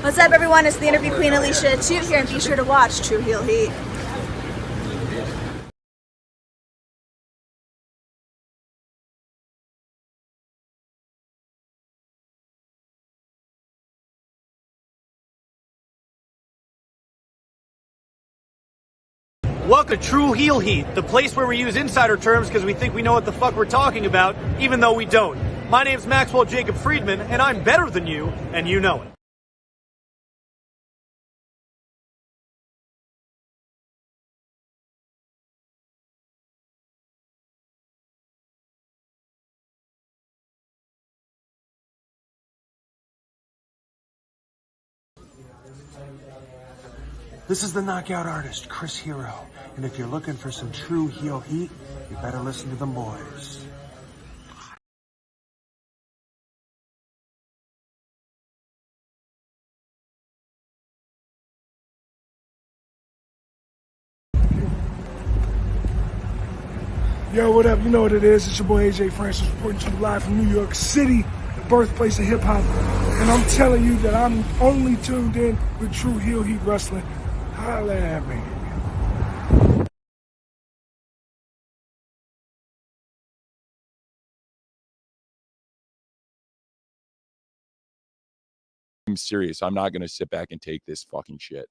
What's up, everyone? It's the Interview Queen Alicia Toot here, and be sure to watch True Heel Heat. Welcome to True Heel Heat, the place where we use insider terms because we think we know what the fuck we're talking about, even though we don't. My name's Maxwell Jacob Friedman, and I'm better than you, and you know it. This is the knockout artist, Chris Hero, and if you're looking for some true heel heat, you better listen to them boys. Yo, what up? You know what it is. It's your boy AJ Francis reporting to you live from New York City, the birthplace of hip-hop. And I'm telling you that I'm only tuned in with True Heel Heat Wrestling. Holla at me. I'm serious. I'm not going to sit back and take this fucking shit.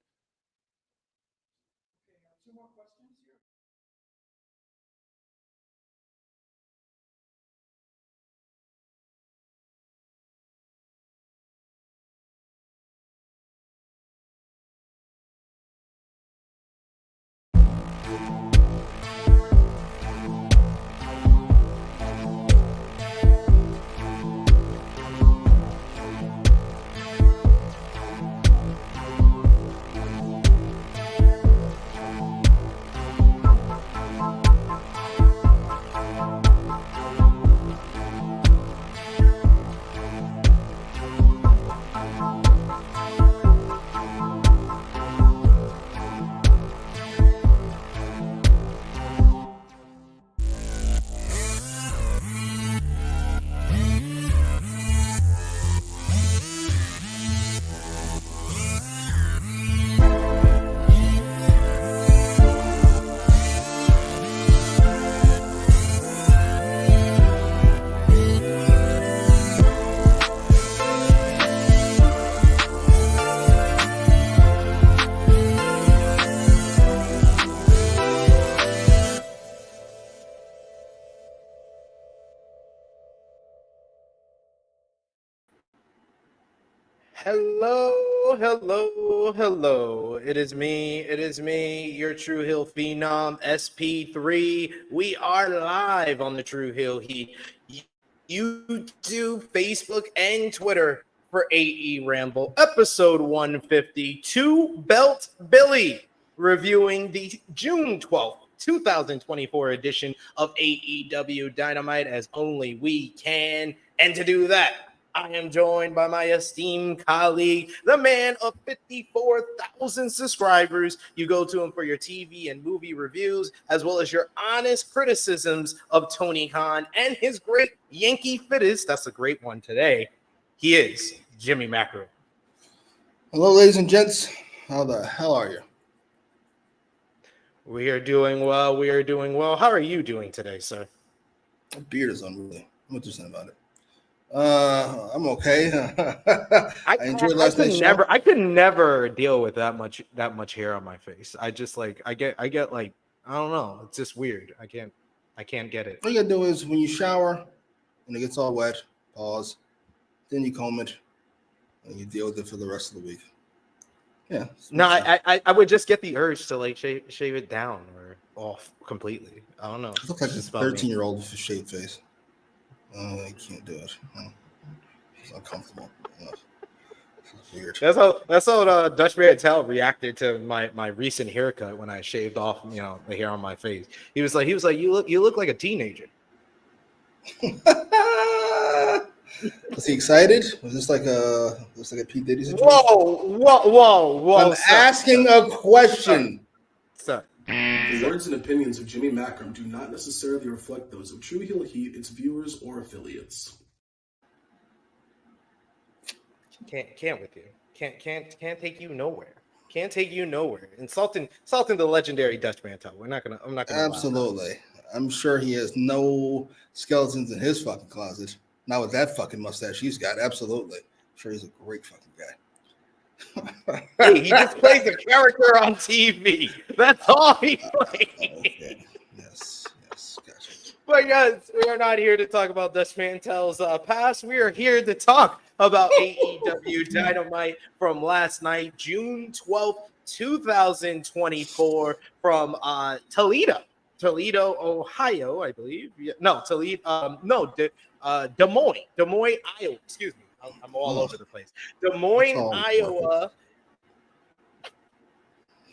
Hello. It is me, your True Hill Phenom, SP3. We are live on the True Hill Heat, YouTube, Facebook, and Twitter for AEWramble, episode 152, Belt Billy, reviewing the June 12th, 2024 edition of AEW Dynamite as only we can. And to do that, I am joined by my esteemed colleague, the man of 54,000 subscribers. You go to him for your TV and movie reviews, as well as your honest criticisms of Tony Khan and his great Yankee fittest. That's a great one today. He is Jimmy Macram. Hello, ladies and gents. How the hell are you? We are doing well. How are you doing today, sir? My beard is unruly. I'm interested about it. I'm okay. I enjoyed last night's show. I could never deal with that much hair on my face. I just like I get like, I don't know. It's just weird. I can't get it. All you gotta do is when you shower and it gets all wet, pause. Then you comb it and you deal with it for the rest of the week. Yeah. No, I would just get the urge to like shave it down or off completely. I don't know. I look like a 13-year-old with a shaved face. I can't do it. It's uncomfortable. It's weird. That's how Dutch Mantel reacted to my recent haircut when I shaved off, the hair on my face. He was like, you look like a teenager. Was he excited? Was this like a Pete Diddy situation? Whoa! I'm asking a question. Sir. The words and opinions of Jimmy Macram do not necessarily reflect those of True Heel Heat, its viewers, or affiliates. Can't with you. Can't take you nowhere. Can't take you nowhere. Insulting the legendary Dutch Mantel. I'm not gonna. Absolutely. I'm sure he has no skeletons in his fucking closet. Not with that fucking mustache he's got. Absolutely. I'm sure he's a great fucking guy. Hey, he just plays a character on TV. That's all he plays. Okay. Yes, gotcha. But yes, we are not here to talk about Dutch Mantel's past. We are here to talk about AEW Dynamite from last night, June 12th, 2024, from Toledo, Ohio, I believe. No, Toledo. Des Moines, Iowa. Excuse me, I'm all over the place. Des Moines, Iowa.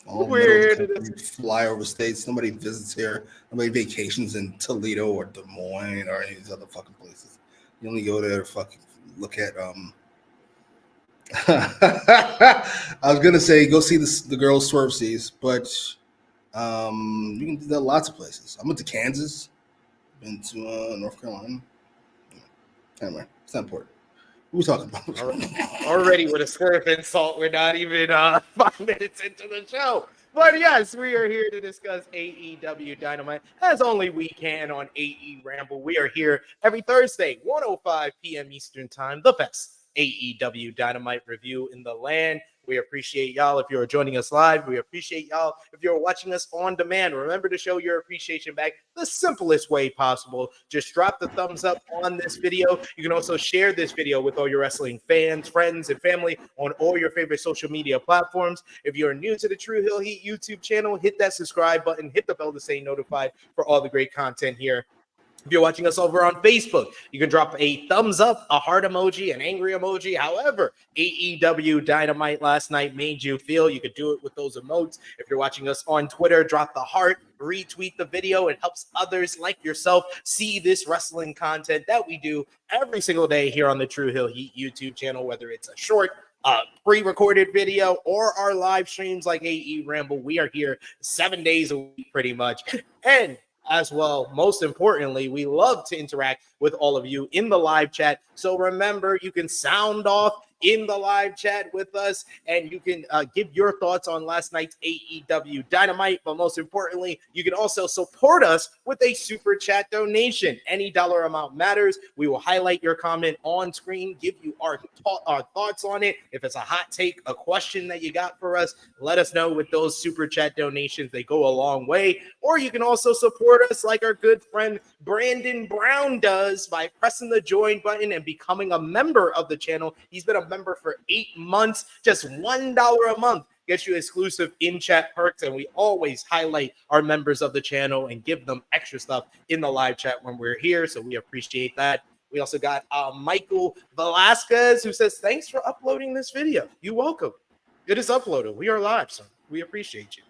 We're here to fly over states. Nobody visits here. Nobody vacations in Toledo or Des Moines or any of these other fucking places. You only go there to fucking look at I was gonna say go see the girls Swerve sees, but you can do that lots of places. I went to Kansas, been to North Carolina. Anyway, it's not important. What are we talking about? Already with a Swerve insult, we're not even 5 minutes into the show. But yes, we are here to discuss AEW Dynamite as only we can on AEWramble. We are here every Thursday, 1:05 p.m. Eastern Time, the best AEW Dynamite review in the land. We appreciate y'all if you're joining us live. We appreciate y'all if you're watching us on demand. Remember to show your appreciation back the simplest way possible. Just drop the thumbs up on this video. You can also share this video with all your wrestling fans, friends, and family on all your favorite social media platforms. If you're new to the True Hill Heat YouTube channel, hit that subscribe button, hit the bell to stay notified for all the great content here. If you're watching us over on Facebook, you can drop a thumbs up, a heart emoji, an angry emoji. However, AEW Dynamite last night made you feel. You could do it with those emotes. If you're watching us on Twitter, drop the heart, retweet the video. It helps others like yourself see this wrestling content that we do every single day here on the True Hill Heat YouTube channel, whether it's a short, pre-recorded video or our live streams like AEWramble. We are here 7 days a week pretty much. And as well, most importantly, we love to interact with all of you in the live chat. So remember, you can sound off in the live chat with us, and you can give your thoughts on last night's AEW Dynamite. But most importantly, you can also support us with a super chat donation. Any dollar amount matters. We will highlight your comment on screen, give you our thoughts on it. If it's a hot take, a question that you got for us, let us know with those super chat donations. They go a long way. Or you can also support us like our good friend Brandon Brown does by pressing the join button and becoming a member of the channel. He's been a member for 8 months. Just $1 a month gets you exclusive in-chat perks, and we always highlight our members of the channel and give them extra stuff in the live chat when we're here, so we appreciate that. We also got Michael Velasquez, who says, thanks for uploading this video. You're welcome. It is uploaded. We are live, so we appreciate you.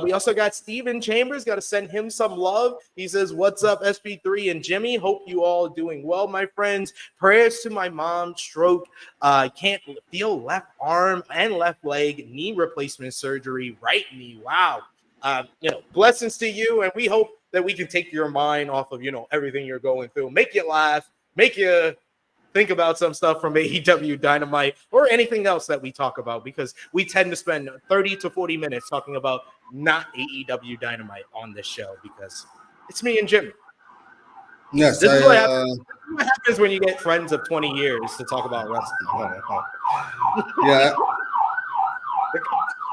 We also got Steven Chambers. Got to send him some love. He says, what's up, SP3 and Jimmy? Hope you all doing well, my friends. Prayers to my mom. Stroke. Can't feel left arm and left leg. Knee replacement surgery. Right knee. Wow. Blessings to you. And we hope that we can take your mind off of, everything you're going through. Make you laugh. Make you think about some stuff from AEW Dynamite or anything else that we talk about, because we tend to spend 30 to 40 minutes talking about not AEW Dynamite on this show because it's me and Jimmy. Yes, this is what happens when you get friends of 20 years to talk about wrestling. Yeah.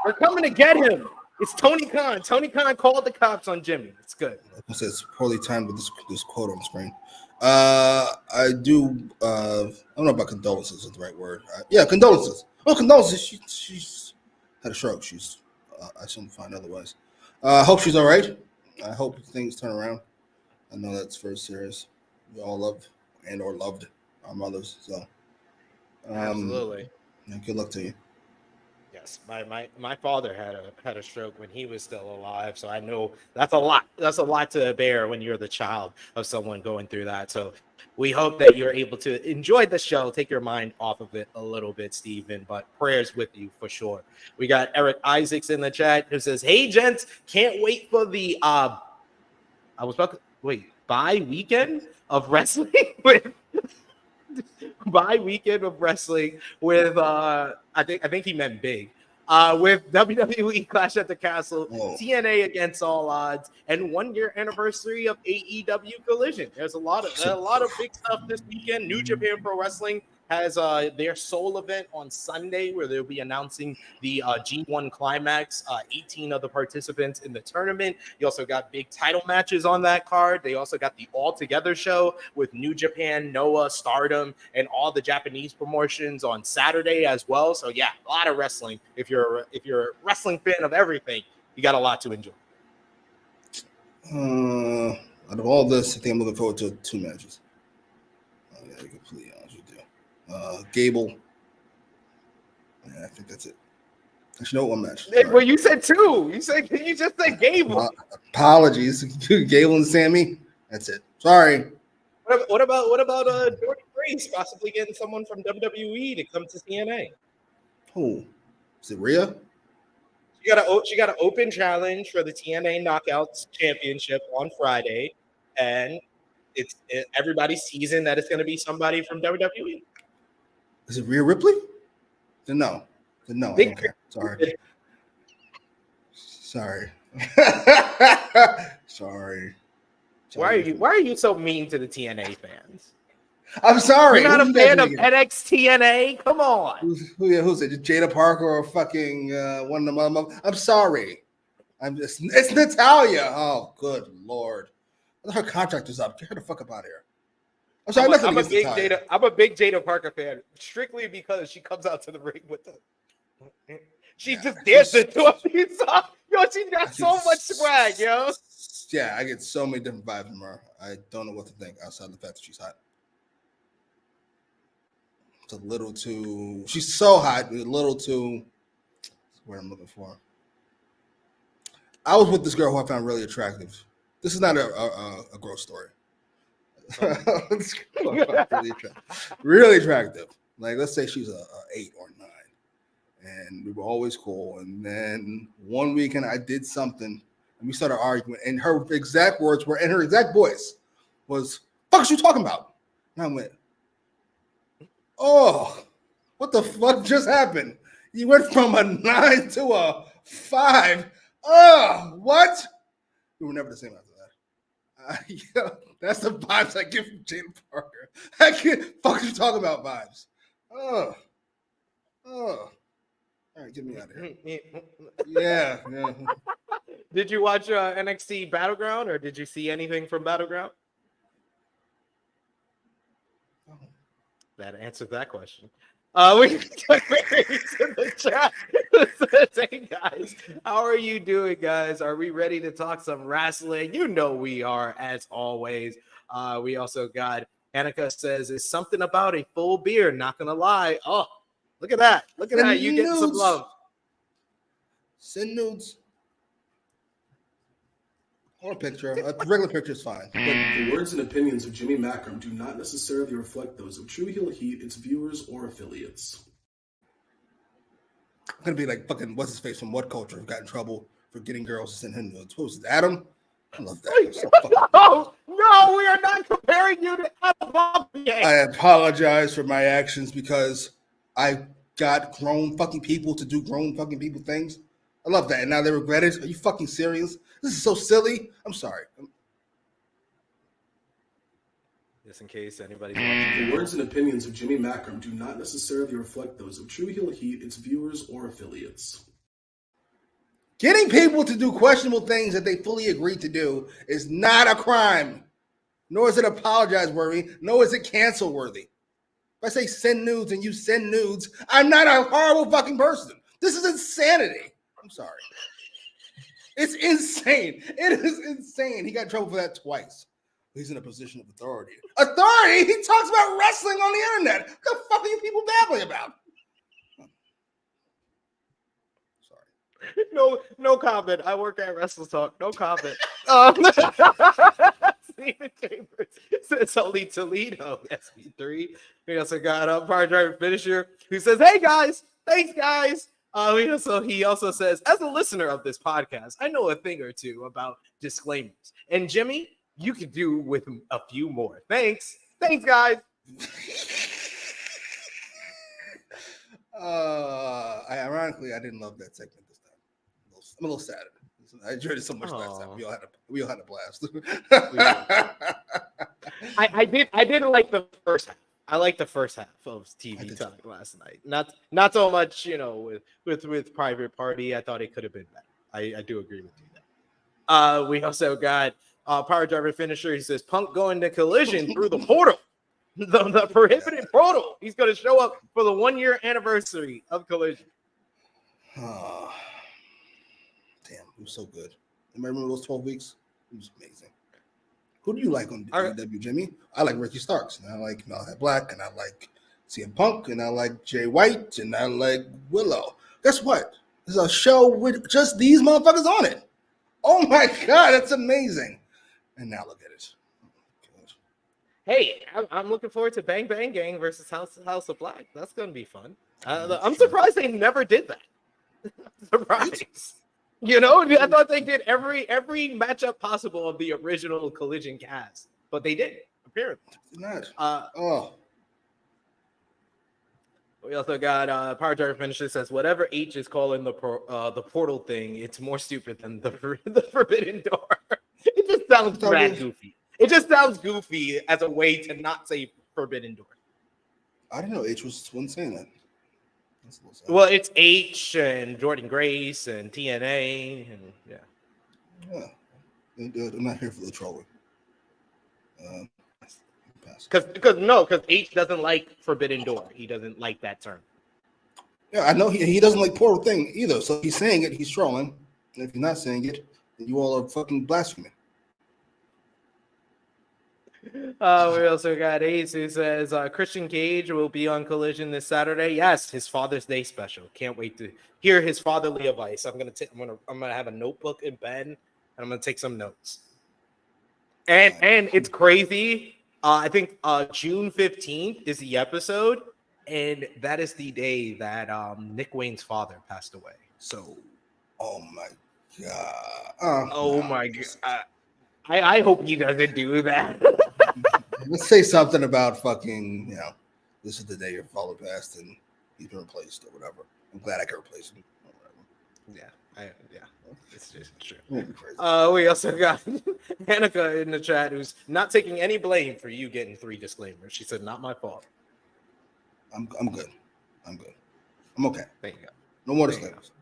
They're coming to get him. It's Tony Khan. Tony Khan called the cops on Jimmy. It's good. It's poorly timed with this quote on the screen. I do. I don't know about condolences is the right word. Yeah, condolences. Oh, condolences. She's had a stroke. I shouldn't find otherwise. I hope she's all right. I hope things turn around. I know that's very serious. We all love and or loved our mothers. So, absolutely. Good luck to you. Yes, my father had a stroke when he was still alive, so I know that's a lot. That's a lot to bear when you're the child of someone going through that. So we hope that you're able to enjoy the show, take your mind off of it a little bit, Steven, but prayers with you for sure. We got Eric Isaacs in the chat who says, hey, gents, can't wait for the bye weekend of wrestling with bye weekend of wrestling with I think he meant big. With WWE Clash at the Castle, TNA Against All Odds, and 1 year anniversary of AEW Collision. There's a lot of big stuff this weekend. New Japan Pro Wrestling has their sole event on Sunday where they'll be announcing the G1 Climax, 18 of the participants in the tournament. You also got big title matches on that card. They also got the All Together show with New Japan, Noah, Stardom, and all the Japanese promotions on Saturday as well. So yeah, a lot of wrestling. If you're a wrestling fan of everything, you got a lot to enjoy. Out of all this, I think I'm looking forward to 2 matches. I gotta be completely honest with you. Gable. Yeah, I think that's it. Actually, no, 1 match. Well, you said 2. You just said Gable. Apologies, Gable and Sammy. That's it. Sorry. What about Jordan Grace possibly getting someone from WWE to come to TNA? Who? Is it Rhea? She got an open challenge for the TNA Knockouts Championship on Friday, and everybody's teasing that it's going to be somebody from WWE. Is it Rhea Ripley? Then no. I don't care. Sorry. Sorry. Why are you so mean to the TNA fans? I'm sorry. You're not a fan of NXT? Come on. Who's it? Jada Parker or fucking one of them? I'm sorry. It's Natalia. Oh, good Lord. Her contract is up. Get her the fuck up out of here. I'm sorry. I'm a big Jada Parker fan, strictly because she comes out to the ring with them. She just dances to a few songs. Yo, she got so much swag, yo. Yeah, I get so many different vibes from her. I don't know what to think outside of the fact that she's hot. It's a little too. She's so hot. A little too. That's what I'm looking for. I was with this girl who I found really attractive. This is not a growth story. Really attractive. Like, let's say she's a 8 or 9, and we were always cool. And then one weekend I did something, and we started arguing. And her exact words were, and her exact voice was, "Fuck, is you talking about?" And I went, "Oh, what the fuck just happened? You went from a 9 to a 5. Oh, what?" We were never the same after that. That's the vibes I get from Jada Parker. I can't fuck you talking about vibes. Oh. All right, get me out of here. Yeah. Did you watch NXT Battleground, or did you see anything from Battleground? That answered that question. We took to the chat. Hey guys, how are you doing, guys? Are we ready to talk some wrestling? You know we are, as always. We also got Annika says, "It's something about a full beer, not gonna lie." Oh, look at that. Look at that. You getting some love. Send nudes. Or a picture. A regular picture is fine. The words and opinions of Jimmy Macram do not necessarily reflect those of True Heel Heat, its viewers, or affiliates. I'm gonna be like fucking what's his face from What Culture got in trouble for getting girls to send him nudes. What was it, Adam? I love that. No, we are not comparing you to Adam. I apologize for my actions because I got grown fucking people to do grown fucking people things. I love that, and now they regret it. Are you fucking serious? This is so silly. I'm sorry. Just in case anybody's watching. The words and opinions of Jimmy Macram do not necessarily reflect those of True Heel Heat, its viewers, or affiliates. Getting people to do questionable things that they fully agreed to do is not a crime, nor is it apologize worthy, nor is it cancel worthy. If I say send nudes and you send nudes, I'm not a horrible fucking person. This is insanity. I'm sorry. It's insane. It is insane. He got in trouble for that twice. He's in a position of authority. Authority? He talks about wrestling on the internet. What the fuck are you people babbling about? Sorry. No comment. I work at Wrestle Talk. No comment. Steven Chambers says only Toledo. SP3. We also got a Power Driver Finisher who says, "Hey guys, thanks guys." He also says, "As a listener of this podcast, I know a thing or two about disclaimers. And Jimmy, you could do with a few more. Thanks, guys." Ironically, I didn't love that segment this time. I'm a little sad. I enjoyed it so much last time. We all had a blast. I didn't like the first half. I liked the first half of TV Talk last night. Not so much, with Private Party. I thought it could have been better. I do agree with you there. We also got Power Driver finisher. He says Punk going to Collision through the portal, the prohibited portal. He's going to show up for the 1-year anniversary of Collision. Oh, damn, it was so good. Remember those 12 weeks? It was amazing. Who do you like on AEW, Jimmy? I like Ricky Starks, and I like Malachi Black, and I like CM Punk, and I like Jay White, and I like Willow. Guess what? There's a show with just these motherfuckers on it. Oh my God, that's amazing. And now look at it. Hey, I'm looking forward to Bang Bang Gang versus House of Black. That's going to be fun. I'm surprised they never did that. Surprised. I thought they did every matchup possible of the original Collision cast, but they didn't, apparently. Not. We also got Power Driver finisher says whatever H is calling the portal thing, it's more stupid than the Forbidden Door. It just sounds goofy. It just sounds goofy as a way to not say Forbidden Door. I didn't know H was one saying that. Well, it's H and Jordan Grace and TNA and yeah. I'm not here for the trolling. Because H doesn't like Forbidden Door. He doesn't like that term. Yeah, I know he doesn't like portal thing either. So if he's saying it, he's trolling. And if he's not saying it, then you all are fucking blaspheming. We also got Ace who says Christian Cage will be on Collision this Saturday. Yes, his Father's Day special. Can't wait to hear his fatherly advice. I'm gonna have a notebook and pen, and I'm gonna take some notes. And it's crazy. I think June 15th is the episode, and that is the day that Nick Wayne's father passed away. So, oh my God. My God. I hope he doesn't do that. Let's say something about fucking, this is the day your father passed and he's been replaced or whatever. I'm glad I can replace him. It's just true. We also got Hanukkah in the chat who's not taking any blame for you getting 3 disclaimers. She said, not my fault. I'm good. I'm okay. There you go. No more disclaimers.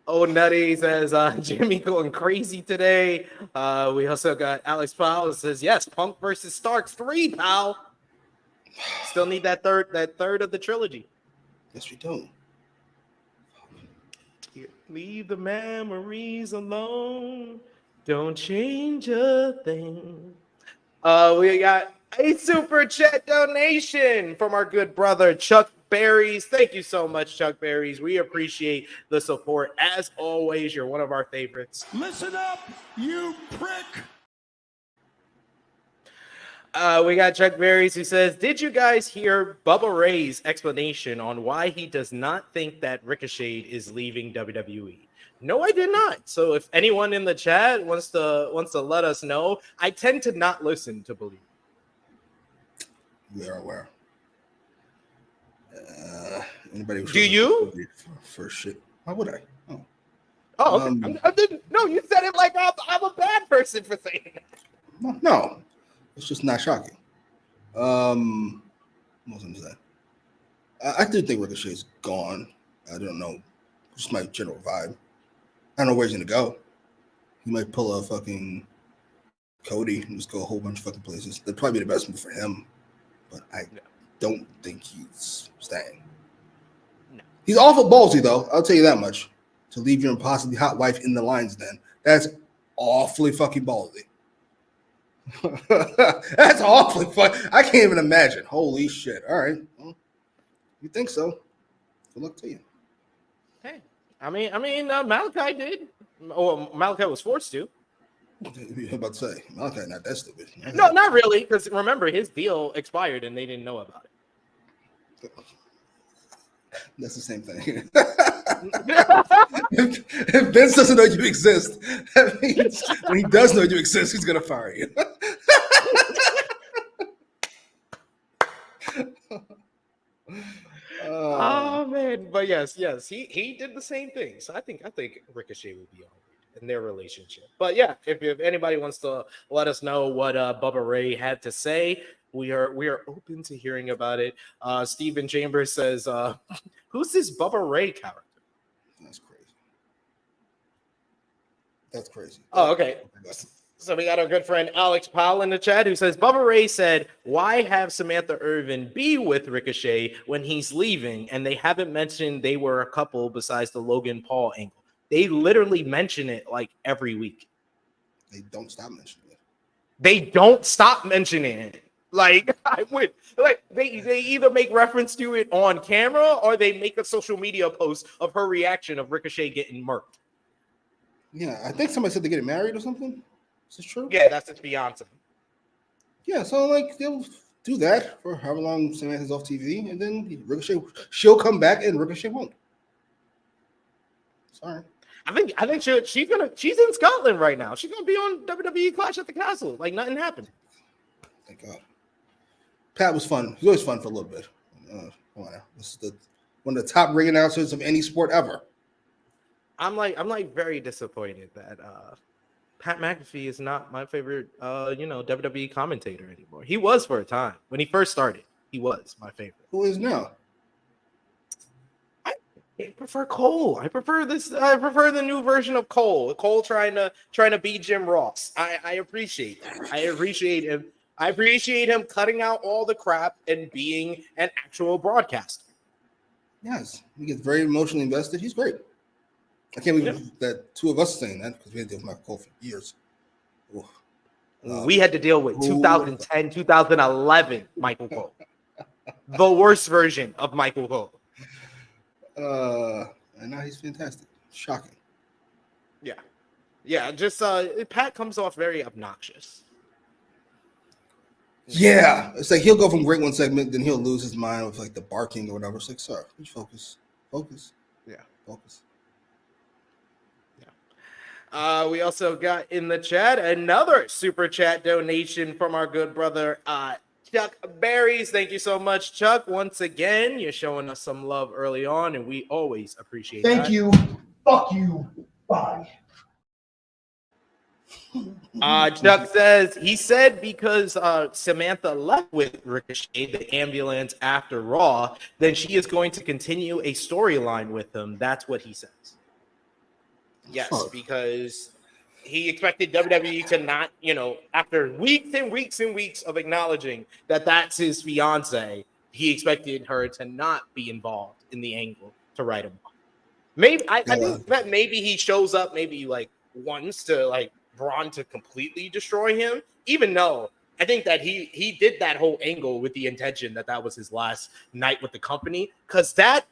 Oh, Nutty says Jimmy going crazy today. We also got Alex Powell that says yes, Punk versus Starks 3, pal. Still need that third of the trilogy. Yes, we do. Leave the memories alone. Don't change a thing. We got a super chat donation from our good brother Chuck Berries. Thank you so much, Chuck Berries. We appreciate the support. As always, you're one of our favorites. Listen up, you prick. We got Chuck Berries who says, did you guys hear Bubba Ray's explanation on why he does not think that Ricochet is leaving WWE? No, I did not. So if anyone in the chat wants to let us know, I tend to not listen to Believe. We are aware. Anybody? Do you? For shit? Why would I? Oh, okay. No, you said it like I'm a bad person for saying that. No, it's just not shocking. What was I going to say? I do think Ricochet's gone. I don't know. Just my general vibe. I don't know where he's going to go. He might pull a fucking Cody and just go a whole bunch of fucking places. That'd probably be the best move for him. But I don't think he's staying. No. He's awful ballsy, though. I'll tell you that much. To leave your impossibly hot wife in the lion's den. That's awfully fucking ballsy. That's awfully fun. I can't even imagine. Holy shit. All right. Well, you think so? Good luck to you. Hey, I mean, Malachi did. Oh, Malachi was forced to. I'm about to say, Malachi not that stupid. No, not really, because remember, his deal expired and they didn't know about it. That's the same thing. if Vince doesn't know you exist, that means when he does know you exist, he's going to fire you. Oh man, but yes, he did the same thing. So I think Ricochet would be all right in their relationship. But yeah, if anybody wants to let us know what Bubba Ray had to say, we are open to hearing about it. Stephen Chambers says, "Who's this Bubba Ray character?" That's crazy. That's crazy. Oh, okay. So we got our good friend Alex Powell in the chat who says, Bubba Ray said, why have Samantha Irvin be with Ricochet when he's leaving? And they haven't mentioned they were a couple besides the Logan Paul angle. They literally mention it like every week. They don't stop mentioning it. They don't stop mentioning it. Like, I would, like, they either make reference to it on camera or they make a social media post of her reaction of Ricochet getting murked. Yeah, I think somebody said they're getting married or something. Is this true? Yeah, that's his fiance. Yeah, so like they'll do that for however long Samantha's off TV, and then Ricochet, she'll come back and Ricochet won't. Sorry. I think she's in Scotland right now. She's gonna be on WWE Clash at the Castle. Like nothing happened. Thank God. Pat was fun. He was always fun for a little bit. This is one of the top ring announcers of any sport ever. I'm very disappointed that Pat McAfee is not my favorite WWE commentator anymore. He was for a time. When he first started, he was my favorite. Who is now? I prefer Cole. I prefer the new version of Cole. Cole trying to beat Jim Ross. I appreciate that. I appreciate him. I appreciate him cutting out all the crap and being an actual broadcaster. Yes, he gets very emotionally invested. He's great. I can't believe that two of us are saying that because we had to deal with Michael Cole for years. We had to deal with 2010, 2011 Michael Cole. The worst version of Michael Cole. And now he's fantastic. Shocking. Yeah. Yeah, just Pat comes off very obnoxious. Yeah. It's like he'll go from great one segment, then he'll lose his mind with like the barking or whatever. It's like, sir, just focus. Focus. Yeah. Focus. We also got in the chat another super chat donation from our good brother Chuck Berries. Thank you so much, Chuck. Once again, you're showing us some love early on, and we always appreciate that. Thank you. Fuck you. Bye. Chuck says he said because Samantha left with Ricochet, the ambulance after Raw, then she is going to continue a storyline with him. That's what he says. Yes, because he expected WWE to not, after weeks and weeks and weeks of acknowledging that that's his fiance, he expected her to not be involved in the angle to write him off. Maybe I think that maybe he shows up maybe like once to like Braun to completely destroy him, even though I think that he did that whole angle with the intention that that was his last night with the company, because that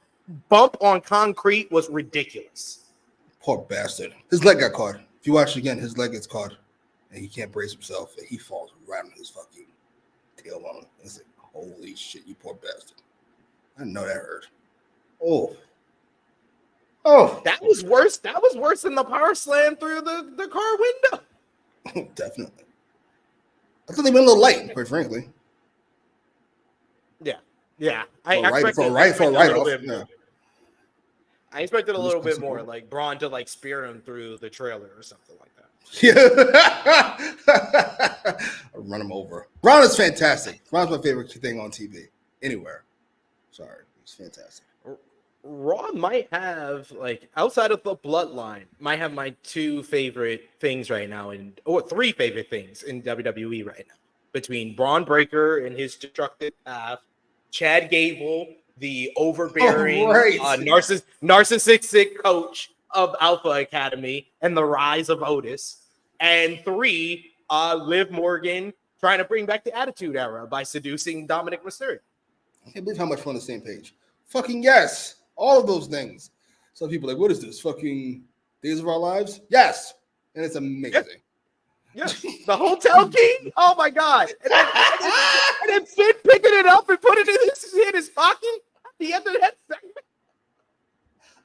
bump on concrete was ridiculous. Poor bastard. His leg got caught. If you watch it again, his leg gets caught, and he can't brace himself, and he falls right on his fucking tailbone. It's like, holy shit, you poor bastard. I know that hurt. Oh. That was worse. That was worse than the power slam through the car window. Definitely. I thought they went a little light, quite frankly. Yeah. I expected a little bit more. I expected a little bit more, like Braun to like spear him through the trailer or something like that. Yeah. Run him over. Braun is fantastic. Braun's my favorite thing on TV. Anywhere. Sorry. It's fantastic. Raw might have, like, outside of the bloodline, might have my two favorite things right now, or three favorite things in WWE right now. Between Braun Breaker and his destructive path, Chad Gable, the overbearing, narcissistic coach of Alpha Academy, and the rise of Otis. And three, Liv Morgan trying to bring back the Attitude Era by seducing Dominic Mysterio. I can't believe how much we're on the same page. Fucking yes. All of those things. Some people are like, what is this? Fucking Days of Our Lives? Yes. And it's amazing. Yes. The Hotel King? Oh my God. And then Finn picking it up and putting it in his pocket at the end of that segment.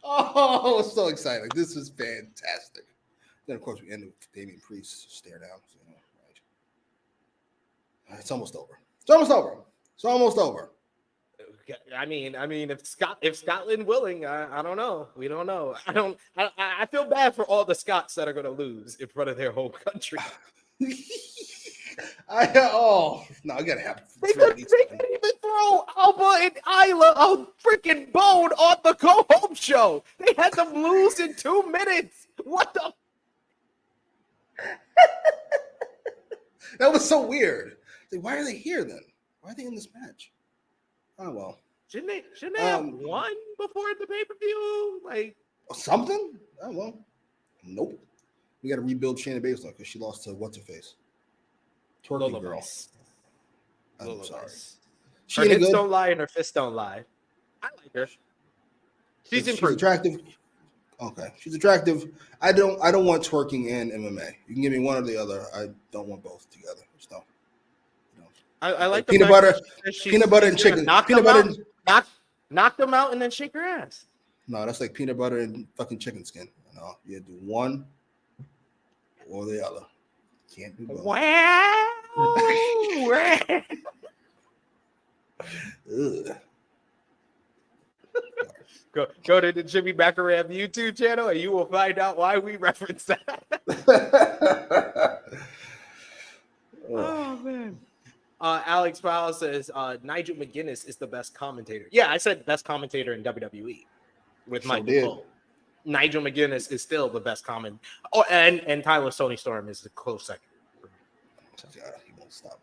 Oh, so exciting. This is fantastic. Then, of course, we end with Damian Priest stare down. So, right. It's almost over. It's almost over. It's almost over. I mean, if Scotland willing, I don't know. We don't know. I feel bad for all the Scots that are going to lose in front of their home country. I gotta have. They couldn't even throw Alba and Isla a freaking bone on the go home show. They had them lose in 2 minutes. What the? That was so weird. Like, why are they here then? Why are they in this match? Oh well. Shouldn't they have won before the pay-per-view? Like something? Oh well. Nope. We got to rebuild Shayna Baszler because she lost to what's her face? Twerking girl. I'm sorry. Her hips don't lie and her fists don't lie. I like her. She's improved. Attractive. Okay, she's attractive. I don't want twerking and MMA. You can give me one or the other. I don't want both together. Just don't. I like the peanut butter and chicken. Knock them out and then shake her ass. No, that's like peanut butter and fucking chicken skin. No, you do one or the other. Can't do both. Wow. Go to the Jimmy Macram YouTube channel and you will find out why we reference that. Oh man. Alex Powell says Nigel McGuinness is the best commentator. Yeah, I said best commentator in WWE with Michael Cole. Nigel McGuinness is still the best comment. Oh, and Tyler Tony Storm is the close second. God, he won't stop.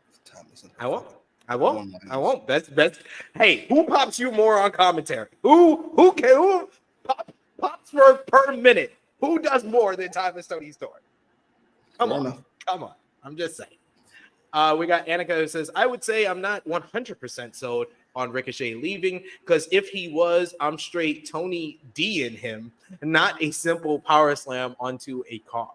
I won't. That's. Hey, who pops you more on commentary? Who pops per minute? Who does more than Tyler Tony Storm? Come on. I'm just saying. We got Annika who says, I would say I'm not 100% sold on Ricochet leaving because if he was, I'm straight Tony D in him, not a simple power slam onto a car.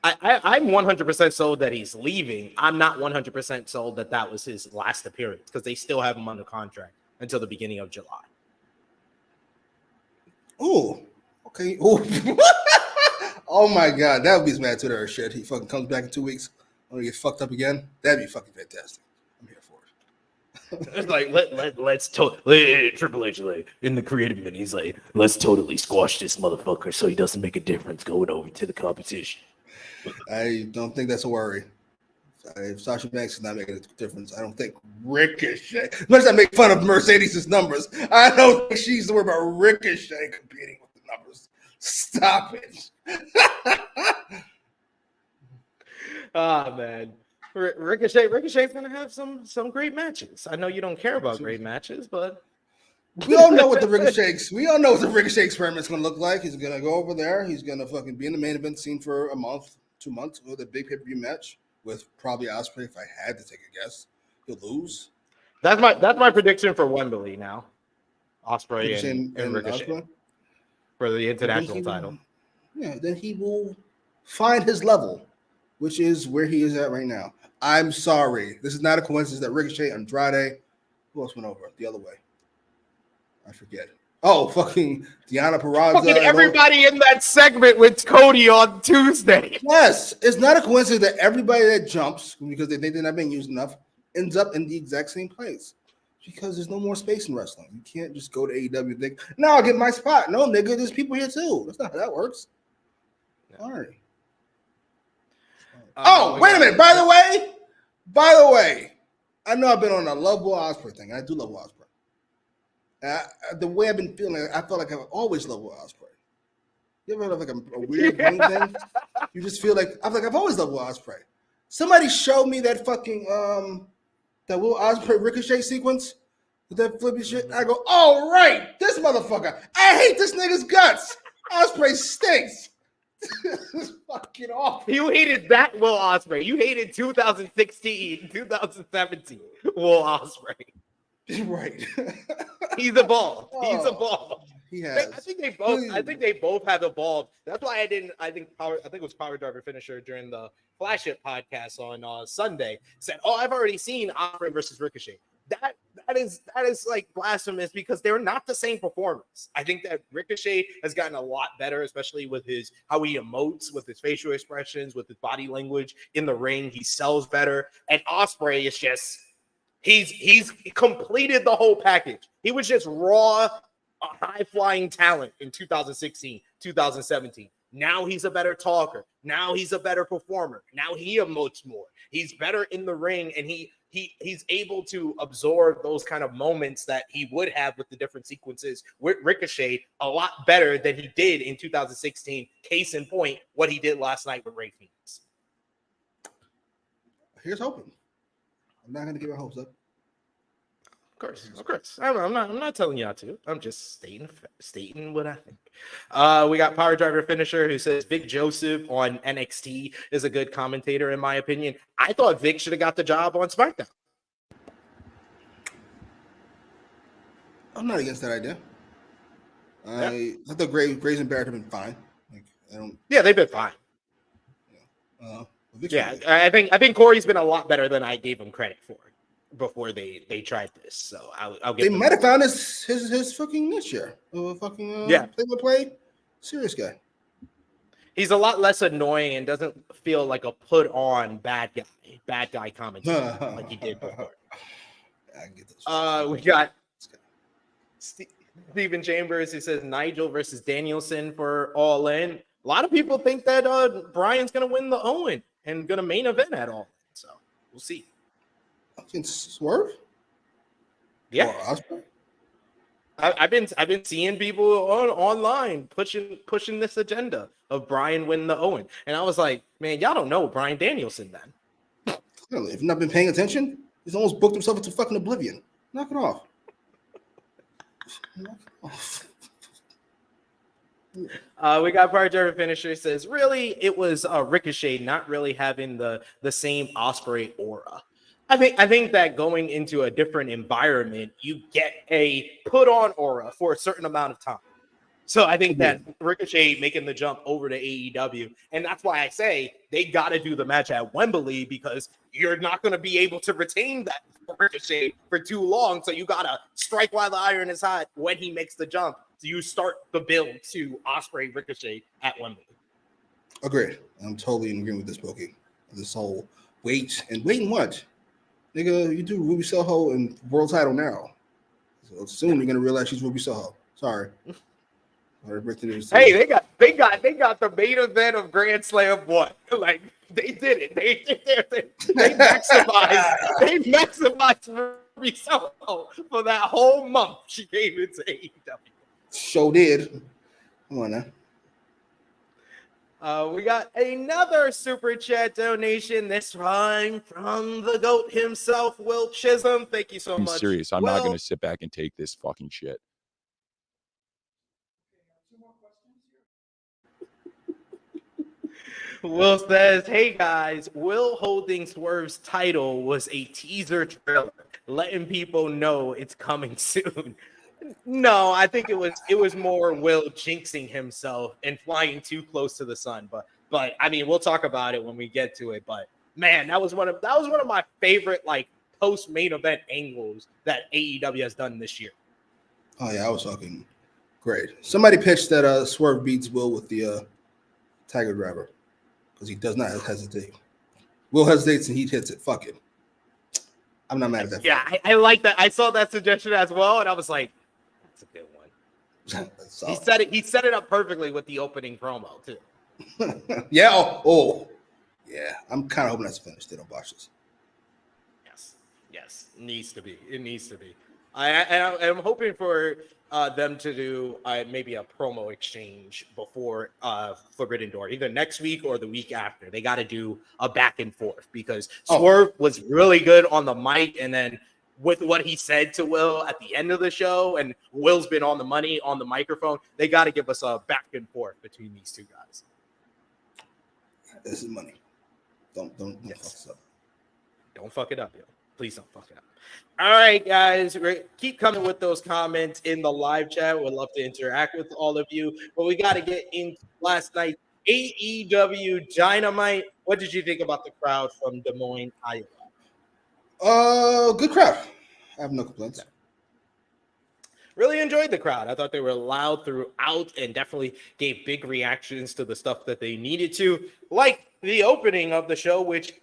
I'm 100% sold that he's leaving. I'm not 100% sold that that was his last appearance because they still have him under contract until the beginning of July. Oh, okay. Oh, oh my God, that would be mad to their shit. He fucking comes back in 2 weeks. I'm gonna get fucked up again. That'd be fucking fantastic. I'm here for it. It's like let's totally Triple H like in the creative minute. He's like, let's totally squash this motherfucker so he doesn't make a difference going over to the competition. I don't think that's a worry. If Sasha Banks is not making a difference, I don't think Ricochet. Unless I make fun of Mercedes' numbers, I don't think she's worried about Ricochet competing with the numbers. Stop it. Ah, man. Ricochet's gonna have some great matches. I know you don't care about great matches, but we all know what the Ricochet experiment's gonna look like. He's gonna go over there. He's gonna fucking be in the main event scene for a month, 2 months with a big pay-per-view match with probably Ospreay. If I had to take a guess, he'll lose. That's my prediction for Wembley now. Ospreay and Ricochet Ospreay? For the international title. Yeah, then he will find his level, which is where he is at right now. I'm sorry. This is not a coincidence that Ricochet, Andrade, who else went over the other way? I forget. Oh, fucking Deonna Purrazzo. Fucking everybody in that segment with Cody on Tuesday. Yes, it's not a coincidence that everybody that jumps, because they think they're not being used enough, ends up in the exact same place. Because there's no more space in wrestling. You can't just go to AEW and think, no, I'll get my spot. No, nigga, there's people here too. That's not how that works. No. All right. Wait a minute. By the way, I know I've been on a Love Will Ospreay thing. I do love Will Ospreay. The way I've been feeling, I felt like I've always loved Will Ospreay. You ever have like a weird brain thing? You just feel like I've always loved Will Ospreay. Somebody showed me that fucking that Will Ospreay Ricochet sequence with that flippy shit. I go, oh right, this motherfucker. I hate this nigga's guts. Ospreay stinks. This is fucking awful. You hated that Will Ospreay. You hated 2016, 2017 Will Ospreay. Right. He's evolved. He's evolved. He has. I think they both have evolved. That's why I think it was Power Driver Finisher during the Flash It podcast on Sunday said, "Oh, I've already seen Ospreay versus Ricochet." That is like blasphemous because they're not the same performance. I think that Ricochet has gotten a lot better, especially with how he emotes, with his facial expressions, with his body language in the ring. He sells better, and Ospreay is just He's completed the whole package. He was just raw, high-flying talent in 2016, 2017. Now he's a better talker. Now he's a better performer. Now he emotes more. He's better in the ring, and he's able to absorb those kind of moments that he would have with the different sequences with Ricochet a lot better than he did in 2016. Case in point, what he did last night with Rey Fenix. Here's hoping. I'm not going to give our hopes up. Of course. I'm not telling you not to. I'm just stating what I think. We got Power Driver Finisher who says Vic Joseph on NXT is a good commentator in my opinion. I thought Vic should have got the job on SmackDown. I'm not against that idea. I thought Graves and Barrett have been fine. They've been fine. I think Corey's been a lot better than I gave him credit for before they tried this. So I'll get. They might have found his fucking niche here. Play serious guy. He's a lot less annoying and doesn't feel like a put on bad guy commentator like he did before. I can get this. We got Stephen Chambers who says Nigel versus Danielson for All In. A lot of people think that Bryan's gonna win the Owen and gonna main event at All In. So we'll see. Against Swerve? Yeah. Or Ospreay? I've been seeing people online pushing this agenda of Bryan winning the Owen. And I was like, man, y'all don't know Bryan Danielson then. Clearly, if you've not been paying attention, he's almost booked himself into fucking oblivion. Knock it off. We got Power Driver Finisher says, really, it was Ricochet not really having the same Ospreay aura. I think that going into a different environment, you get a put on aura for a certain amount of time. So I think that Ricochet making the jump over to AEW, and that's why I say they got to do the match at Wembley because you're not going to be able to retain that Ricochet for too long. So you got to strike while the iron is hot when he makes the jump. So you start the build to Ospreay Ricochet at Wembley. Agreed. I'm totally in agreement with this booking. This whole wait and what? Nigga, you do Ruby Soho and world title now. So soon you're gonna realize she's Ruby Soho. Sorry. Hey, they got the main event of Grand Slam 1. Like they did it. They maximized Ruby Soho for that whole month she came into AEW. Sure did. Come on now. We got another super chat donation, this time from the GOAT himself, Will Chisholm. Thank you so much. I'm serious. I'm not going to sit back and take this fucking shit. Will says, hey guys, Will holding Swerve's title was a teaser trailer, letting people know it's coming soon. No, I think it was more Will jinxing himself and flying too close to the sun. But I mean, we'll talk about it when we get to it. But man, that was one of my favorite like post main event angles that AEW has done this year. Oh yeah, I was fucking great. Somebody pitched that Swerve beats Will with the Tiger Driver because he does not hesitate. Will hesitates and he hits it. Fuck it. I'm not mad at that. Yeah, I like that. I saw that suggestion as well, and I was like, that's a good one. He set it up perfectly with the opening promo too. Yeah. Oh. Yeah. I'm kind of hoping that's finished. They don't botch this. Yes. It needs to be. I'm hoping for them to do maybe a promo exchange before Forbidden Door, either next week or the week after. They got to do a back and forth because Swerve was really good on the mic, and then with what he said to Will at the end of the show, and Will's been on the money on the microphone, they got to give us a back and forth between these two guys. This is money. Don't fuck this up. Don't fuck it up, yo. Please don't fuck it up. All right, guys, keep coming with those comments in the live chat. We'd love to interact with all of you, but we got to get into last night's AEW Dynamite. What did you think about the crowd from Des Moines, Iowa? Good crowd. I have no complaints. Really enjoyed the crowd. I thought they were loud throughout and definitely gave big reactions to the stuff that they needed to, like the opening of the show, which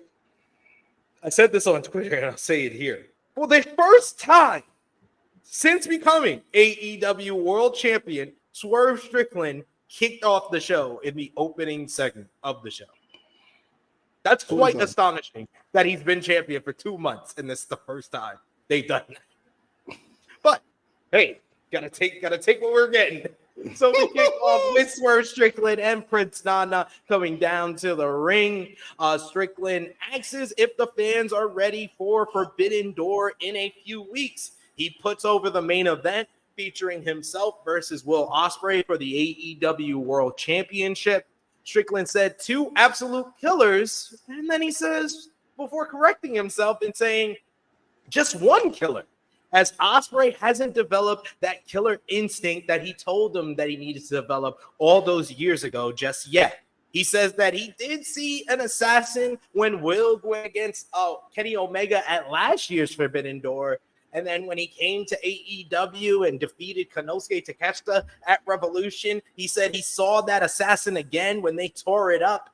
I said this on Twitter and I'll say it here. For the first time since becoming AEW World Champion, Swerve Strickland kicked off the show in the opening segment of the show. That's quite astonishing that he's been champion for 2 months, and this is the first time they've done that. But hey, gotta take what we're getting. So we kick off with Swerve Strickland and Prince Nana coming down to the ring. Strickland asks if the fans are ready for Forbidden Door in a few weeks. He puts over the main event featuring himself versus Will Ospreay for the AEW World Championship. Strickland said 2 absolute killers, and then he says, before correcting himself and saying, just 1 killer, as Ospreay hasn't developed that killer instinct that he told him that he needed to develop all those years ago just yet. He says that he did see an assassin when Will went against Kenny Omega at last year's Forbidden Door, and then when he came to AEW and defeated Konosuke Takeshita at Revolution, he said he saw that assassin again when they tore it up.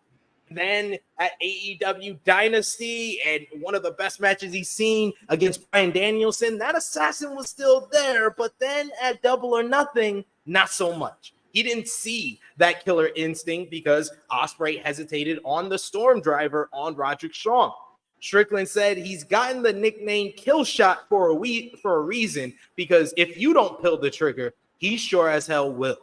Then at AEW Dynasty, and one of the best matches he's seen against Bryan Danielson, that assassin was still there, but then at Double or Nothing, not so much. He didn't see that killer instinct because Ospreay hesitated on the Storm Driver on Roderick Strong. Strickland said he's gotten the nickname Kill Shot for a reason, because if you don't pull the trigger, he sure as hell will.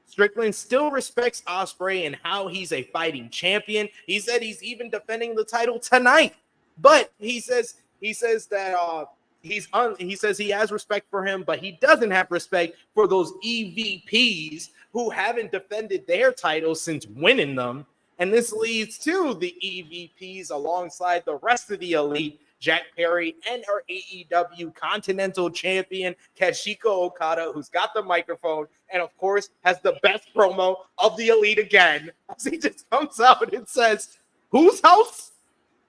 Strickland still respects Ospreay and how he's a fighting champion. He said he's even defending the title tonight, but he says that he says he has respect for him, but he doesn't have respect for those EVPs who haven't defended their titles since winning them. And this leads to the EVPs alongside the rest of the elite, Jack Perry and our AEW Continental Champion, Kazuchika Okada, who's got the microphone and, of course, has the best promo of the elite again. As he just comes out and says, whose house?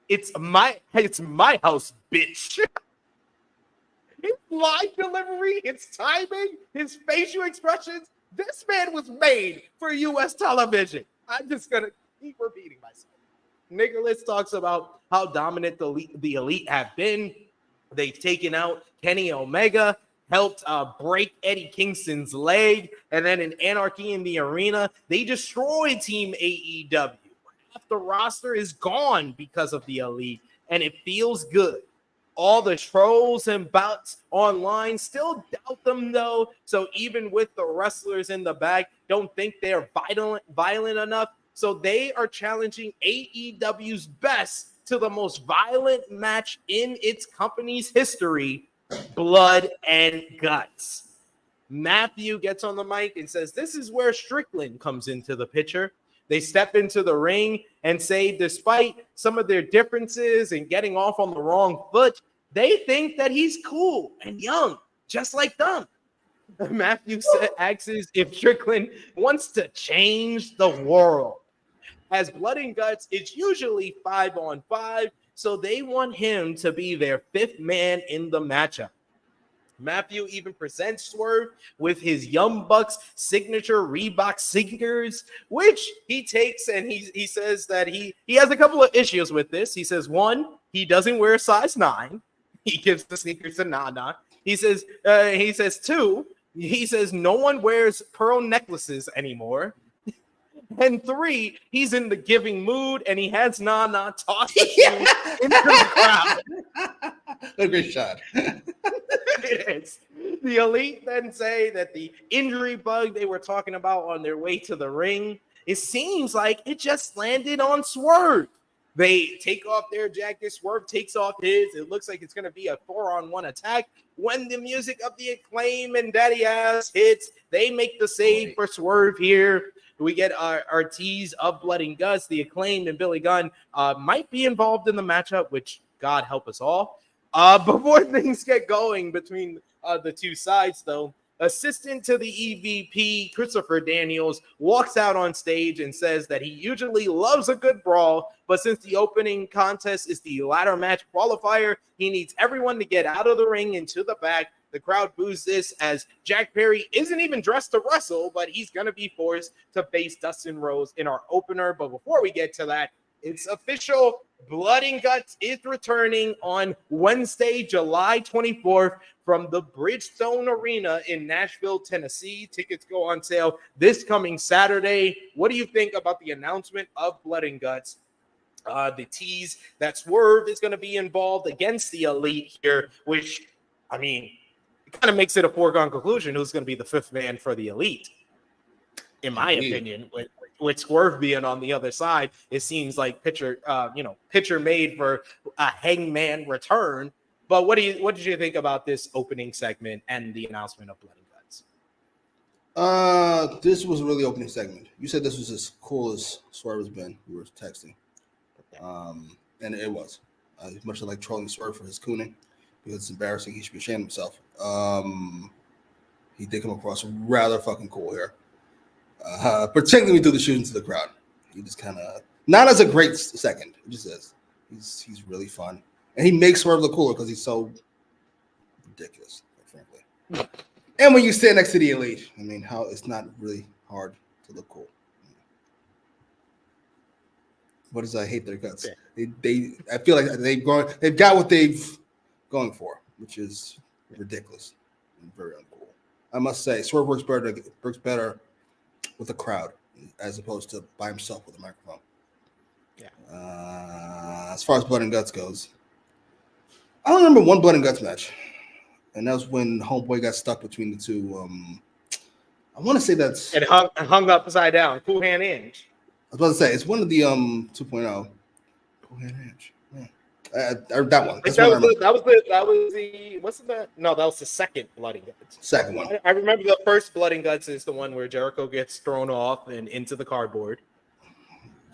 It's my house, bitch. His line delivery, his timing, his facial expressions. This man was made for U.S. television. I'm just going to keep repeating myself. Nicholas talks about how dominant the elite have been. They've taken out Kenny Omega, helped break Eddie Kingston's leg, and then in Anarchy in the Arena, they destroyed Team AEW. Half the roster is gone because of the elite, and it feels good. All the trolls and bots online still doubt them, though. So even with the wrestlers in the back, don't think they're violent enough. So they are challenging AEW's best to the most violent match in its company's history, Blood and Guts. Matthew gets on the mic and says, this is where Strickland comes into the picture. They step into the ring and say, despite some of their differences and getting off on the wrong foot, they think that he's cool and young, just like them. Matthew asks if Strickland wants to change the world. As Blood and Guts, it's usually 5-on-5, so they want him to be their 5th man in the matchup. Matthew even presents Swerve with his Young Bucks signature Reebok sneakers, which he takes, and he says that he has a couple of issues with this. He says, 1, he doesn't wear size 9. He gives the sneakers to Nana. He says 2, he says no one wears pearl necklaces anymore. And 3, he's in the giving mood, and he has Nana toss the shoe into the crowd. A great shot. It is. The elite then say that the injury bug they were talking about on their way to the ring, it seems like it just landed on Swerve. They take off their jacket. Swerve takes off his. It looks like it's going to be a 4-on-1 attack. When the music of the Acclaim and Daddy Ass hits, they make the save for Swerve here. We get our tease of Blood and Guts. The Acclaimed and Billy Gunn might be involved in the matchup, which God help us all. Before things get going between the two sides, though, assistant to the EVP, Christopher Daniels, walks out on stage and says that he usually loves a good brawl, but since the opening contest is the ladder match qualifier, he needs everyone to get out of the ring and to the back. The crowd boos this as Jack Perry isn't even dressed to wrestle, but he's going to be forced to face Dustin Rhodes in our opener. But before we get to that, It's official. Blood and Guts is returning on Wednesday, July 24th from the Bridgestone Arena in Nashville, Tennessee. Tickets go on sale this coming Saturday. What do you think about the announcement of Blood and Guts? The tease that Swerve is going to be involved against the Elite here, which, I mean, it kind of makes it a foregone conclusion who's going to be the fifth man for the Elite. In my opinion, with Swerve being on the other side, it seems like pitcher made for a hangman return. But what did you think about this opening segment and the announcement of Blood and Guts? This was a really opening segment. You said this was as cool as Swerve has been. We were texting, and it was. Much like trolling Swerve for his cooning because it's embarrassing. He should be ashamed of himself. He did come across rather fucking cool here. Particularly through the shoot into the crowd. He just kind of not as a great second. It just is. He's really fun, and he makes Swerve look cooler because he's so ridiculous, quite frankly. And when you stand next to the Elite, I mean, how it's not really hard to look cool. What is I hate their guts? Yeah. They I feel like they've got what they've going for, which is ridiculous and very uncool. I must say, Swerve works better with a crowd as opposed to by himself with a microphone. Yeah. As far as Blood and Guts goes, I don't remember one Blood and Guts match, and that was when Homeboy got stuck between the two. I want to say that's it hung upside down. Cool Hand Inch. I was about to say it's one of the 2.0. Cool Hand Inch. Yeah. That one. That was the what's that? No, that was the second Blood and Guts. Second one. I remember the first Blood and Guts is the one where Jericho gets thrown off and into the cardboard,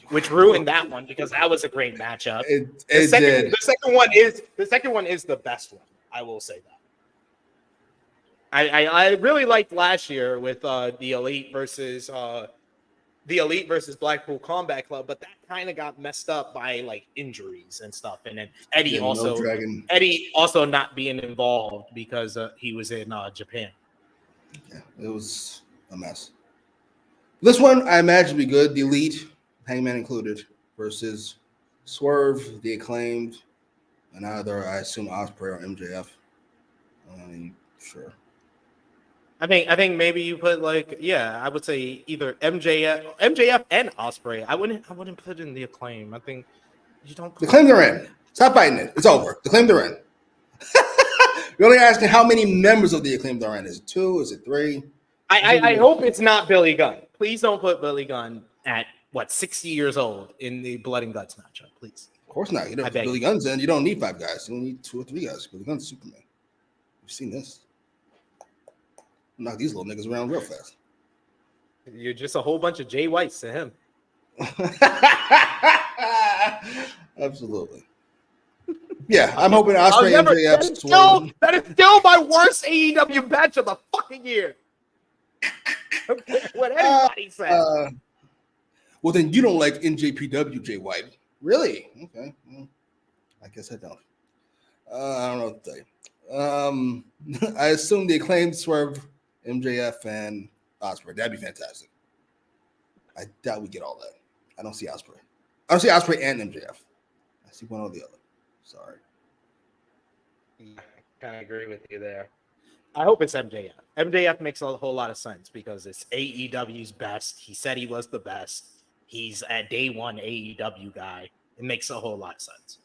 which ruined that one because that was a great matchup. The second one is the best one. I will say that. I really liked last year with the Elite versus Blackpool Combat Club, but that kind of got messed up by like injuries and stuff. And then Eddie also not being involved because he was in Japan. Yeah, it was a mess. This one I imagine will be good. The Elite, Hangman included, versus Swerve, the Acclaimed, and either I assume Ospreay or MJF. Sure. I think maybe you put I would say either MJF and Ospreay. I wouldn't put in the Acclaim. I think you don't. The Acclaim they're in. Stop fighting it. It's over. The Acclaim they're in. You're only asking how many members of the Acclaim they're in. Is it 2? Is it 3? I hope it's not Billy Gunn. Please don't put Billy Gunn at 60 years old in the Blood and Guts matchup. Please. Of course not. You know, if Billy Gunn's in, you don't need 5 guys. You only need 2 or 3 guys. Billy Gunn's Superman. You've seen this. Knock these little niggas around real fast. You're just a whole bunch of Jay Whites to him. Absolutely. Yeah, I'm hoping Ospreay and MJF. That is still my worst AEW match of the fucking year. What anybody says. Well, then you don't like NJPW, Jay White. Really? Okay. Well, I guess I don't. I don't know what to tell you. I assume the Acclaimed, Swerve, MJF, and Ospreay. That'd be fantastic. I doubt we get all that. I don't see Ospreay. I don't see Ospreay and MJF. I see one or the other. Sorry. Yeah, I kind of agree with you there. I hope it's MJF. MJF makes a whole lot of sense because it's AEW's best. He said he was the best. He's a day one AEW guy. It makes a whole lot of sense.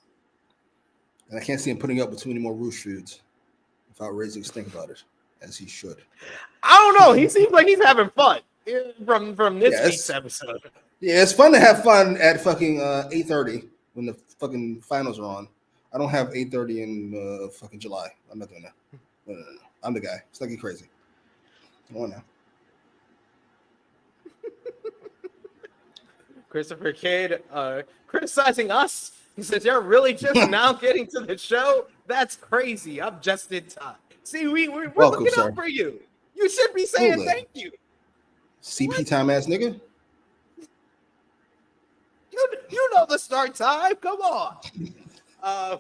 And I can't see him putting up with too many more Roosh feuds without raising stink about it, as he should. I don't know. He seems like he's having fun from this week's episode. Yeah, it's fun to have fun at fucking 8:30 when the fucking finals are on. I don't have 8:30 in fucking July. I'm not doing that. No. I'm the guy. It's like you're crazy. Come on now. Christopher Cade criticizing us. He says, you're really just now getting to the show? That's crazy. I'm just in time. See, we're welcome, looking sir. out for you. You should be saying thank you. CP time ass nigga. You know the start time. Come on.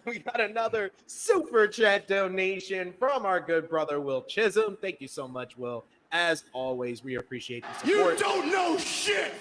We got another super chat donation from our good brother Will Chisholm. Thank you so much, Will. As always, we appreciate the support. You don't know shit.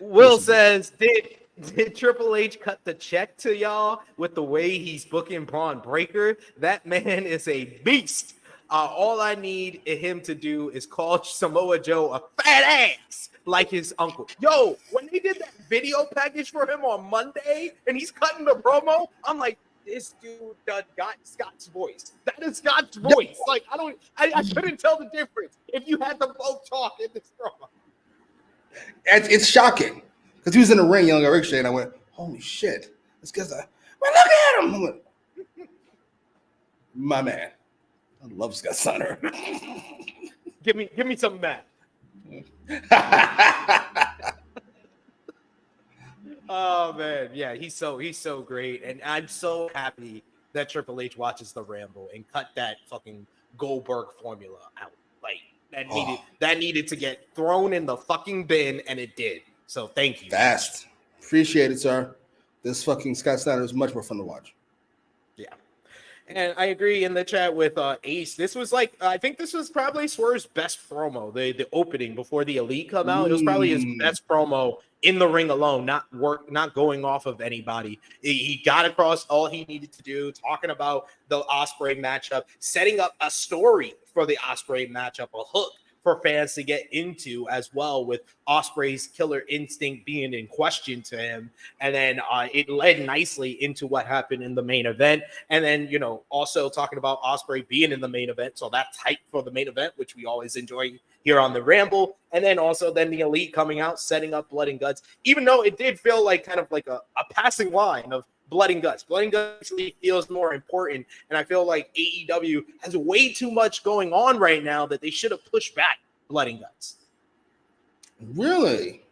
Will says, did Triple H cut the check to y'all with the way he's booking Braun Breaker? That man is a beast. All I need him to do is call Samoa Joe a fat ass like his uncle. Yo, when they did that video package for him on Monday and he's cutting the promo, I'm like, this dude got Scott's voice. That is Scott's voice. Like, I couldn't tell the difference if you had them both talk in this promo. It's shocking because he was in the ring yelling at Ricochet, and I went, "Holy shit!" This guy's like, "Well, look at him!" I went, my man, I love Scott Steiner. Give me some of that. Oh man, yeah, he's so great, and I'm so happy that Triple H watches the Ramble and cut that fucking Goldberg formula out. Like that needed to get thrown in the fucking bin, and it did. So thank you. Fast, appreciate it, sir. This fucking Scott Steiner is much more fun to watch. Yeah. And I agree in the chat with Ace. This was I think this was probably Swerve's best promo, the opening before the Elite come out. It was probably his best promo in the ring alone, not going off of anybody. He got across all he needed to do, talking about the Ospreay matchup, setting up a story for the Ospreay matchup, a hook for fans to get into as well, with Ospreay's killer instinct being in question to him. And then it led nicely into what happened in the main event. And then, also talking about Ospreay being in the main event. So that's hype for the main event, which we always enjoy here on the Ramble. And then also the Elite coming out, setting up Blood and Guts, even though it did feel like kind of like a passing line of Blood and Guts. Blood and Guts feels more important, and I feel like AEW has way too much going on right now that they should have pushed back Blood and Guts. Really?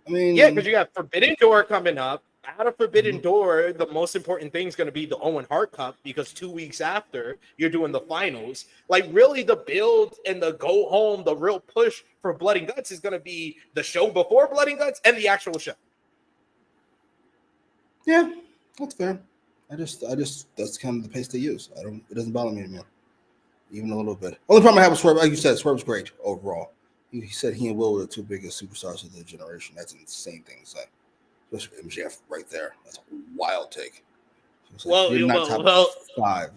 I mean, yeah, because you got Forbidden Door coming up. Out of Forbidden Door, the most important thing is going to be the Owen Hart Cup, because 2 weeks after you're doing the finals. Like, really, the build and the go home, the real push for Blood and Guts is going to be the show before Blood and Guts and the actual show. Yeah. That's fair. I just that's kind of the pace they use. It doesn't bother me anymore, even a little bit. Only problem I have with Swerve, like you said, Swerve's great overall. He said he and Will were the two biggest superstars of the generation. That's an insane thing to say, especially MJF right there. That's a wild take. You're not top 5.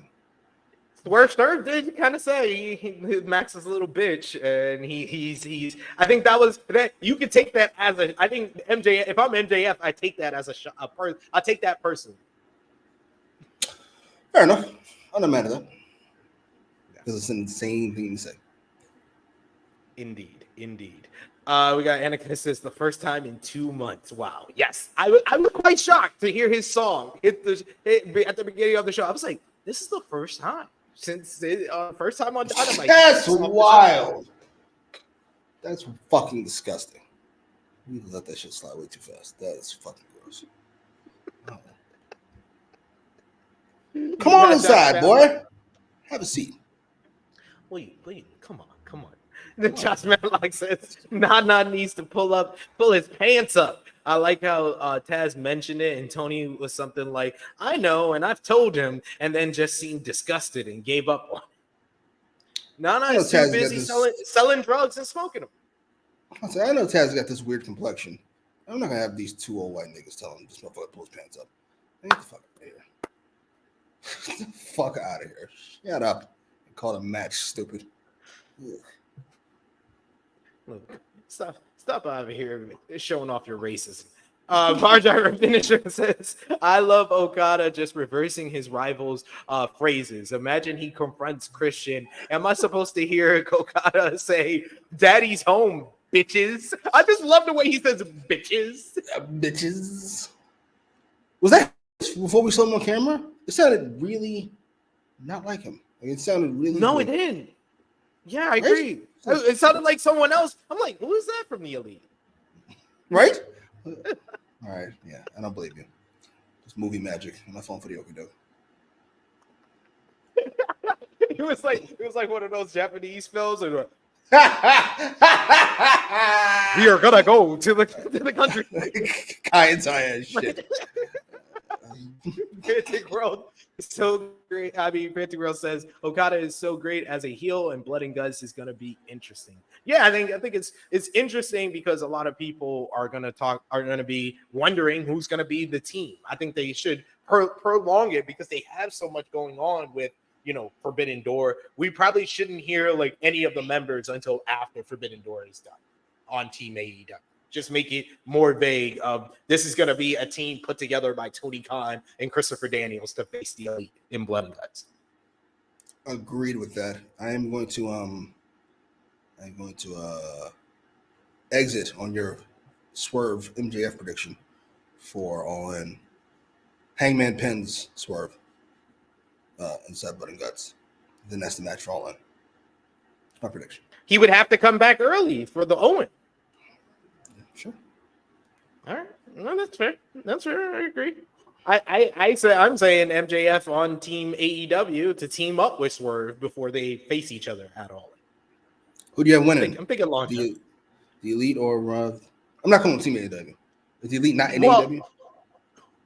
Swerve did kind of say Max is a little bitch, and he's. I think that you could take that as I think MJF. If I'm MJF, I take that as I take that personally. Fair enough. I'm not mad at that because it's an insane thing to say. Indeed. We got Anakin says the first time in 2 months. Wow. Yes, I was quite shocked to hear his song hit at the beginning of the show. I was like, this is the first time. Since first time on Dynamite. That's wild. That's fucking disgusting. You let that shit slide way too fast. That is fucking gross. Oh. Come on inside, boy. Have a seat. Wait. Come on. Then Josh Matlock says, Nah needs to pull his pants up. I like how Taz mentioned it, and Tony was something like, I know, and I've told him, and then just seemed disgusted and gave up on it. Nana is too busy selling drugs and smoking them. I know Taz got this weird complexion. I'm not going to have these 2 old white niggas telling him this motherfucker pull his pants up. Get the fuck out of here. Get the fuck out of here. Shut up. And call it a match, stupid. Ugh. Look, stop out of here showing off your racism. Bar Driver Finisher says, I love Okada just reversing his rivals' phrases. Imagine he confronts Christian. Am I supposed to hear Okada say, Daddy's home, bitches? I just love the way he says bitches. Bitches. Was that before we saw him on camera? It sounded really not like him. It sounded really No, good. It didn't. Yeah, I agree. It sounded like someone else. I'm like, who is that from the Elite? Right? All right, yeah, I don't believe you. It's movie magic on my phone for the okie doke. It was like one of those Japanese films. We are gonna go to the country. Kai entire shit. Fantic World is so great. I mean, Fantic World says Okada is so great as a heel, and Blood and Guts is going to be interesting. Yeah, I think it's interesting because a lot of people are going to be wondering who's going to be the team. I think they should prolong it because they have so much going on with Forbidden Door. We probably shouldn't hear like any of the members until after Forbidden Door is done on Team AEW. Just make it more vague of this is going to be a team put together by Tony Khan and Christopher Daniels to face the Elite in Blood and Guts. Agreed with that. I'm going to exit on your Swerve MJF prediction for All In. Hangman pins Swerve inside Blood and Guts. Then that's the match for All In. My prediction. He would have to come back early for the Owen. Sure. All right. No, that's fair. That's fair. I agree. I'm saying MJF on Team AEW to team up with Swerve before they face each other at all. Who do you have winning? I'm thinking long term. The Elite or I'm not calling Team AEW. Is the Elite not in AEW?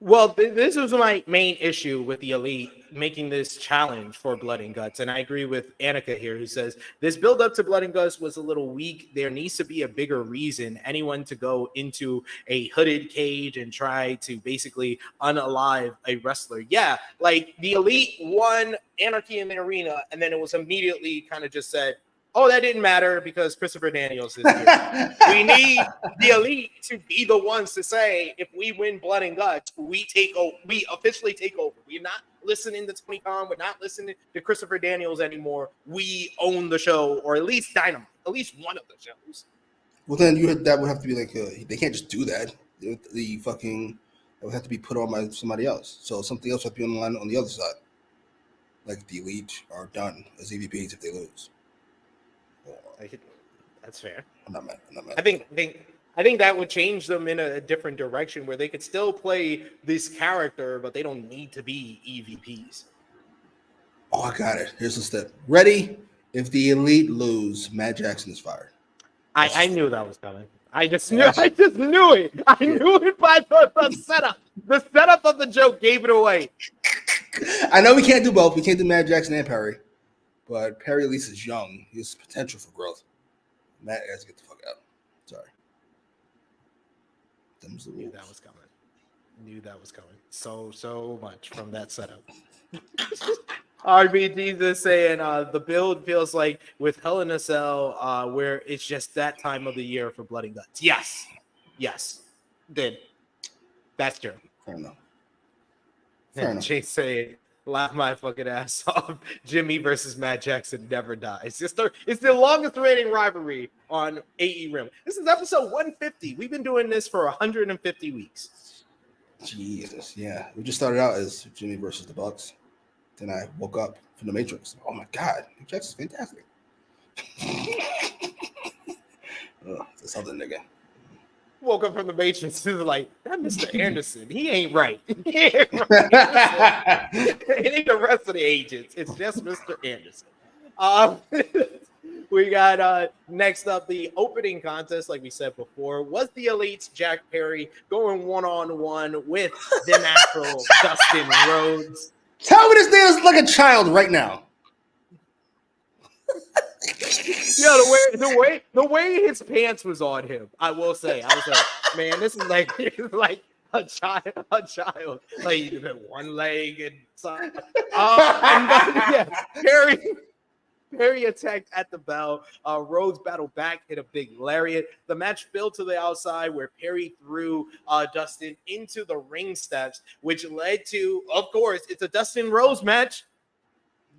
Well, this was my main issue with the Elite making this challenge for Blood and Guts. And I agree with Annika here, who says this build up to Blood and Guts was a little weak. There needs to be a bigger reason. Anyone to go into a hooded cage and try to basically unalive a wrestler. Yeah, like the Elite won Anarchy in the Arena, and then it was immediately kind of just said, oh, that didn't matter because Christopher Daniels is here. We need the Elite to be the ones to say, if we win Blood and Guts, we officially take over. We're not listening to Tony Khan. We're not listening to Christopher Daniels anymore. We own the show, or at least Dynamite, at least one of the shows. Well, then that would have to be like they can't just do that. It would have to be put on by somebody else. So something else would have to be on the line on the other side. Like the Elite are done as EVPs if they lose. That's fair. I'm not mad. I think that would change them in a different direction where they could still play this character, but they don't need to be EVPs. Oh, I got it. Here's the step. Ready? If the Elite lose, Matt Jackson is fired. I knew that was coming. I just knew it. I knew it by the setup. The setup of the joke gave it away. I know we can't do both. We can't do Matt Jackson and Perry. But Perry at least is young. He has potential for growth. Matt has to get the fuck out. Sorry. Knew that was coming. So much from that setup. RB Jesus saying the build feels like with Hell in a Cell, where it's just that time of the year for Blood and Guts. Yes. Did. That's true. Fair enough. And Chase saying, laugh my fucking ass off. Jimmy versus Matt Jackson never dies. It's the longest rating rivalry on AEWramble. This is episode 150. We've been doing this for 150 weeks. Jesus, yeah. We just started out as Jimmy versus the Bucks. Then I woke up from the Matrix. Oh my God, Matt Jackson's fantastic. This other nigga. Woke up from the Matrix. He was like, that Mr. Anderson, he ain't right. It ain't the rest of the agents. It's just Mr. Anderson. We got next up the opening contest, like we said before, was the Elite's Jack Perry going one-on-one with the natural Dustin Rhodes. Tell me this nigga is like a child right now. Yo, the way his pants was on him, I was like, man, this is like a child, like one leg and something. Perry attacked at the bell. Rhodes battled back, hit a big lariat. The match built to the outside where Perry threw Dustin into the ring steps, which led to, of course, it's a Dustin Rhodes match.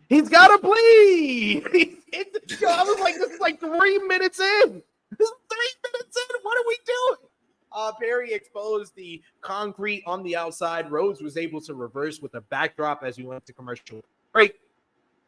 He's got to bleed. I was like, this is like 3 minutes in. This is 3 minutes in. What are we doing? Perry exposed the concrete on the outside. Rhodes was able to reverse with a backdrop as we went to commercial break.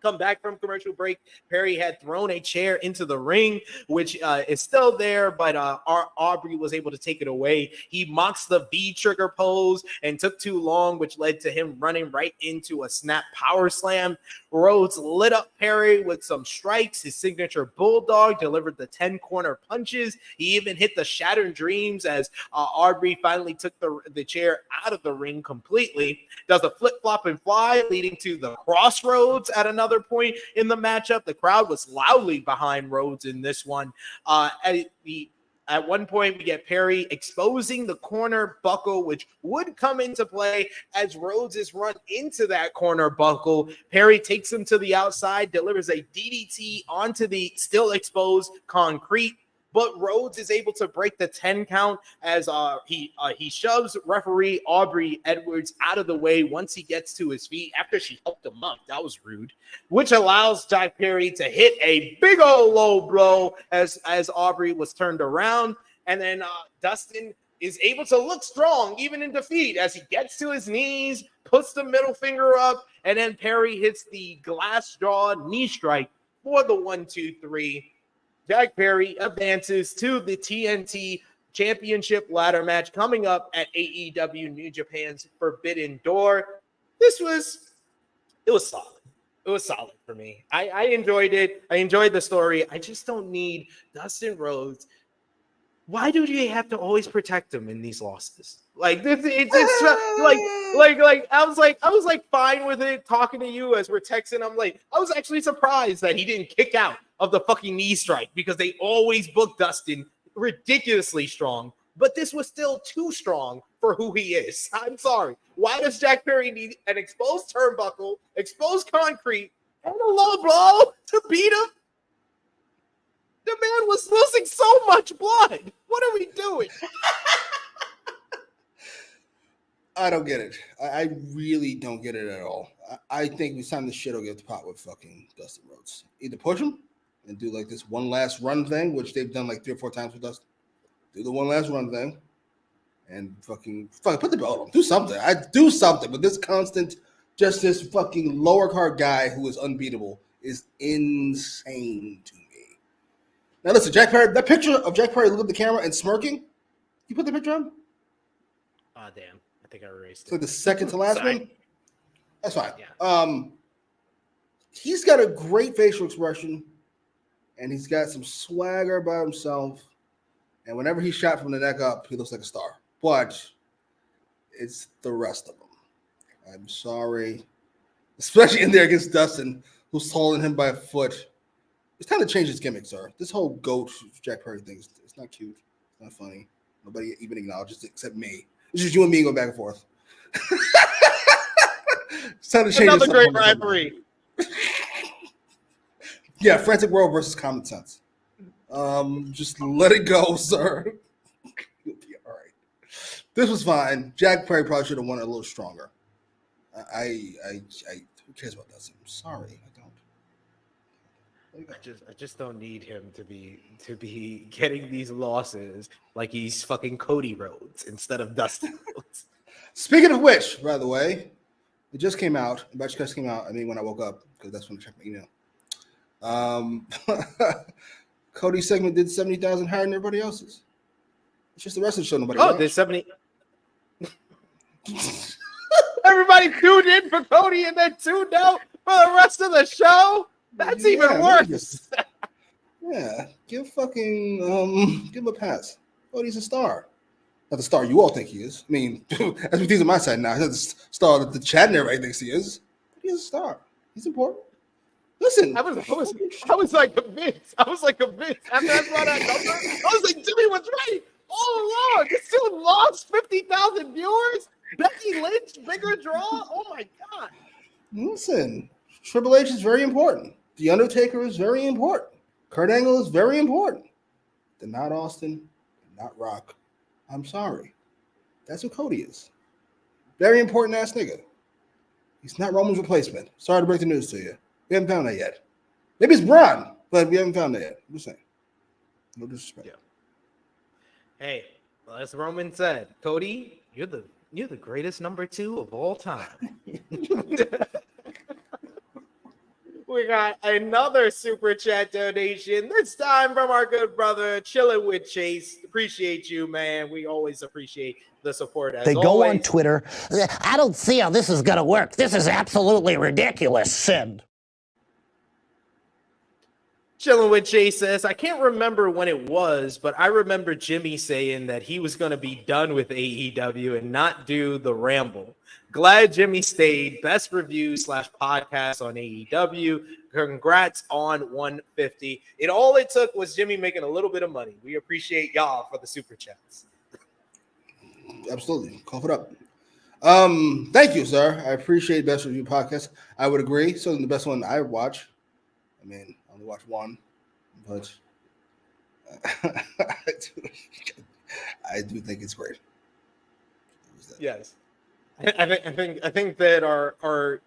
come back from commercial break, Perry had thrown a chair into the ring, which is still there, but Aubrey was able to take it away. He mocks the V trigger pose and took too long, which led to him running right into a snap power slam. Rhodes lit up Perry with some strikes. His signature bulldog delivered the 10 corner punches. He even hit the Shattered Dreams as Aubrey finally took the chair out of the ring completely. Does a flip flop and fly, leading to the crossroads at another point in the matchup. The crowd was loudly behind Rhodes in this one. At one point, we get Perry exposing the corner buckle, which would come into play as Rhodes is run into that corner buckle. Perry takes him to the outside, delivers a DDT onto the still exposed concrete, but Rhodes is able to break the 10 count as he shoves referee Aubrey Edwards out of the way once he gets to his feet after she helped him up. That was rude, which allows Jack Perry to hit a big old low blow as Aubrey was turned around. And then Dustin is able to look strong even in defeat as he gets to his knees, puts the middle finger up, and then Perry hits the glass jaw knee strike for the 1-2-3. Jack Perry advances to the TNT Championship ladder match coming up at AEW New Japan's Forbidden Door. It was solid. It was solid for me. I enjoyed it. I enjoyed the story. I just don't need Dustin Rhodes. Why do you have to always protect him in these losses? Like this, I was fine with it talking to you as we're texting. I was actually surprised that he didn't kick out of the fucking knee strike because they always book Dustin ridiculously strong. But this was still too strong for who he is. I'm sorry. Why does Jack Perry need an exposed turnbuckle, exposed concrete, and a low blow to beat him? The man was losing so much blood. What are we doing? I don't get it. I really don't get it at all. I think it's time to shit or get the pot with fucking Dustin Rhodes. Either push him and do like this one last run thing, which they've done like 3 or 4 times with Dustin. Do the one last run thing and fucking put the belt on. Do something. I do something. But this constant, just this fucking lower card guy who is unbeatable is insane to me. Now listen, Jack Perry, that picture of Jack Perry looking at the camera and smirking, you put the picture on? Oh, damn. I think I erased it. It's like the second to last one? That's fine. Yeah. He's got a great facial expression, and he's got some swagger by himself. And whenever he's shot from the neck up, he looks like a star. But it's the rest of them. I'm sorry. Especially in there against Dustin, who's taller than him by a foot. It's time to change his gimmick, sir. This whole goat Jack Perry thing, it's not cute. It's not funny. Nobody even acknowledges it except me. It's just you and me going back and forth. It's time to change another great rivalry. Yeah, Frantic World versus Common Sense. Just let it go, sir. You'll be all right. This was fine. Jack Perry probably should have won it a little stronger. Who cares about that? I'm sorry, I don't. I just don't need him to be getting these losses like he's fucking Cody Rhodes instead of Dustin Rhodes. Speaking of which, by the way, it just came out. The match just came out. I mean, when I woke up, because that's when I checked my email. Cody's segment did 70,000 higher than everybody else's. It's just the rest of the show. Nobody. Oh, there's 70. Everybody tuned in for Cody and then tuned out for the rest of the show. That's even worse. Yeah, give him a pass. Cody's a star. Not the star you all think he is. I mean, as we think on my side now, he's not the star that the chat and everybody thinks he is. But he's a star. He's important. Listen, I was like convinced. I was like convinced. After I saw that number, I was like, Jimmy was right all along. This dude lost 50,000 viewers. Becky Lynch, bigger draw. Oh my god. Listen, Triple H is very important. The Undertaker is very important. Kurt Angle is very important. They're not Austin, they're not Rock. I'm sorry. That's what Cody is. Very important ass nigga. He's not Roman's replacement. Sorry to break the news to you. We haven't found that yet. Maybe it's Braun, but we haven't found that yet. I'm just saying. No disrespect. Yeah. Hey, well, as Roman said, Cody, you're the greatest number 2 of all time. We got another super chat donation. This time from our good brother, Chilling with Chase. Appreciate you, man. We always appreciate the support as They go always. on Twitter. I don't see how this is going to work. This is absolutely ridiculous. Send. Chilling with Chase says, I can't remember when it was, but I remember Jimmy saying that he was going to be done with AEW and not do the Ramble. Glad Jimmy stayed. Best review / podcast on AEW. Congrats on 150. All it took was Jimmy making a little bit of money. We appreciate y'all for the super chats. Absolutely. Cough it up. Thank you, sir. I appreciate Best Review Podcast. I would agree. So the best one I watch. I mean, I only watch one, but I do think it's great. Yes. I think that our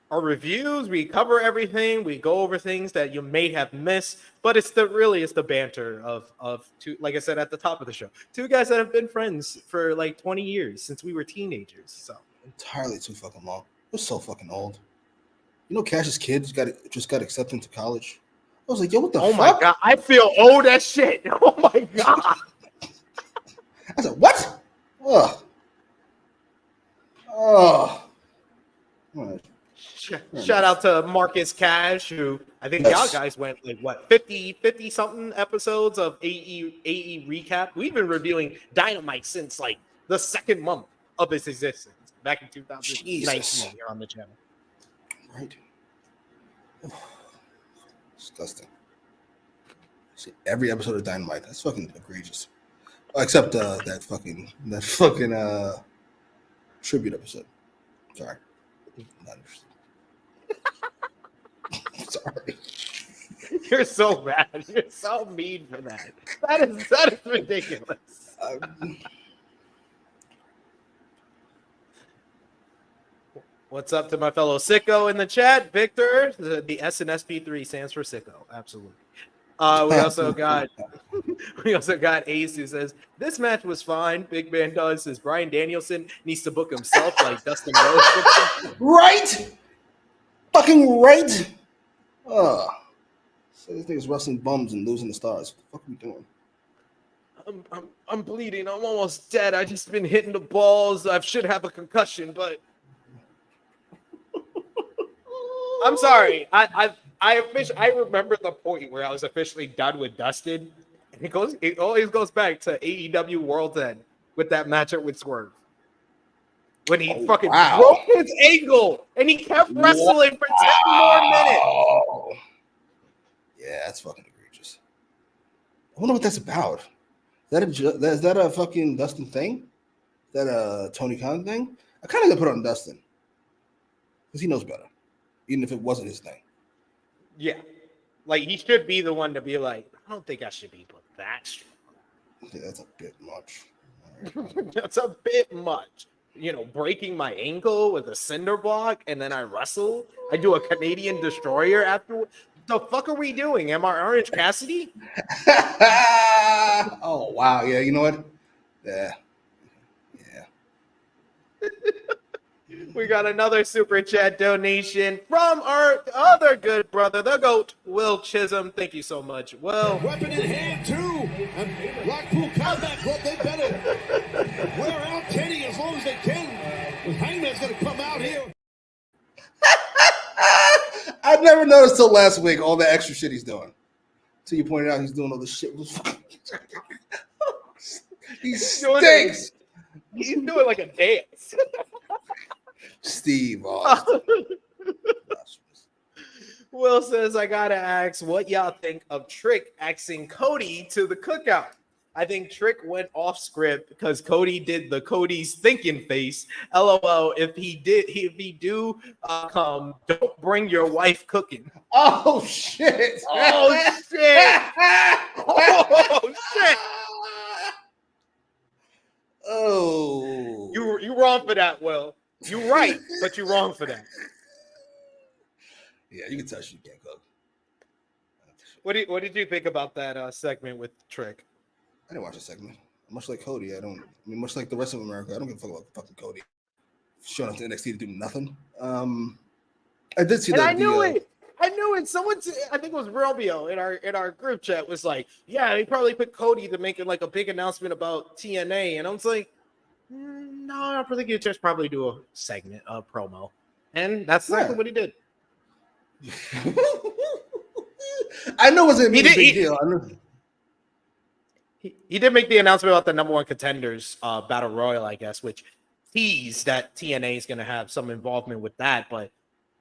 reviews, we cover everything, we go over things that you may have missed, but it's the banter of two, like I said at the top of the show, two guys that have been friends for like 20 years since we were teenagers. So entirely too fucking long. We're so fucking old. You know, Cash's kids just got accepted into college. I was like, yo, what the fuck? Oh my god, I feel old as shit. Oh my god. I said, what? Ugh. Oh. Shout out to Marcus Cash, who I think y'all guys went like what 50 something episodes of AE recap. We've been reviewing Dynamite since like the second month of its existence back in 2019 here on the channel. Right. Disgusting. See every episode of Dynamite. That's fucking egregious. Except that fucking tribute episode. Sorry. Not interested. Sorry. You're so bad. You're so mean for that. That is ridiculous. What's up to my fellow sicko in the chat? Victor, the S in SP3 stands for sicko. Absolutely. We also got Ace who says this match was fine. Big Man does says Bryan Danielson needs to book himself like Dustin Rhodes. Right? Fucking right. So this thing is wrestling bums and losing the stars. What the fuck are we doing? I'm bleeding. I'm almost dead. I just been hitting the balls. I should have a concussion, but I'm sorry. I remember the point where I was officially done with Dustin. And it always goes back to AEW World's End with that matchup with Swerve. When he broke his ankle and he kept wrestling for 10 more minutes. Yeah, that's fucking egregious. I wonder what that's about. Is that a fucking Dustin thing? Is that a Tony Khan thing? I kind of got to put it on Dustin. Because he knows better. Even if it wasn't his thing. Yeah. Like, he should be the one to be like, I don't think I should be put that strong. Yeah, that's a bit much. That's a bit much. You know, breaking my ankle with a cinder block and then I wrestle. I do a Canadian destroyer after. The fuck are we doing? Am I Orange Cassidy? Oh, wow. Yeah, you know what? Yeah. We got another super chat donation from our other good brother, the GOAT, Will Chisholm. Thank you so much, Will. Weapon in hand, too. And Blackpool Combat Club, they better wear out Kenny as long as they can. Hangman's going to come out here. I've never noticed till last week all the extra shit he's doing. Till you pointed out he's doing all this shit. He stinks. He's doing like a dance. Steve. Will says, I gotta ask what y'all think of Trick asking Cody to the cookout. I think Trick went off script because Cody did the Cody's thinking face. LOL. If he do come, don't bring your wife cooking. Oh shit! Oh shit! Oh shit! Oh, you wrong for that, Will. You're right, but you're wrong for that. Yeah, you can tell she can't cook. What did you think about that segment with Trick? I didn't watch the segment. Much like Cody, much like the rest of America, I don't give a fuck about fucking Cody showing up to NXT to do nothing. I did see that. I knew it. I think it was Romeo in our group chat was like, yeah, he probably put Cody to make it like a big announcement about TNA, and I was like, no, I think he'd just probably do a segment, a promo, and that's exactly what he did. I know it wasn't a big deal. I know. He did make the announcement about the number one contenders battle royal, I guess, which teased that TNA is going to have some involvement with that, but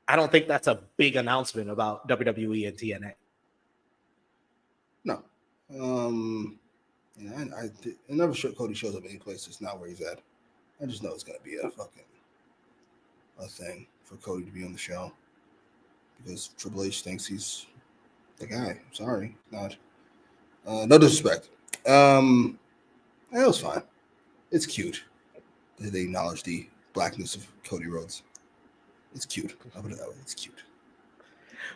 I don't think that's a big announcement about WWE and TNA. No. I never sure Cody shows up any place that's not where he's at. I just know it's going to be a thing for Cody to be on the show because Triple H thinks he's the guy. Sorry, not. No disrespect. It was fine. It's cute that they acknowledge the blackness of Cody Rhodes. It's cute. I'll put it that way. It's cute.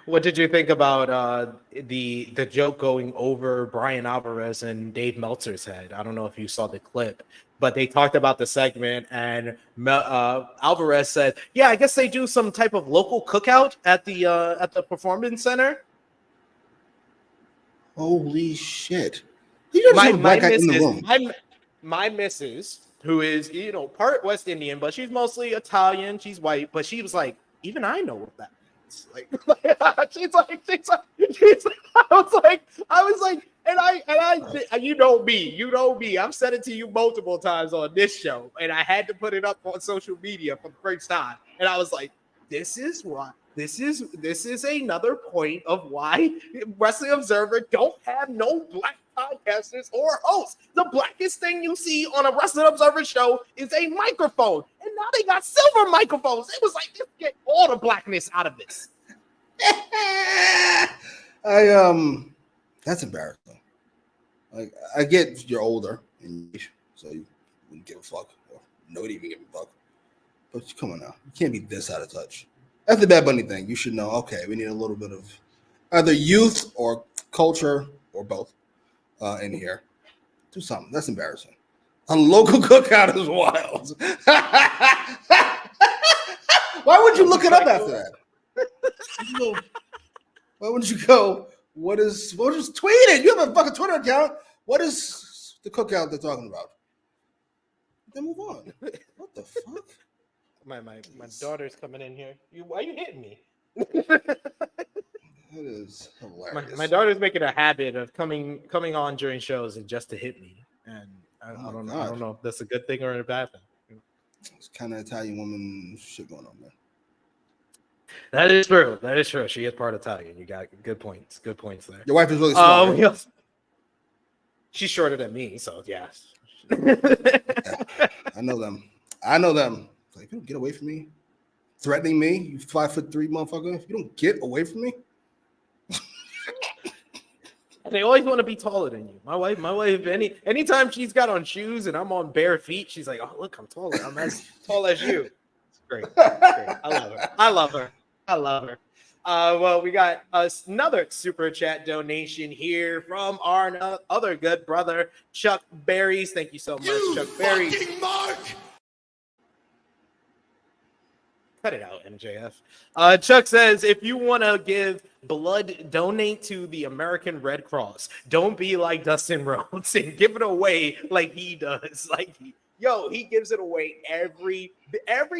What did you think about the joke going over Brian Alvarez and Dave Meltzer's head? I don't know if you saw the clip, but they talked about the segment, and Alvarez said, "Yeah, I guess they do some type of local cookout at the Performance Center." Holy shit! My missus, who is part West Indian, but she's mostly Italian. She's white, but she was like, "Even I know what that means." Like she's like, I was like, and I, you know me. I've said it to you multiple times on this show, and I had to put it up on social media for the first time, and I was like, this is another point of why Wrestling Observer don't have no black podcasters or hosts. The blackest thing you see on a Wrestling Observer show is a microphone, and now they got silver microphones. It was like, let's get all the blackness out of this. That's embarrassing. Like, I get you're older, and so you wouldn't give a fuck, or nobody even give a fuck. But come on now, you can't be this out of touch. That's the Bad Bunny thing. You should know, okay, we need a little bit of either youth or culture or both in here. Do something. That's embarrassing. A local cookout is wild. Why would you look it up after that? Why wouldn't you go, just tweet it? You have a fucking Twitter account. What is the cookout they're talking about? Then move on. What the fuck? My daughter's coming in here. Why are you hitting me? That is hilarious. My daughter's making a habit of coming on during shows and just to hit me, and I don't know if that's a good thing or a bad thing. It's kind of Italian woman shit going on there. That is true. She is part Italian. You got good points. Good points there. Your wife is really small. Right? She's shorter than me, so yes. Yeah, I know them. Like, you don't get away from me, threatening me, you 5'3" motherfucker. If you don't get away from me, they always want to be taller than you. My wife. Anytime she's got on shoes and I'm on bare feet, she's like, "Oh, look, I'm taller. I'm as tall as you." It's great. I love her. Well, we got another super chat donation here from our other good brother, Chuck Berries. Thank you so much, Chuck Berries. Cut it out, MJF. Chuck says, if you want to give blood, donate to the American Red Cross. Don't be like Dustin Rhodes and give it away like he does. He gives it away every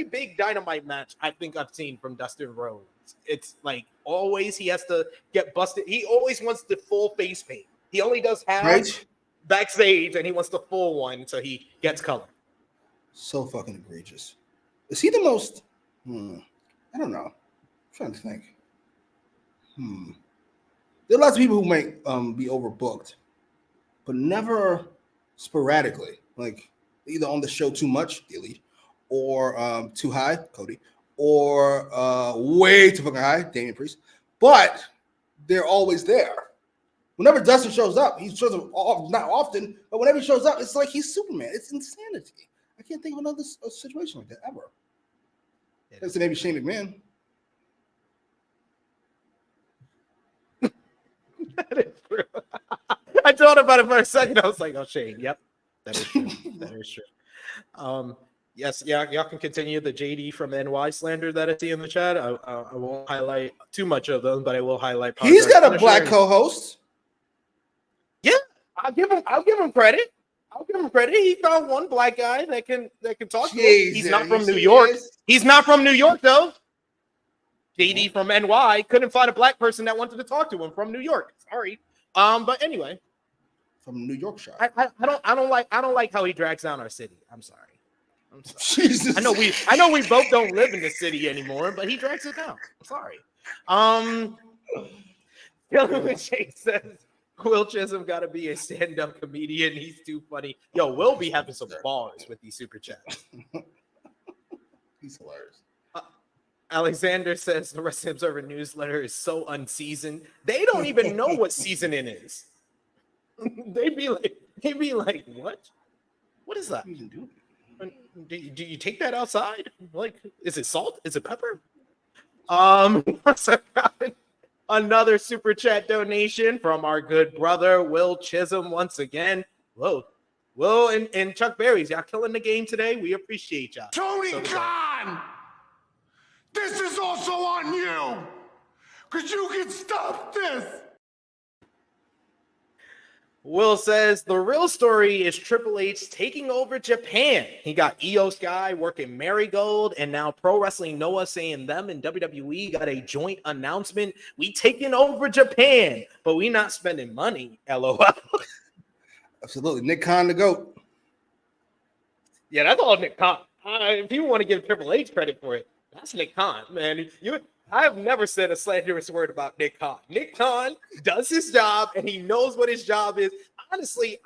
big Dynamite match I think I've seen from Dustin Rhodes. It's like always he has to get busted. He always wants the full face paint. He only does half backstage, and he wants the full one, so he gets color. So fucking egregious. Is he the most... I don't know. I'm trying to think. There are lots of people who might be overbooked, but never sporadically. Like either on the show too much, the Elite, or too high, Cody, or way too fucking high, Damian Priest. But they're always there. Whenever Dustin shows up, he shows up not often, but whenever he shows up, it's like he's Superman. It's insanity. I can't think of another situation like that ever. Except maybe Shane McMahon. That is true. I thought about it for a second. I was like, "Oh, Shane, yep, that is true. That is true." Yes, yeah, y'all can continue the JD from NY slander that I see in the chat. I won't highlight too much of them, but I will highlight. He's got a black co-host. Yeah, I'll give him credit. I'll give him credit. He found one black guy that can talk to him. He's not from New York. He's not from New York though. JD from NY couldn't find a black person that wanted to talk to him from New York. Sorry. But anyway, from New Yorkshire. I don't like how he drags down our city. I'm sorry. Jesus. I know we both don't live in the city anymore, but he drags it down. I'm sorry. Jake says Will Chisholm got to be a stand-up comedian. He's too funny. Yo, Will be having some bars with these super chats. He's hilarious. Alexander says the Wrestling Observer newsletter is so unseasoned. They don't even know what seasoning is. They'd be like, what? What is that? Do you take that outside? Like, is it salt? Is it pepper? Another super chat donation from our good brother Will Chisholm once again. Whoa, Will and Chuck Berry's, y'all killing the game today. We appreciate y'all. Tony Khan, this is also on you, because you can stop this. Will says the real story is Triple H taking over Japan. He got Io Sky working Marigold, and now Pro Wrestling Noah saying them and WWE got a joint announcement. We taking over Japan, but we not spending money. LOL. Absolutely, Nick Khan the GOAT. Yeah, that's all Nick Khan. If you want to give Triple H credit for it, that's Nick Khan, man. I have never said a slanderous word about Nick Khan. Nick Khan does his job, and he knows what his job is. Honestly,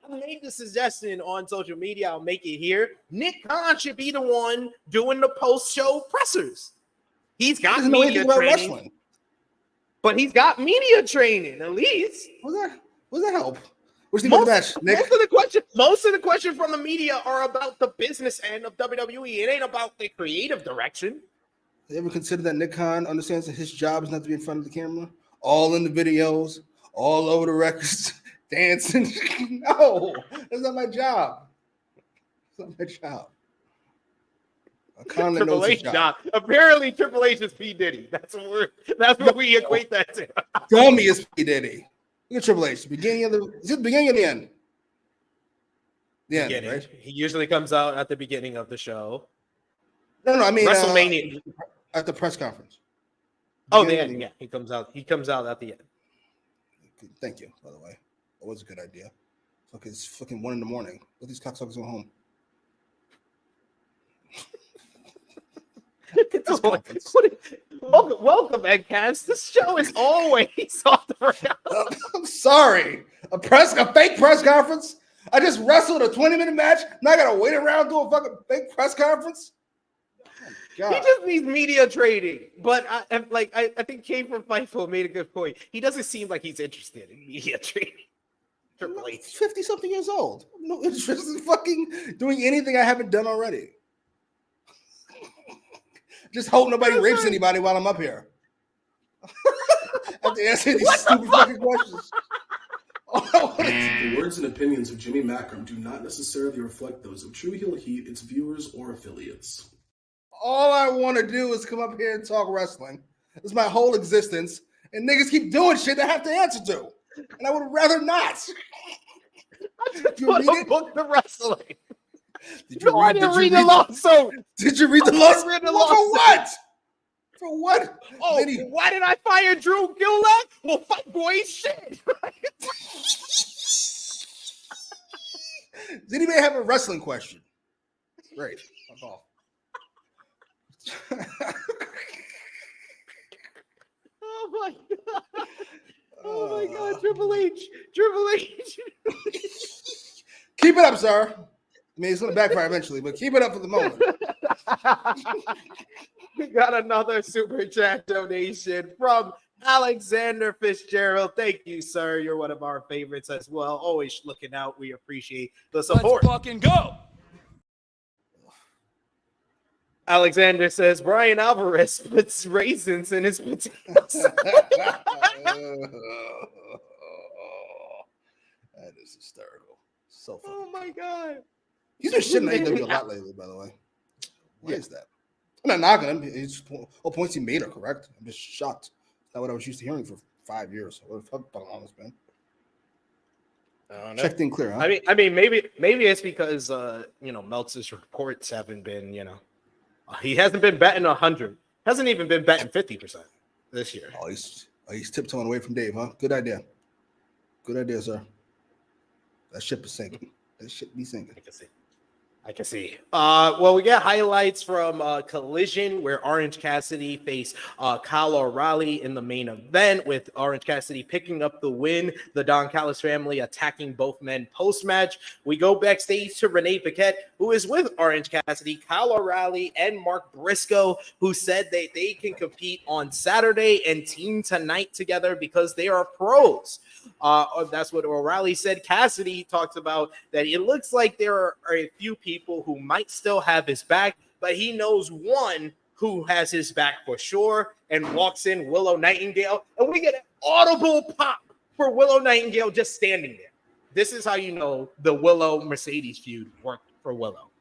I made the suggestion on social media. I'll make it here. Nick Khan should be the one doing the post-show pressers. He's got media training, but he's got media training at least. What does that help? What's the match, Nick? Most of the question from the media are about the business end of WWE. It ain't about the creative direction. You ever consider that Nick Khan understands that his job is not to be in front of the camera? All in the videos, all over the records, dancing. No, that's not my job. That's not my job. Khan Triple knows his H job. Apparently, Triple H is P. Diddy. That's what we equate that to. Dummy is P. Diddy. Look at Triple H. Is it the beginning or the end? The end, right? He usually comes out at the beginning of the show. No, I mean WrestleMania at the press conference. Oh, the end. Yeah, he comes out. He comes out at the end. Thank you, by the way. That was a good idea. It's fucking 1 a.m. Let these cocksuckers go home. Welcome, Edcast. This show is always off the rails. I'm sorry. A fake press conference. I just wrestled a 20-minute match. Now I gotta wait around do a fucking fake press conference. God. He just needs media training. But I think Kane from Fightful made a good point. He doesn't seem like he's interested in media training. Triple H, 50-something years old. No interest in fucking doing anything I haven't done already. Just hope nobody rapes anybody while I'm up here. I have to answer these stupid fucking questions. The words and opinions of Jimmy Macram do not necessarily reflect those of True Heel Heat, its viewers, or affiliates. All I want to do is come up here and talk wrestling. It's my whole existence. And niggas keep doing shit I have to answer to. And I would rather not. I just want to book the wrestling. I didn't read the lawsuit. Did you read the lawsuit? For what? For what? Oh, why did I fire Drew Gulak? Well, fuck boy, shit. Does anybody have a wrestling question? Great. Fuck off. Oh my god. Oh my god, Triple H. Triple H. Keep it up, sir. I mean, it's going to backfire eventually, but keep it up for the moment. We got another super chat donation from Alexander Fitzgerald. Thank you, sir. You're one of our favorites as well. Always looking out. We appreciate the support. Let's fucking go. Alexander says Brian Alvarez puts raisins in his potatoes. That is hysterical. So funny. Oh my god. He's been shitting AEW a lot lately, by the way. Why is that? I'm not knocking him. It's all points he made are correct. I'm just shocked. That's not what I was used to hearing for 5 years. What the fuck on this, man? I don't know. Checked in clear, huh? I mean, maybe it's because Meltzer's reports haven't been, he hasn't been betting 100. Hasn't even been betting 50% this year. Oh, he's tiptoeing away from Dave, huh? Good idea. Good idea, sir. That ship is sinking. That ship be sinking. I can see. Well, we got highlights from Collision, where Orange Cassidy faced Kyle O'Reilly in the main event, with Orange Cassidy picking up the win. The Don Callis family attacking both men post-match. We go backstage to Renee Paquette, who is with Orange Cassidy, Kyle O'Reilly, and Mark Briscoe, who said that they can compete on Saturday and team tonight together because they are pros. That's what O'Reilly said. Cassidy talks about that it looks like there are a few people who might still have his back, but he knows one who has his back for sure, and walks in Willow Nightingale, and we get an audible pop for Willow Nightingale just standing there. This is how you know the Willow Mercedes feud worked for Willow.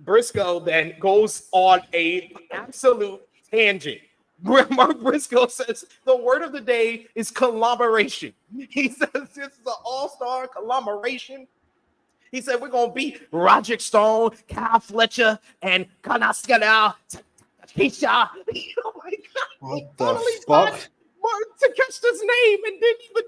Briscoe then goes on a absolute tangent. Mark Briscoe says the word of the day is collaboration. He says this is an all-star collaboration. He said we're going to beat Roderick Stone, Kyle Fletcher, and Kanaskana Takesha. Oh my God. What the fuck? Takesha's name, and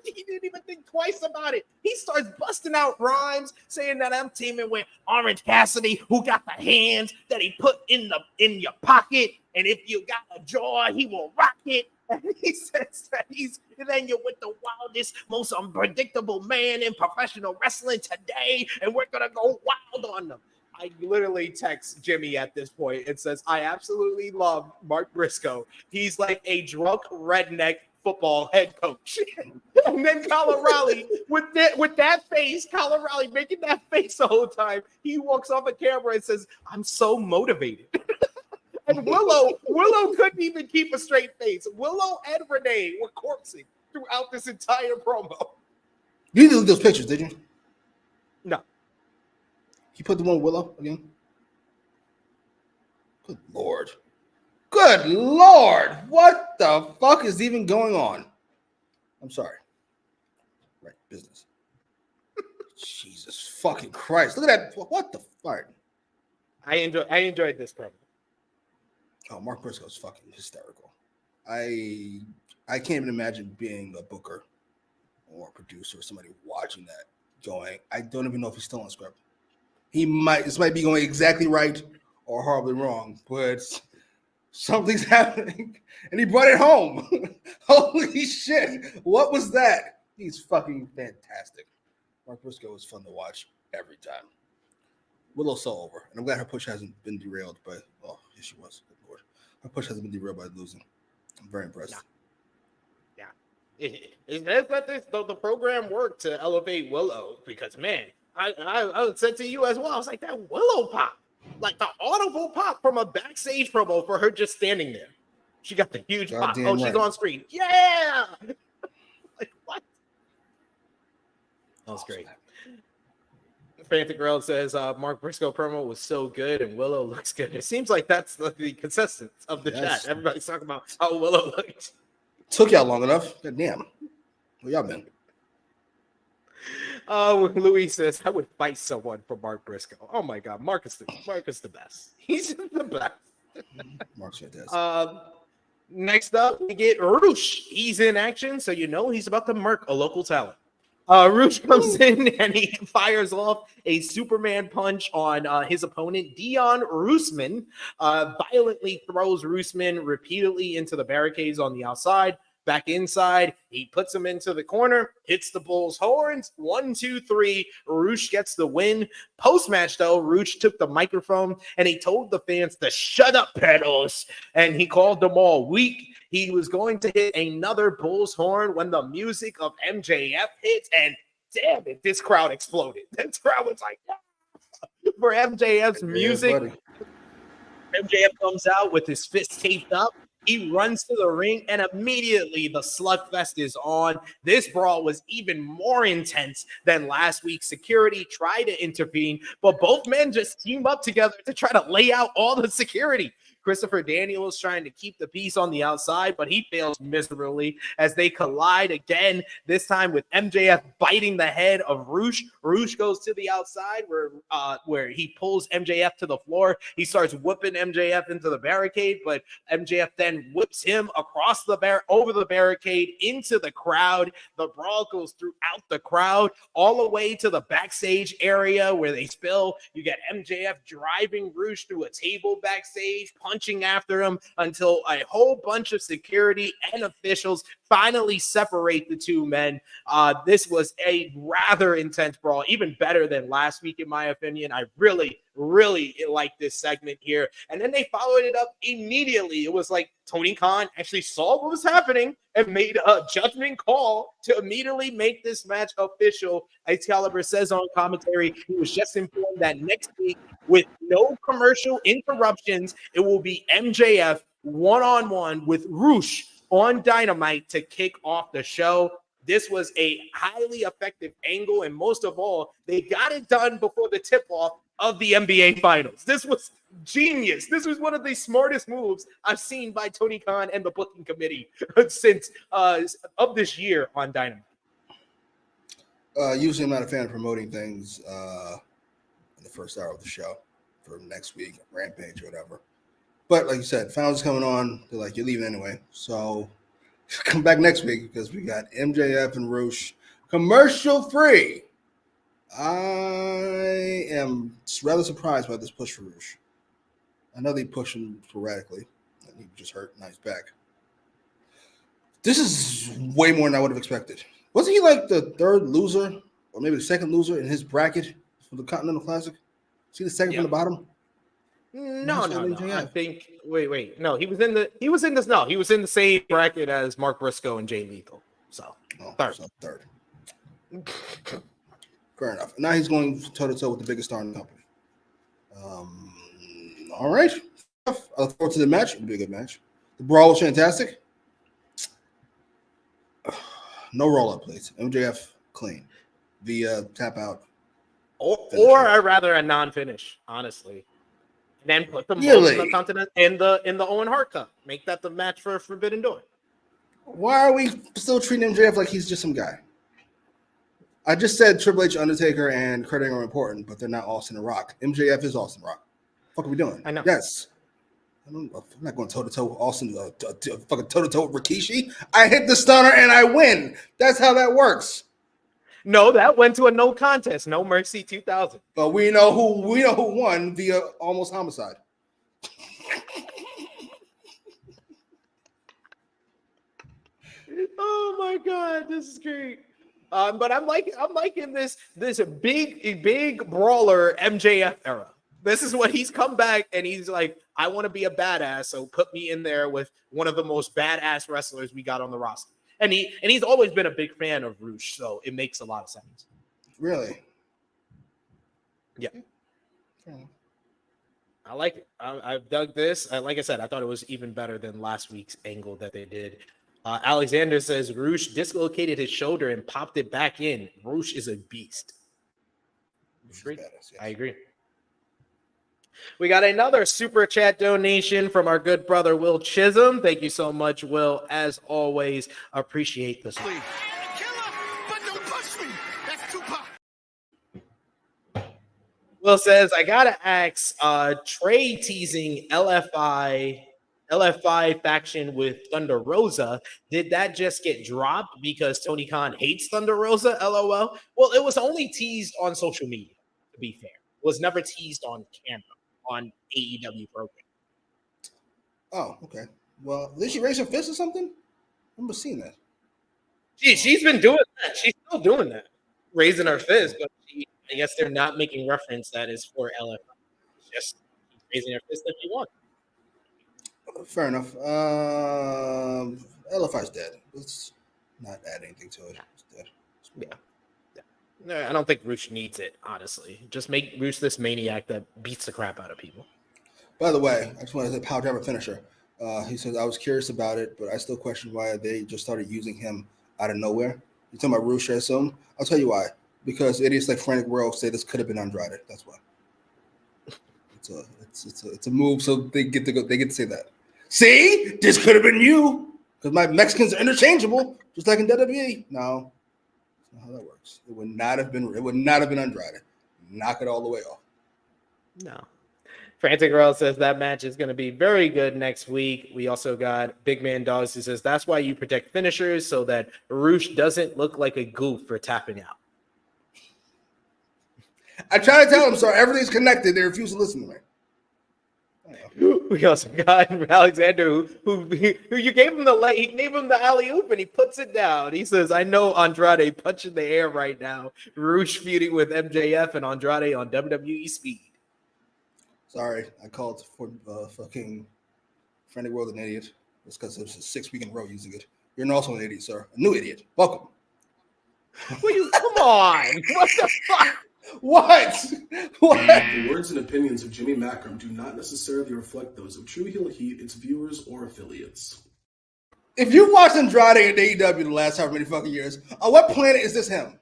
he didn't even think twice about it. He starts busting out rhymes saying that I'm teaming with Orange Cassidy, who got the hands that he put in your pocket, and if you got a jaw, he will rock it. And he says that then you're with the wildest, most unpredictable man in professional wrestling today, and we're gonna go wild on them. I literally text Jimmy at this point and says, I absolutely love Mark Briscoe. He's like a drunk redneck football head coach. And then Kyle O'Reilly, with that face, Kyle O'Reilly making that face the whole time, he walks off the camera and says, I'm so motivated. And Willow couldn't even keep a straight face. Willow and Renee were corpsing throughout this entire promo. You didn't look at those pictures, did you? No. You put the one Willow again? Good Lord. Good Lord. What the fuck is even going on? I'm sorry. Right, business. Jesus fucking Christ. Look at that. What the fuck? I enjoyed this promo. Oh, Mark Briscoe's fucking hysterical. I can't even imagine being a booker or a producer or somebody watching that going, I don't even know if he's still on script. This might be going exactly right or horribly wrong, but something's happening, and he brought it home. Holy shit. What was that? He's fucking fantastic. Mark Briscoe is fun to watch every time. Willow's so over, and I'm glad her push hasn't been derailed by, oh, yes, she was. Good Lord. Her push hasn't been derailed by losing. I'm very impressed. Yeah. It's that the program worked to elevate Willow, because, man, I said to you as well, I was like, that Willow pop, like the audible pop from a backstage promo for her just standing there. She got the huge pop. Oh, she's on screen. Yeah. Like, what? That was great. Frantic Girl says Mark Briscoe promo was so good and Willow looks good. It seems like that's the consensus of the chat. Everybody's talking about how Willow looks. Took y'all long enough. God damn. Where y'all been? Louis says, I would fight someone for Mark Briscoe. Oh my God, Mark is the best. He's the best. Mark's fantastic. Next up, we get Roosh. He's in action, so you know he's about to murk a local talent. Roosh comes in and he fires off a Superman punch on his opponent, Dion Roosman. Violently throws Roosman repeatedly into the barricades on the outside. Back inside, he puts him into the corner, hits the Bull's horns. 1, 2, 3. Roosh gets the win. Post-match, though, Roosh took the microphone and he told the fans to shut up, pedals. And he called them all weak. He was going to hit another Bull's horn when the music of MJF hits, and damn it, this crowd exploded. This crowd was like, yeah. For MJF's music. MJF comes out with his fist taped up. He runs to the ring, and immediately the slugfest is on. This brawl was even more intense than last week. Security tried to intervene, but both men just team up together to try to lay out all the security. Christopher Daniels trying to keep the peace on the outside, but he fails miserably as they collide again, this time with MJF biting the head of Roosh. Roosh goes to the outside where he pulls MJF to the floor. He starts whooping MJF into the barricade, but MJF then whips him across the over the barricade into the crowd. The brawl goes throughout the crowd all the way to the backstage area where they spill. You get MJF driving Roosh through a table backstage, punching after him until a whole bunch of security and officials finally separate the two men. This was a rather intense brawl, even better than last week, in my opinion. I really like this segment here. And then they followed it up immediately. It was like Tony Khan actually saw what was happening and made a judgment call to immediately make this match official. Excalibur says on commentary, he was just informed that next week, with no commercial interruptions, it will be MJF one-on-one with Roosh on Dynamite to kick off the show. This was a highly effective angle, and most of all, they got it done before the tip-off of the NBA Finals. This was genius. This was one of the smartest moves I've seen by Tony Khan and the booking committee since of this year on Dynamite. Usually I'm not a fan of promoting things in the first hour of the show for next week, Rampage or whatever. But like you said, Finals is coming on. They're like, you're leaving anyway. So come back next week because we got MJF and Roosh commercial free. I am rather surprised by this push for Roosh. I know they push him sporadically. He just hurt. Now he's back. This is way more than I would have expected. Wasn't he like the third loser or maybe the second loser in his bracket for the Continental Classic? See the second from the bottom? No. I think wait. No, he was in the same bracket as Mark Briscoe and Jay Lethal. So third. Fair enough. Now he's going toe-to-toe with the biggest star in the company. All right. I look forward to the match. It'll be a good match. The brawl was fantastic. No roll-up, please. MJF clean. The tap out. Or I'd rather a non-finish, honestly. And then put them both in the Continent in the Owen Hart Cup. Make that the match for Forbidden Door. Why are we still treating MJF like he's just some guy? I just said Triple H, Undertaker, and Kurt Angle are important, but they're not Austin and Rock. MJF is Austin Rock. What are we doing? I know. Yes. I'm not going toe-to-toe with Austin, fucking toe-to-toe with Rikishi. I hit the stunner and I win. That's how that works. No, that went to a no contest. No Mercy 2000. But we know who won via almost homicide. Oh my God, this is great. But I'm liking this big brawler MJF era. This is what he's come back and he's like, I want to be a badass, so put me in there with one of the most badass wrestlers we got on the roster. And he's always been a big fan of Roosh, so it makes a lot of sense. Really? Yeah. I like it. I've dug this. Like I said, I thought it was even better than last week's angle that they did. Alexander says Roosh dislocated his shoulder and popped it back in. Roosh is a beast. I agree. We got another super chat donation from our good brother Will Chisholm. Thank you so much, Will. As always, appreciate this. Will says, I gotta ask, Trey teasing LFI faction with Thunder Rosa. Did that just get dropped because Tony Khan hates Thunder Rosa? LOL. Well, it was only teased on social media, to be fair. It was never teased on camera on AEW program. Oh, okay. Well, did she raise her fist or something? I remember seeing that. She's been doing that. She's still doing that, raising her fist. But I guess they're not making reference that is for LFI. It's just raising her fist if you want. Fair enough. LFI's dead. Let's not add anything to it. It's dead. Yeah. No, I don't think Roosh needs it, honestly. Just make Roosh this maniac that beats the crap out of people. By the way, I just want to say power driver finisher. He says, I was curious about it, but I still question why they just started using him out of nowhere. You're talking about Rush, I assume? I'll tell you why. Because idiots like Frantic World say this could have been Andrade. That's why. It's a move, so they get to say that. See, this could have been you, because my Mexicans are interchangeable, just like in WWE. No, that's not how that works. It would not have been Andrade. Knock it all the way off. No. Frantic World says that match is going to be very good next week. We also got Big Man Dogs who says that's why you protect finishers so that Roosh doesn't look like a goof for tapping out. I try to tell them, sir, everything's connected. They refuse to listen to me. We also got Alexander, who you gave him he gave him the alley oop and he puts it down. He says, "I know Andrade punching the air right now. Roosh feuding with MJF and Andrade on WWE Speed." Sorry, I called for fucking Frantic World an idiot. It's because it's a 6 week in a row using it. You're also an idiot, sir. A new idiot. Welcome. Come on. What the fuck? What? The words and opinions of Jimmy Macram do not necessarily reflect those of True Heel Heat, its viewers, or affiliates. If you watched Andrade in AEW the last however many fucking years, on what planet is this him?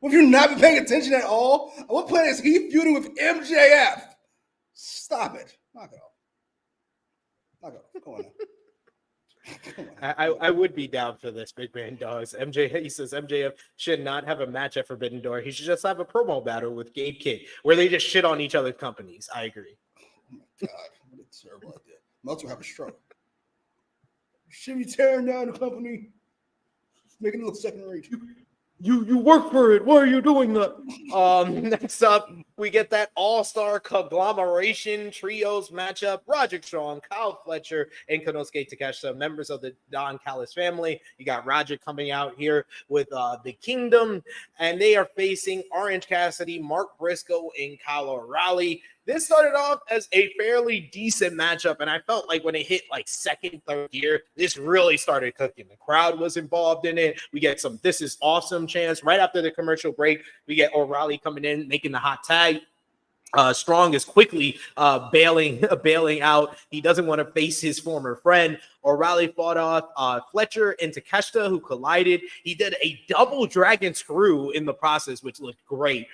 Well, if you've not been paying attention at all, on what planet is he feuding with MJF? Stop it. Knock it off. Come on now. I would be down for this, Big Man Dogs. He says MJF should not have a match at Forbidden Door. He should just have a promo battle with Gabe Kidd where they just shit on each other's companies. I agree. Oh my God, what a terrible idea. Meltzer will have a stroke. Should be tearing down the company, making it look second rate. You work for it. Why are you doing that? Next up, we get that all-star conglomeration trios matchup. Roderick Strong, Kyle Fletcher, and Konosuke Takeshita, members of the Don Callis family. You got Roderick coming out here with the Kingdom, and they are facing Orange Cassidy, Mark Briscoe, and Kyle O'Reilly. This started off as a fairly decent matchup, and I felt like when it hit like second, third gear, this really started cooking. The crowd was involved in it. We get some "This is awesome" chants. Right after the commercial break, we get O'Reilly coming in, making the hot tag. Strong is quickly bailing out. He doesn't want to face his former friend. O'Reilly fought off Fletcher and Takeshita, who collided. He did a double dragon screw in the process, which looked great.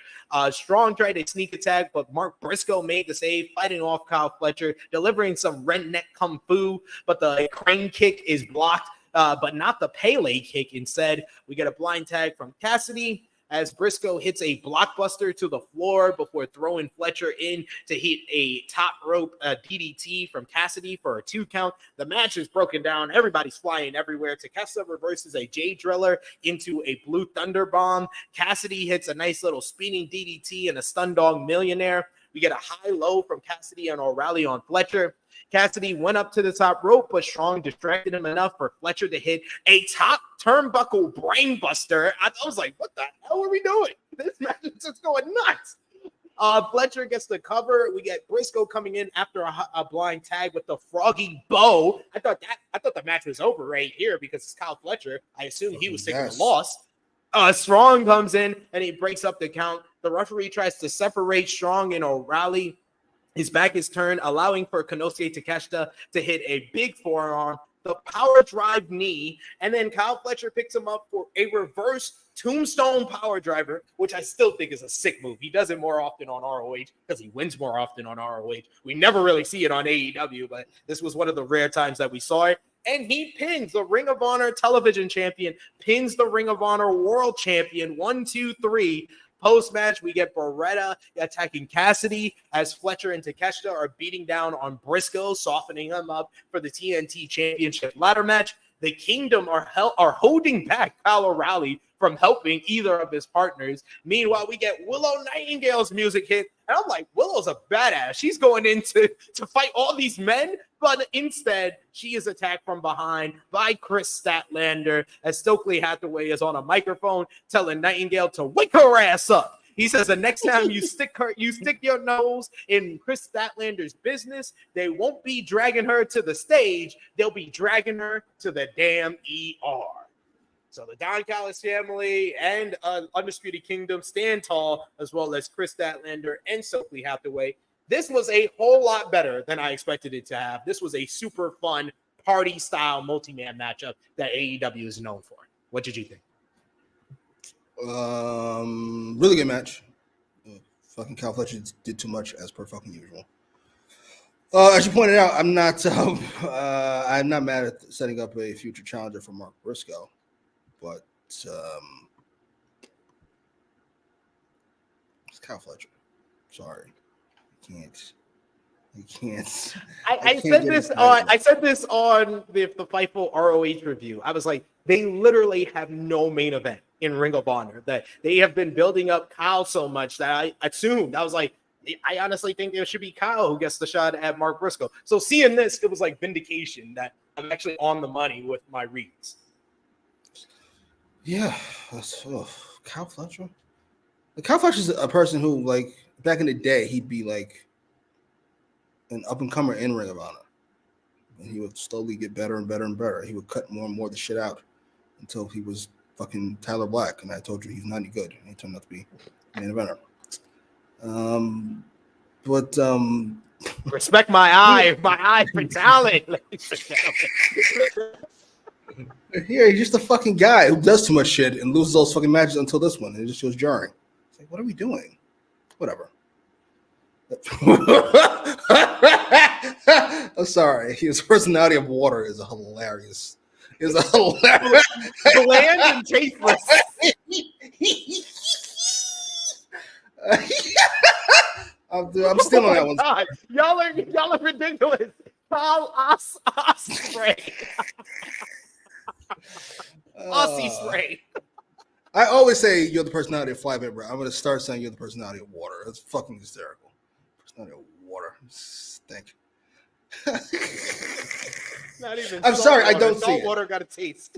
Strong tried a sneak attack, but Mark Briscoe made the save, fighting off Kyle Fletcher, delivering some redneck kung fu, but the crane kick is blocked, but not the Pele kick. Instead, we get a blind tag from Cassidy as Briscoe hits a blockbuster to the floor before throwing Fletcher in to hit a top rope DDT from Cassidy for a 2 count. The match is broken down. Everybody's flying everywhere. Takeshita reverses a J Driller into a Blue Thunder Bomb. Cassidy hits a nice little spinning DDT and a Stun Dog Millionaire. We get a high-low from Cassidy and O'Reilly on Fletcher. Cassidy went up to the top rope, but Strong distracted him enough for Fletcher to hit a top turnbuckle brainbuster. I was like, what the hell are we doing? This match is just going nuts. Fletcher gets the cover. We get Briscoe coming in after a blind tag with the froggy bow. I thought the match was over right here because it's Kyle Fletcher. I assumed he was taking the loss. Strong comes in and he breaks up the count. The referee tries to separate Strong and O'Reilly. His back is turned, allowing for Konosuke Takeshita to hit a big forearm, the power drive knee, and then Kyle Fletcher picks him up for a reverse tombstone power driver, which I still think is a sick move. He does it more often on ROH because he wins more often on ROH. We never really see it on AEW, but this was one of the rare times that we saw it. And he pins the Ring of Honor television champion, pins the Ring of Honor world champion, 1, 2, 3. Post-match, we get Beretta attacking Cassidy as Fletcher and Takeshita are beating down on Briscoe, softening him up for the TNT Championship ladder match. The Kingdom are holding back Kyle O'Reilly from helping either of his partners. Meanwhile, we get Willow Nightingale's music hit, and I'm like, Willow's a badass. She's going in to fight all these men, but instead, she is attacked from behind by Chris Statlander as Stokely Hathaway is on a microphone telling Nightingale to wake her ass up. He says the next time you stick your nose in Chris Statlander's business, they won't be dragging her to the stage. They'll be dragging her to the damn ER. So the Don Callis family and Undisputed Kingdom stand tall, as well as Chris Statlander and Stokely Hathaway. This was a whole lot better than I expected it to have. This was a super fun party-style multi-man matchup that AEW is known for. What did you think? Really good match. Fucking Cal Fletcher did too much as per fucking usual. As you pointed out, I'm not mad at setting up a future challenger for Mark Briscoe, but it's Cal Fletcher. Sorry, I can't. I said this on the Fightful ROH review. I was like, they literally have no main event in Ring of Honor. That they have been building up Kyle so much that I assumed. I was like, I honestly think it should be Kyle who gets the shot at Mark Briscoe. So seeing this, it was like vindication that I'm actually on the money with my reads. Yeah, Kyle Fletcher. Kyle Fletcher's a person who, like, back in the day, he'd be like an up-and-comer in Ring of Honor. And he would slowly get better and better and better. He would cut more and more of the shit out until he was fucking Tyler Black. And I told you he's not any good. And he turned out to be main eventer. Respect my eye for talent. Here, he's just a fucking guy who does too much shit and loses those fucking matches until this one. And it just feels jarring. It's like, what are we doing? Whatever. I'm sorry. His personality of water is hilarious. Bland and tasteless. I'm still on that one. God. Y'all are ridiculous. Paul Ospreay. Aussie spray. I always say you're the personality of Flyman, bro. I'm going to start saying you're the personality of water. That's fucking hysterical. Personality of water. Stink. Not even. I'm sorry, water. I don't see salt it. Water got a taste.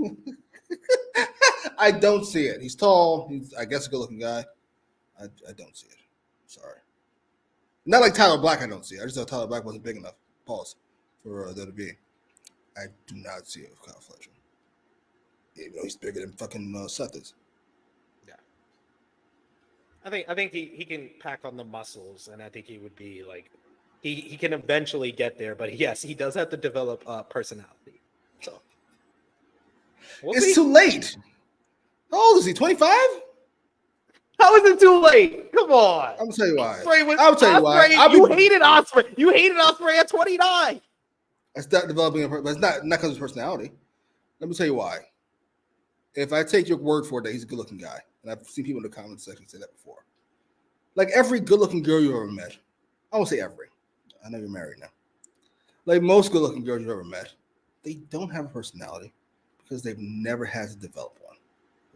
I don't see it. He's tall. He's, I guess, a good-looking guy. I don't see it. Sorry. Not like Tyler Black. I don't see it. I just thought Tyler Black wasn't big enough. Pause for there to be. I do not see it with Kyle Fletcher. Even though he's bigger than fucking Seth is. Yeah. I think he can pack on the muscles, and I think he would be like he can eventually get there. But yes, he does have to develop personality. So it's too late. How old is he? 25? How is it too late? Come on. I'm gonna tell you why. I'll tell you why. You hated Ospreay. You hated Ospreay at 29. That's not developing, but it's not because of his personality. Let me tell you why. If I take your word for it that he's a good-looking guy, and I've seen people in the comment section say that before, like every good-looking girl you've ever met, I won't say every. I know you're married now. Like most good-looking girls you've ever met, they don't have a personality because they've never had to develop one.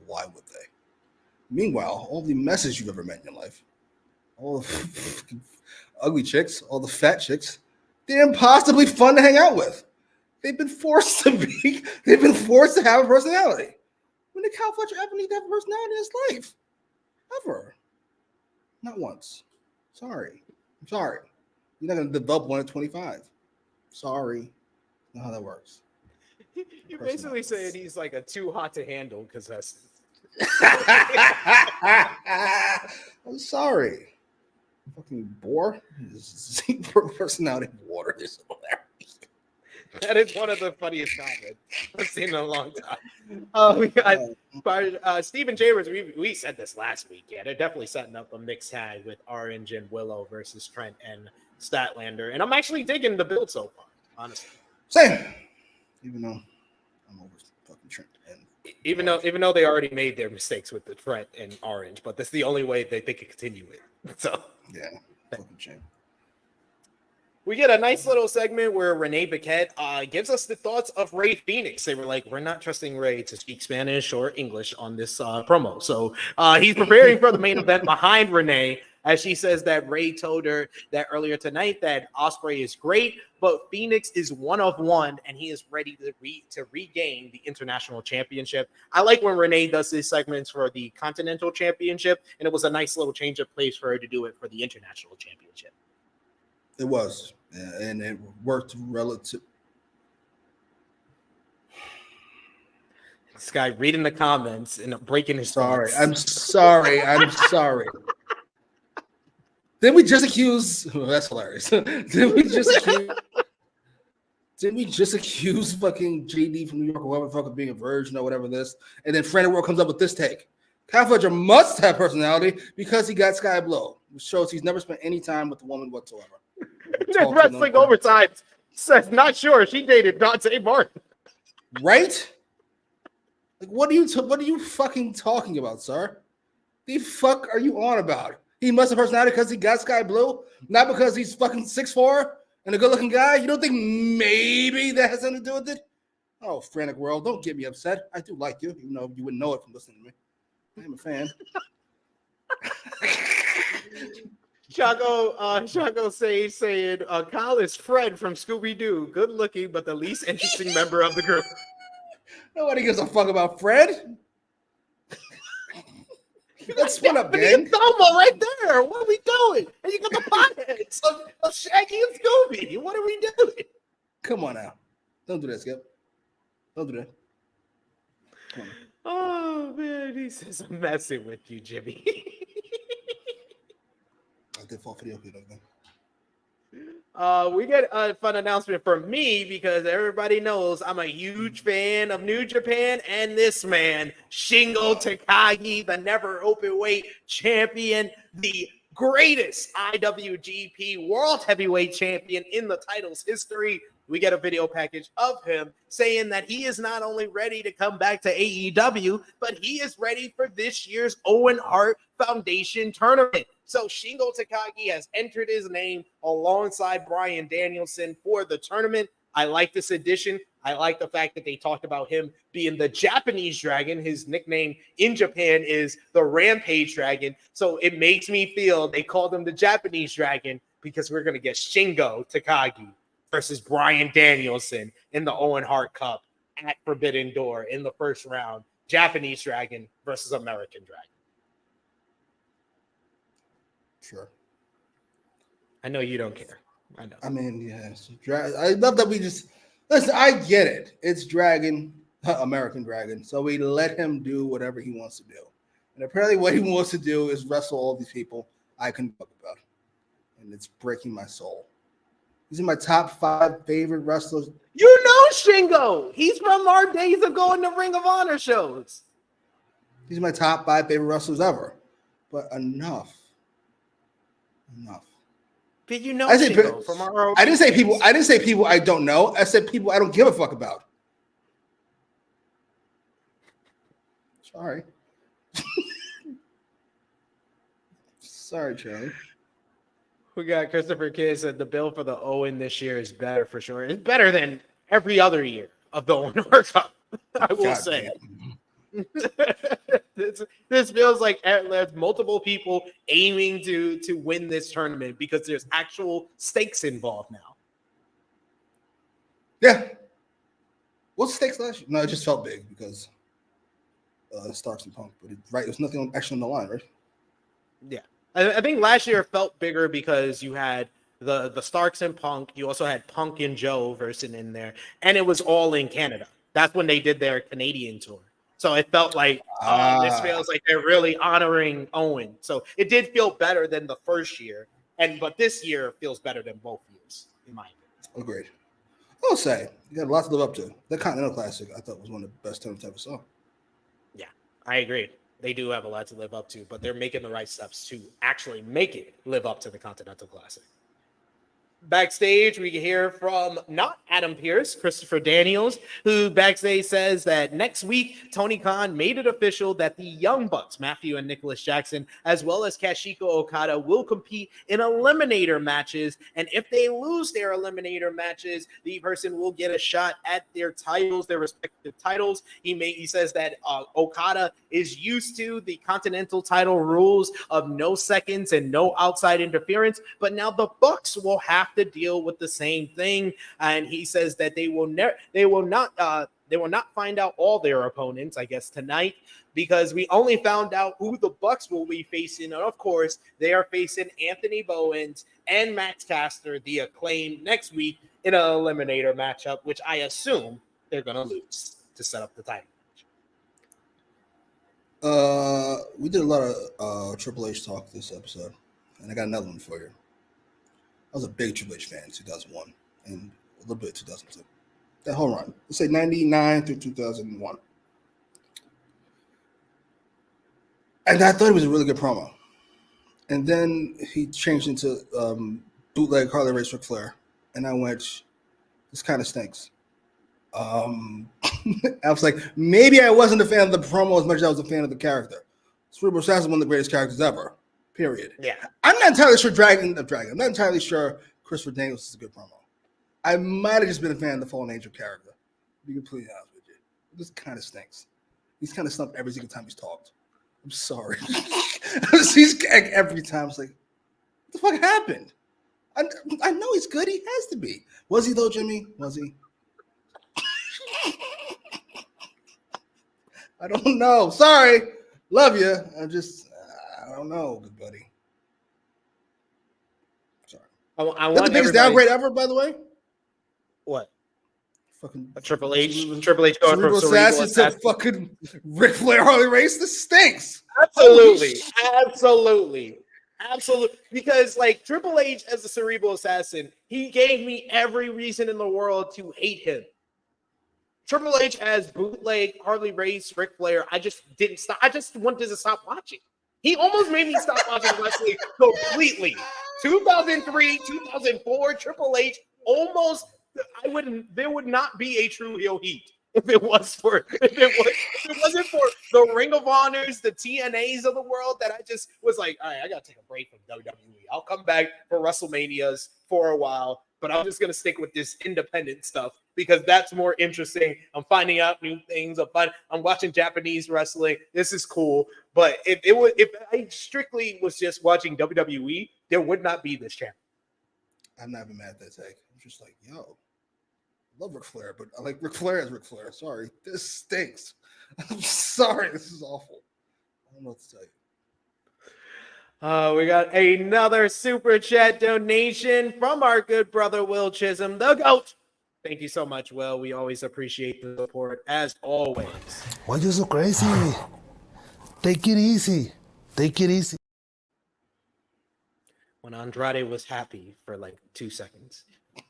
Why would they? Meanwhile, all the messes you've ever met in your life, all the ugly chicks, all the fat chicks, they're impossibly fun to hang out with. They've been forced to have a personality. When did Kyle Fletcher ever need to have a personality in his life? Ever. Not once. Sorry. I'm sorry. You're not going to develop one at 25. Sorry. Not how that works. You're basically saying he's like a too hot to handle because that's. I'm sorry. Fucking bore. His personality of water is hilarious. That is one of the funniest comments I've seen in a long time. We got Stephen Chambers. We said this last week. Yeah, they're definitely setting up a mixed tag with Orange and Willow versus Trent and Statlander. And I'm actually digging the build so far, honestly. Same. Even though I'm over fucking Trent. Even though they already made their mistakes with the Trent and Orange, but that's the only way that they could continue it. So yeah, fucking shame. We get a nice little segment where Renee Paquette gives us the thoughts of Rey Fenix. They were like, we're not trusting Rey to speak Spanish or English on this promo. So he's preparing for the main event behind Renee, as she says that Rey told her that earlier tonight that Ospreay is great, but Fenix is one of one, and he is ready to regain the International Championship. I like when Renee does these segments for the Continental Championship, and it was a nice little change of place for her to do it for the International Championship. It was, and it worked relative. This guy reading the comments and breaking his. I'm sorry. Did we just accuse? Oh, that's hilarious. Did we just accuse fucking JD from New York or whoever the fuck of being a virgin or whatever this? And then Frantic World comes up with this take. Kyle Fletcher must have personality because he got Sky Blow, which shows he's never spent any time with a woman whatsoever. Wrestling Overtime says not sure she dated Dante Martin. Right? Like, what are you fucking talking about, sir? The fuck are you on about? He must have personality because he got Sky Blue, not because he's fucking 6'4" and a good-looking guy. You don't think maybe that has something to do with it? Oh, Frantic World, don't get me upset. I do like you, even though you wouldn't know it from listening to me. I'm a fan. Chaco saying Kyle is Fred from Scooby-Doo, good looking but the least interesting member of the group. Nobody gives a fuck about Fred. Let's split up, gang. Thomo right there. What are we doing? And you got the potheads of Shaggy and Scooby. What are we doing? Come on now. Don't do that, Skip. Don't do that. Come on. Oh man, he says I'm messing with you, Jimmy. I did fall for the okay, though. We get a fun announcement from me because everybody knows I'm a huge fan of New Japan and this man, Shingo Takagi, the never open weight champion, the greatest IWGP World Heavyweight Champion in the title's history. We get a video package of him saying that he is not only ready to come back to AEW, but he is ready for this year's Owen Hart Foundation tournament. So Shingo Takagi has entered his name alongside Bryan Danielson for the tournament. I like this addition. I like the fact that they talked about him being the Japanese Dragon. His nickname in Japan is the Rampage Dragon. So it makes me feel they called him the Japanese Dragon because we're going to get Shingo Takagi versus Bryan Danielson in the Owen Hart Cup at Forbidden Door in the first round. Japanese Dragon versus American Dragon. Sure. I know you don't care. I know. I mean, yes. I love that we just listen. I get it. It's Dragon, American Dragon. So we let him do whatever he wants to do. And apparently, what he wants to do is wrestle all these people I can talk about, and it's breaking my soul. He's in my top 5 favorite wrestlers. You know Shingo. He's from our days of going to Ring of Honor shows. He's my top 5 favorite wrestlers ever. But enough. But you know Shingo from our I didn't say people I don't know. I said people I don't give a fuck about. Sorry. Sorry, Charlie. We got Christopher Kidd said the bill for the Owen this year is better for sure. It's better than every other year of the Owen Hart Cup. I will say. This feels like there's multiple people aiming to win this tournament because there's actual stakes involved now. Yeah. What's the stakes last year? No, it just felt big because Starks and Punk, but there's nothing actually on the line, right? Yeah. I think last year felt bigger because you had the Starks and Punk. You also had Punk and Joe versus in there, and it was all in Canada. That's when they did their Canadian tour. So it felt like this feels like they're really honoring Owen. So it did feel better than the first year, but this year feels better than both years, in my opinion. Agreed. I'll say you got a lot to live up to. The Continental Classic, I thought, was one of the best tournaments I ever saw. Yeah, I agreed. They do have a lot to live up to, but they're making the right steps to actually make it live up to the Continental Classic. Backstage, we can hear from not Adam Pearce, Christopher Daniels, who backstage says that next week, Tony Khan made it official that the Young Bucks, Matthew and Nicholas Jackson, as well as Kazuchika Okada, will compete in eliminator matches. And if they lose their eliminator matches, the person will get a shot at their titles, their respective titles. He says that Okada is used to the Continental title rules of no seconds and no outside interference, but now the Bucks will have to deal with the same thing, and he says that they will not find out all their opponents, I guess, tonight, because we only found out who the Bucks will be facing, and of course they are facing Anthony Bowens and Max Caster, the Acclaimed, next week in an eliminator matchup, which I assume they're gonna lose to set up the title. We did a lot of Triple H talk this episode. And I got another one for you. I was a big Triple H fan in 2001 and a little bit 2002. That whole run. Let's say 99 through 2001. And I thought it was a really good promo. And then he changed into bootleg Harley Race Ric Flair. And I went, this kind of stinks. I was like, maybe I wasn't a fan of the promo as much as I was a fan of the character. Cerebral Assassin is one of the greatest characters ever. Period. Yeah. I'm not entirely sure I'm not entirely sure Christopher Daniels is a good promo. I might have just been a fan of the Fallen Angel character. To be completely honest with you. This kind of stinks. He's kind of stumped every single time he's talked. I'm sorry. He's every time it's like, what the fuck happened? I know he's good. He has to be. Was he though, Jimmy? Was he? I don't know. Sorry. Love you. I don't know, good buddy. Sorry. I That's want the biggest downgrade ever, by the way. What? Fucking Triple H going from Cerebral Assassin to fucking Ric Flair Harley Race. This stinks. Absolutely. Because like Triple H as a Cerebral Assassin, he gave me every reason in the world to hate him. Triple H as bootleg Harley Race Ric Flair, I just didn't stop. I just wanted to stop watching. He almost made me stop watching wrestling completely. 2003, 2004, Triple H almost. There would not be a true heel heat if it wasn't for the Ring of Honors, the TNAs of the world that I just was like, all right, I gotta take a break from WWE. I'll come back for WrestleManias for a while, but I'm just gonna stick with this independent stuff because that's more interesting. I'm finding out new things. I'm watching Japanese wrestling. This is cool. But if I strictly was just watching WWE, there would not be this channel. I'm not even mad at that take. I'm just like, yo. Love Ric Flair, but I like Ric Flair as Ric Flair. Sorry, this stinks. I'm sorry, this is awful. I don't know what to tell you. We got another super chat donation from our good brother Will Chisholm, the GOAT. Thank you so much, Will. We always appreciate the support, as always. Why you so crazy? Take it easy. Take it easy. When Andrade was happy for like 2 seconds.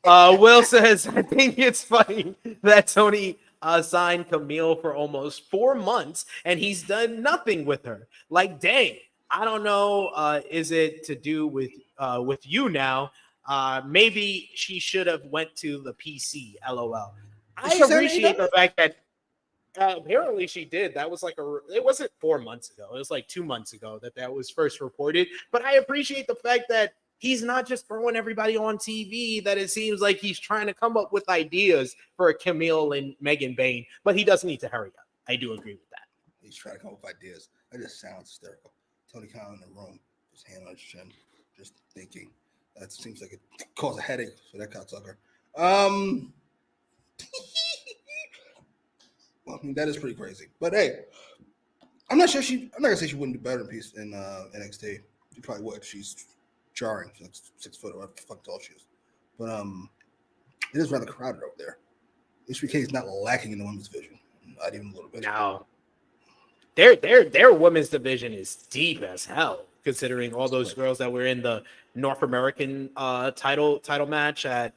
Will says, I think it's funny that Tony signed Camille for almost 4 months and he's done nothing with her. Like, dang, I don't know. Is it to do with you now? Maybe she should have went to the PC. LOL. I appreciate the fact that apparently she did. That was like it wasn't 4 months ago. It was like 2 months ago that was first reported. But I appreciate the fact that he's not just throwing everybody on TV, that it seems like he's trying to come up with ideas for Camille and Megan Bain, but he does need to hurry up. I do agree with that. He's trying to come up with ideas. That just sounds hysterical. Tony Khan in the room, his hand on his chin, just thinking. That seems like it caused a headache for that cocksucker. Well, I mean, that is pretty crazy. But hey, I'm not gonna say she wouldn't do better in NXT. She probably would. She's jarring. She's like 6 foot or whatever the fuck tall she is. But it is rather crowded over there. HBK is not lacking in the women's division. Not even a little bit. No. Their women's division is deep as hell, considering all those girls that were in the North American title match at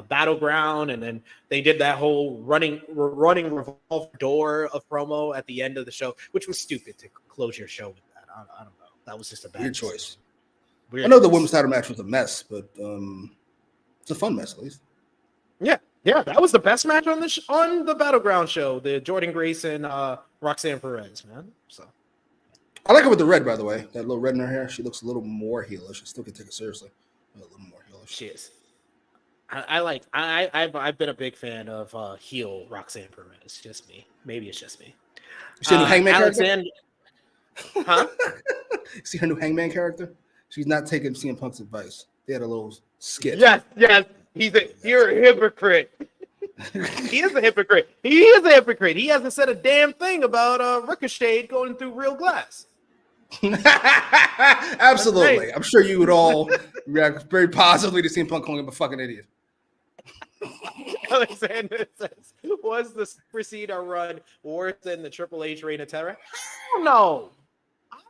Battleground, and then they did that whole running revolve door of promo at the end of the show, which was stupid to close your show with that. I don't know. That was just a bad weird choice. I know the women's title match was a mess, but it's a fun mess at least. Yeah, that was the best match on the Battleground show. The Jordan Grace and Roxanne Perez, man. So I like her with the red, by the way. That little red in her hair. She looks a little more heelish. I still can take it seriously. A little more heelish. She is. I've been a big fan of heel Roxanne Perez. Just me. Maybe it's just me. You see her new Hangman Alexander... character? Huh? See her new Hangman character? She's not taking CM Punk's advice. They had a little skit. Yes. You're a hypocrite. He is a hypocrite. He hasn't said a damn thing about Ricochet going through real glass. Absolutely. I'm sure you would all react very positively to CM Punk calling him a fucking idiot. Alexander says, was the Super Cedar run worse than the Triple H Reign of Terror? Hell no.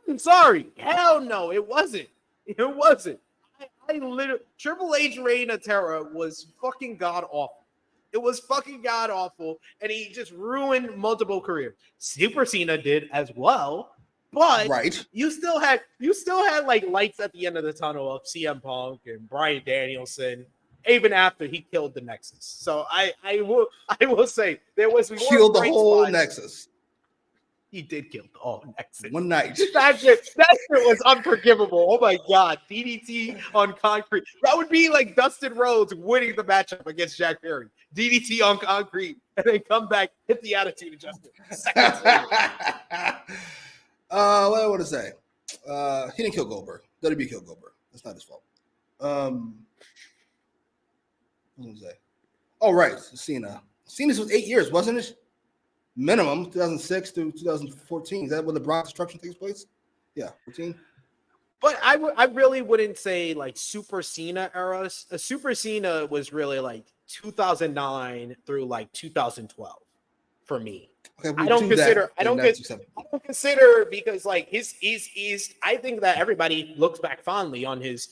I'm sorry. Hell no, it wasn't. It wasn't. I literally Triple H Reign of Terror was fucking god awful. It was fucking god awful, and he just ruined multiple careers. Super Cena did as well, but you still had like lights at the end of the tunnel of CM Punk and Bryan Danielson, even after he killed the Nexus. So I will say there was more killed the whole Nexus. He did kill the whole Nexus. One night. That shit was unforgivable. Oh my god. DDT on concrete. That would be like Dustin Rhodes winning the matchup against Jack Perry. DDT on concrete, and then come back, hit the attitude adjustment. Seconds later. What do I want to say? He didn't kill Goldberg. WB killed Goldberg. That's not his fault. What was I going to say? Oh, right. Cena. Cena's was 8 years, wasn't it? Minimum, 2006 to 2014. Is that when the Brock destruction takes place? Yeah, 14. But I really wouldn't say like Super Cena eras. Super Cena was really like 2009 through like 2012 for me. Okay, I don't consider because like his I think that everybody looks back fondly on his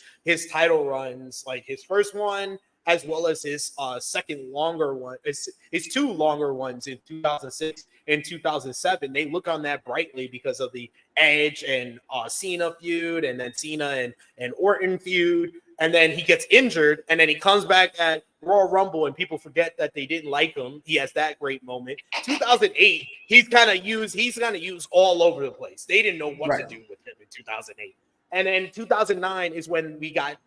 title runs, like his first one as well as his second longer one, his two longer ones in 2006 and 2007. They look on that brightly because of the Edge and Cena feud, and then Cena and Orton feud, and then he gets injured, and then he comes back at Royal Rumble, and people forget that they didn't like him. He has that great moment. 2008, he's kind of used all over the place. They didn't know what to do with him in 2008, and then 2009 is when we got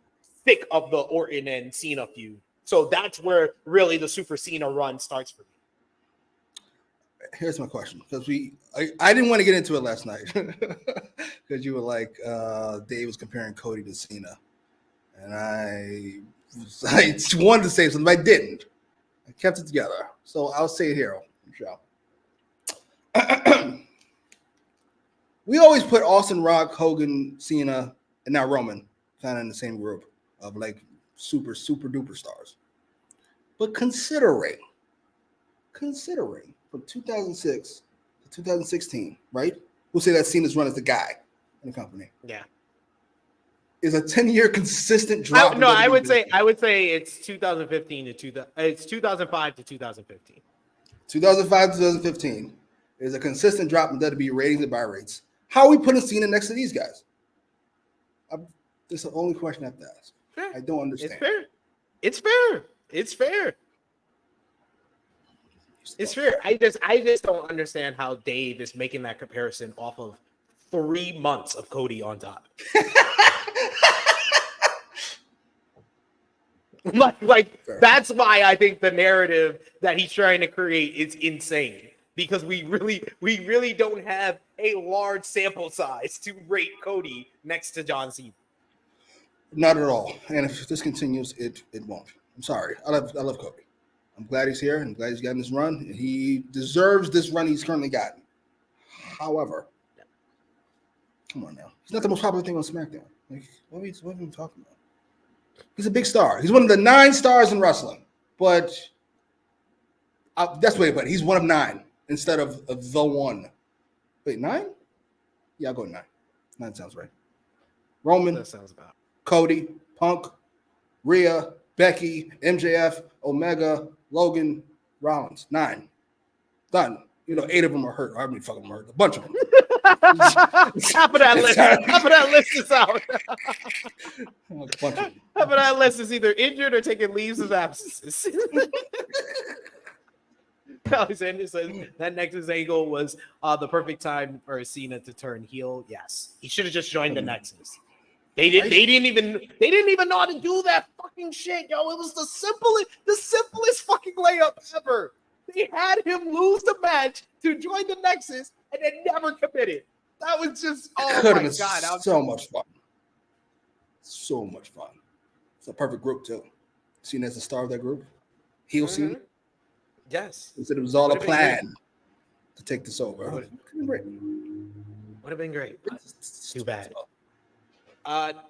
thick of the Orton and Cena feud. So that's where really the Super Cena run starts for me. Here's my question, because I didn't want to get into it last night because you were like Dave was comparing Cody to Cena, and I wanted to say something, but I didn't. I kept it together, so I'll say it here, Michelle. We always put Austin, Rock, Hogan, Cena, and now Roman kind of in the same group of like super duper stars. But considering from 2006 to 2016, right? We'll say that Cena's run as the guy in the company. Yeah. Is a 10-year consistent drop. I would say it's 2015 to it's 2005 to 2015. 2005 to 2015 is a consistent drop in WWE ratings and buy rates. How are we putting Cena next to these guys? That's the only question I have to ask. Fair. I don't understand. It's fair. I just don't understand how Dave is making that comparison off of 3 months of Cody on top. like that's why I think the narrative that he's trying to create is insane, because we really don't have a large sample size to rate Cody next to John Cena. Not at all. And if this continues, it won't. I'm sorry. I love Cody. I'm glad he's here and glad he's gotten this run. He deserves this run he's currently gotten. However, come on now. He's not the most popular thing on SmackDown. Like, what are we talking about? He's a big star. He's one of the 9 stars in wrestling. But that's the way to put it. He's one of 9 instead of the one. Wait, 9? Yeah, I'll go 9. 9 sounds right. Roman. That sounds about. Cody, Punk, Rhea, Becky, MJF, Omega, Logan, Rollins. 9. Done. 8 of them are hurt. How many fucking them are hurt? A bunch of them. Half of that list is out. Half of that list is either injured or taking leaves of absences. Alexander says that Nexus angle was the perfect time for Cena to turn heel. Yes, he should have just joined the Nexus. They didn't even know how to do that fucking shit, yo. It was the simplest fucking layup ever. They had him lose the match to join the Nexus and then never committed. That was just my god. So much fun. So much fun. It's a perfect group too. Cena as the star of that group. Heel Cena. Yes. He said it was all a plan to take this over. Would have been great. Too bad.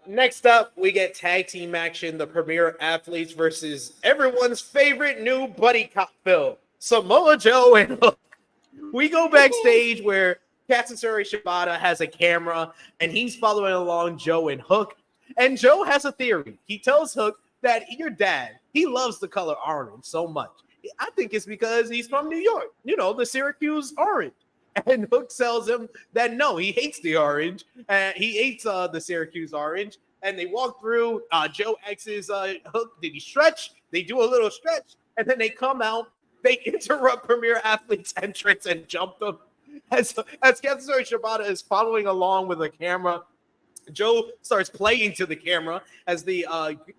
Next up, we get tag team action. The Premier Athletes versus everyone's favorite new buddy cop film, Samoa Joe and Hook. We go backstage where Katsuyori Shibata has a camera and he's following along Joe and Hook. And Joe has a theory. He tells Hook that your dad, he loves the color orange so much. I think it's because he's from New York, the Syracuse orange. And Hook tells him that no, he hates the orange. He hates the Syracuse orange. And they walk through. Joe asks Hook, did he stretch? They do a little stretch. And then they come out. They interrupt Premier Athlete's entrance and jump them. As Cassidy Shibata is following along with the camera, Joe starts playing to the camera as they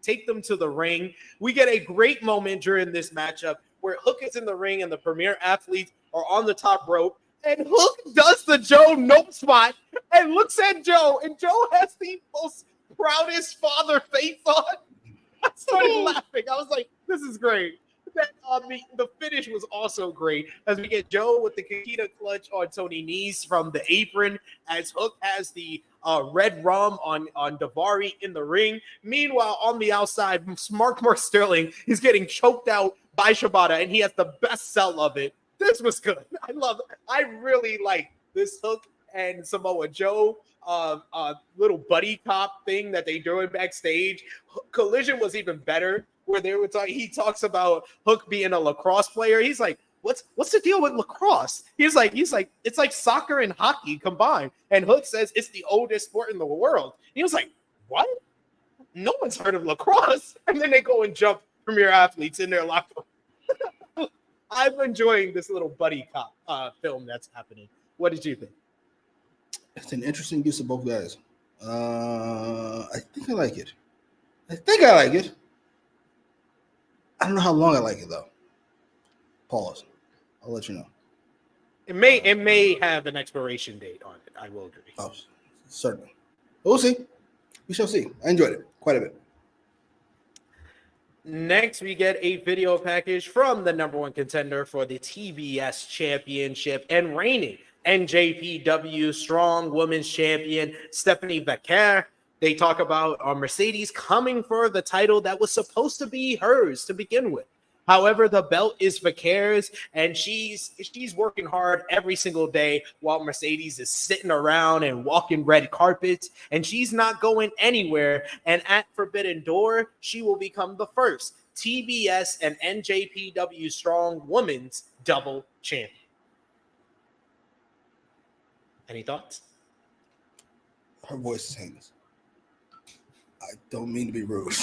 take them to the ring. We get a great moment during this matchup where Hook is in the ring and the Premier Athletes are on the top rope. And Hook does the Joe nope spot and looks at Joe. And Joe has the most proudest father face on. I started laughing. I was like, this is great. The finish was also great as we get Joe with the Kakita clutch on Tony Nese from the apron as Hook has the red rum on Daivari in the ring. Meanwhile, on the outside, Mark Sterling is getting choked out by Shibata, and he has the best sell of it. This was good. I really like this Hook and Samoa Joe little buddy cop thing that they doing backstage. Collision was even better, where they were talking. He talks about Hook being a lacrosse player. He's like, what's the deal with lacrosse? He's like, it's like soccer and hockey combined. And Hook says it's the oldest sport in the world. He was like, what? No one's heard of lacrosse. And then they go and jump Premier Athletes in their locker room. I'm enjoying this little buddy cop film that's happening. What did you think? It's an interesting use of both guys. I think I like it. I don't know how long I like it though. Pause. I'll let you know. It may have an expiration date on it. I will agree. Oh, certainly. We'll see. We shall see. I enjoyed it quite a bit. Next, we get a video package from the number one contender for the TBS Championship and reigning NJPW Strong Women's Champion, Stephanie Vaquer. They talk about Mercedes coming for the title that was supposed to be hers to begin with. However, the belt is Vaquer's, and she's working hard every single day while Mercedes is sitting around and walking red carpets, and she's not going anywhere. And at Forbidden Door, she will become the first TBS and NJPW Strong Women's double champion. Any thoughts? Her voice is heinous. I don't mean to be rude.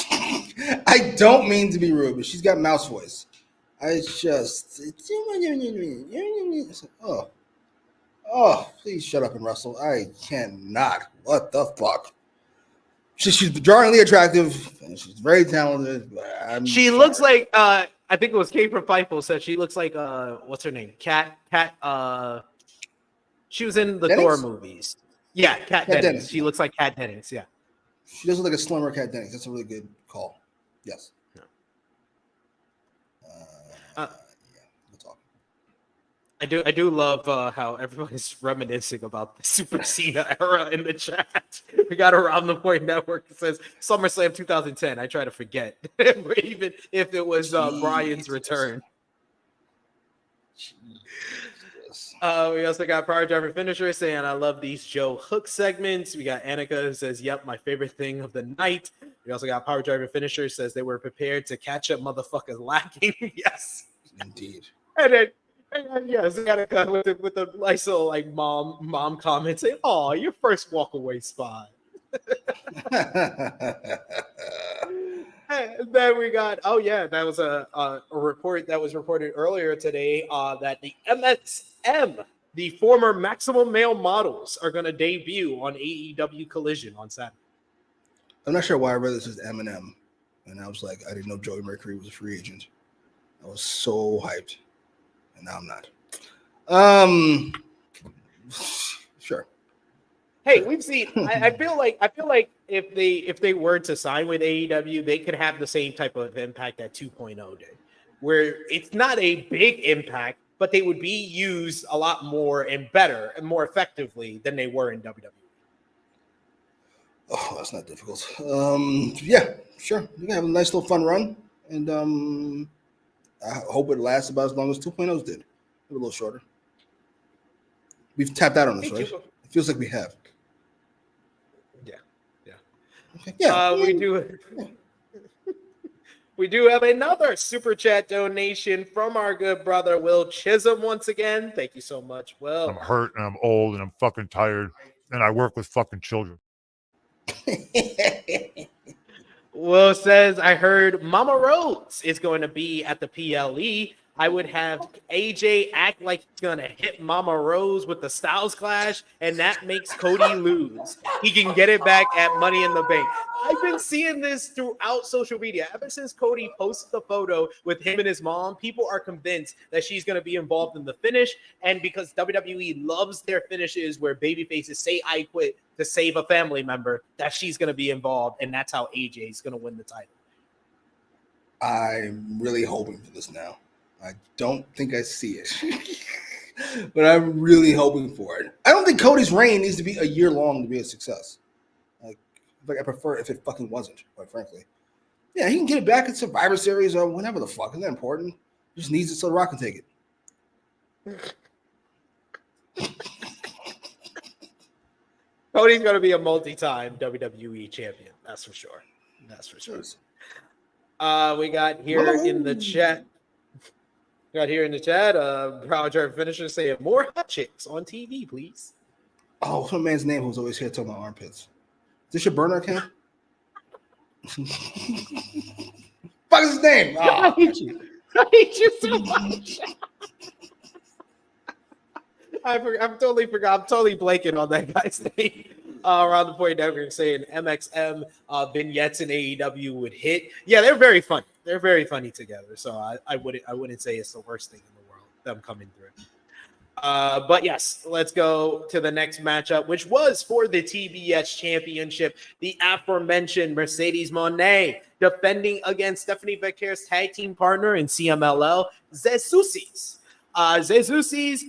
But she's got mouse voice. Please shut up and wrestle. I cannot. What the fuck? She's jarringly attractive and she's very talented. She looks like I think it was Kate from Fightful said she looks like what's her name? Kat. She was in the Dennings? Thor movies. Yeah, Kat Dennings. She looks like Kat Dennings. Yeah. She does look like a slimmer Kat Dennings. That's a really good call. Yes. We'll talk. I do love how everybody's reminiscing about the Super Cena era in the chat. We got Around the Point Network that says SummerSlam 2010. I try to forget, even if it was Bryan's return. We also got Power Driver Finisher saying, I love these Joe Hook segments. We got Annika who says, yep, my favorite thing of the night. We also got Power Driver Finisher says they were prepared to catch up motherfuckers lacking. Yes. Indeed. And then yes, Annika with the nice little like mom comment saying, oh, your first walk away spot. And then we got, that was a report that was reported earlier today that the MXM, the former Maximum Male Models, are going to debut on AEW Collision on Saturday. I'm not sure why I read this as Eminem, and I was like, I didn't know Joey Mercury was a free agent. I was so hyped, and now I'm not. Sure. Hey, we've seen. I feel like if they were to sign with AEW, they could have the same type of impact that 2.0 did, where it's not a big impact, but they would be used a lot more and better and more effectively than they were in WWE. Oh, that's not difficult. Yeah, sure. We can have a nice little fun run, and I hope it lasts about as long as 2.0's did. A little shorter. We've tapped out on this, right? It feels like we have. Yeah. We do have another super chat donation from our good brother Will Chisholm once again. Thank you so much, Will. I'm hurt and I'm old and I'm fucking tired and I work with fucking children. Will says, I heard Mama Rhodes is going to be at the PLE. I would have AJ act like he's going to hit Mama Rose with the Styles Clash, and that makes Cody lose. He can get it back at Money in the Bank. I've been seeing this throughout social media. Ever since Cody posted the photo with him and his mom, people are convinced that she's going to be involved in the finish, and because WWE loves their finishes where babyfaces say I quit to save a family member, that she's going to be involved, and that's how AJ is going to win the title. I'm really hoping for this now. I don't think I see it, but I'm really hoping for it. I don't think Cody's reign needs to be a year long to be a success. Like I prefer if it fucking wasn't, quite frankly. Yeah, he can get it back at Survivor Series or whatever the fuck. It's not important. He just needs it so The Rock can take it. Cody's going to be a multi-time WWE champion. That's for sure. That's for sure. We got here in the chat. Proud German finisher saying more hot chicks on TV, please. Oh, what's my man's name who's always here talking about armpits? Is this your burner account? Fuck is his name? Oh. I hate you. I hate you so much. I'm totally forgot. I'm totally blanking on that guy's name. Around the point network saying MXM vignettes in AEW would hit. Yeah, they're very funny. They're very funny together. So I wouldn't say it's the worst thing in the world, them coming through. But yes, let's go to the next matchup, which was for the TBS Championship. The aforementioned Mercedes Moné defending against Stephanie Becerra's tag team partner in CMLL, Zusi's. Zusi's,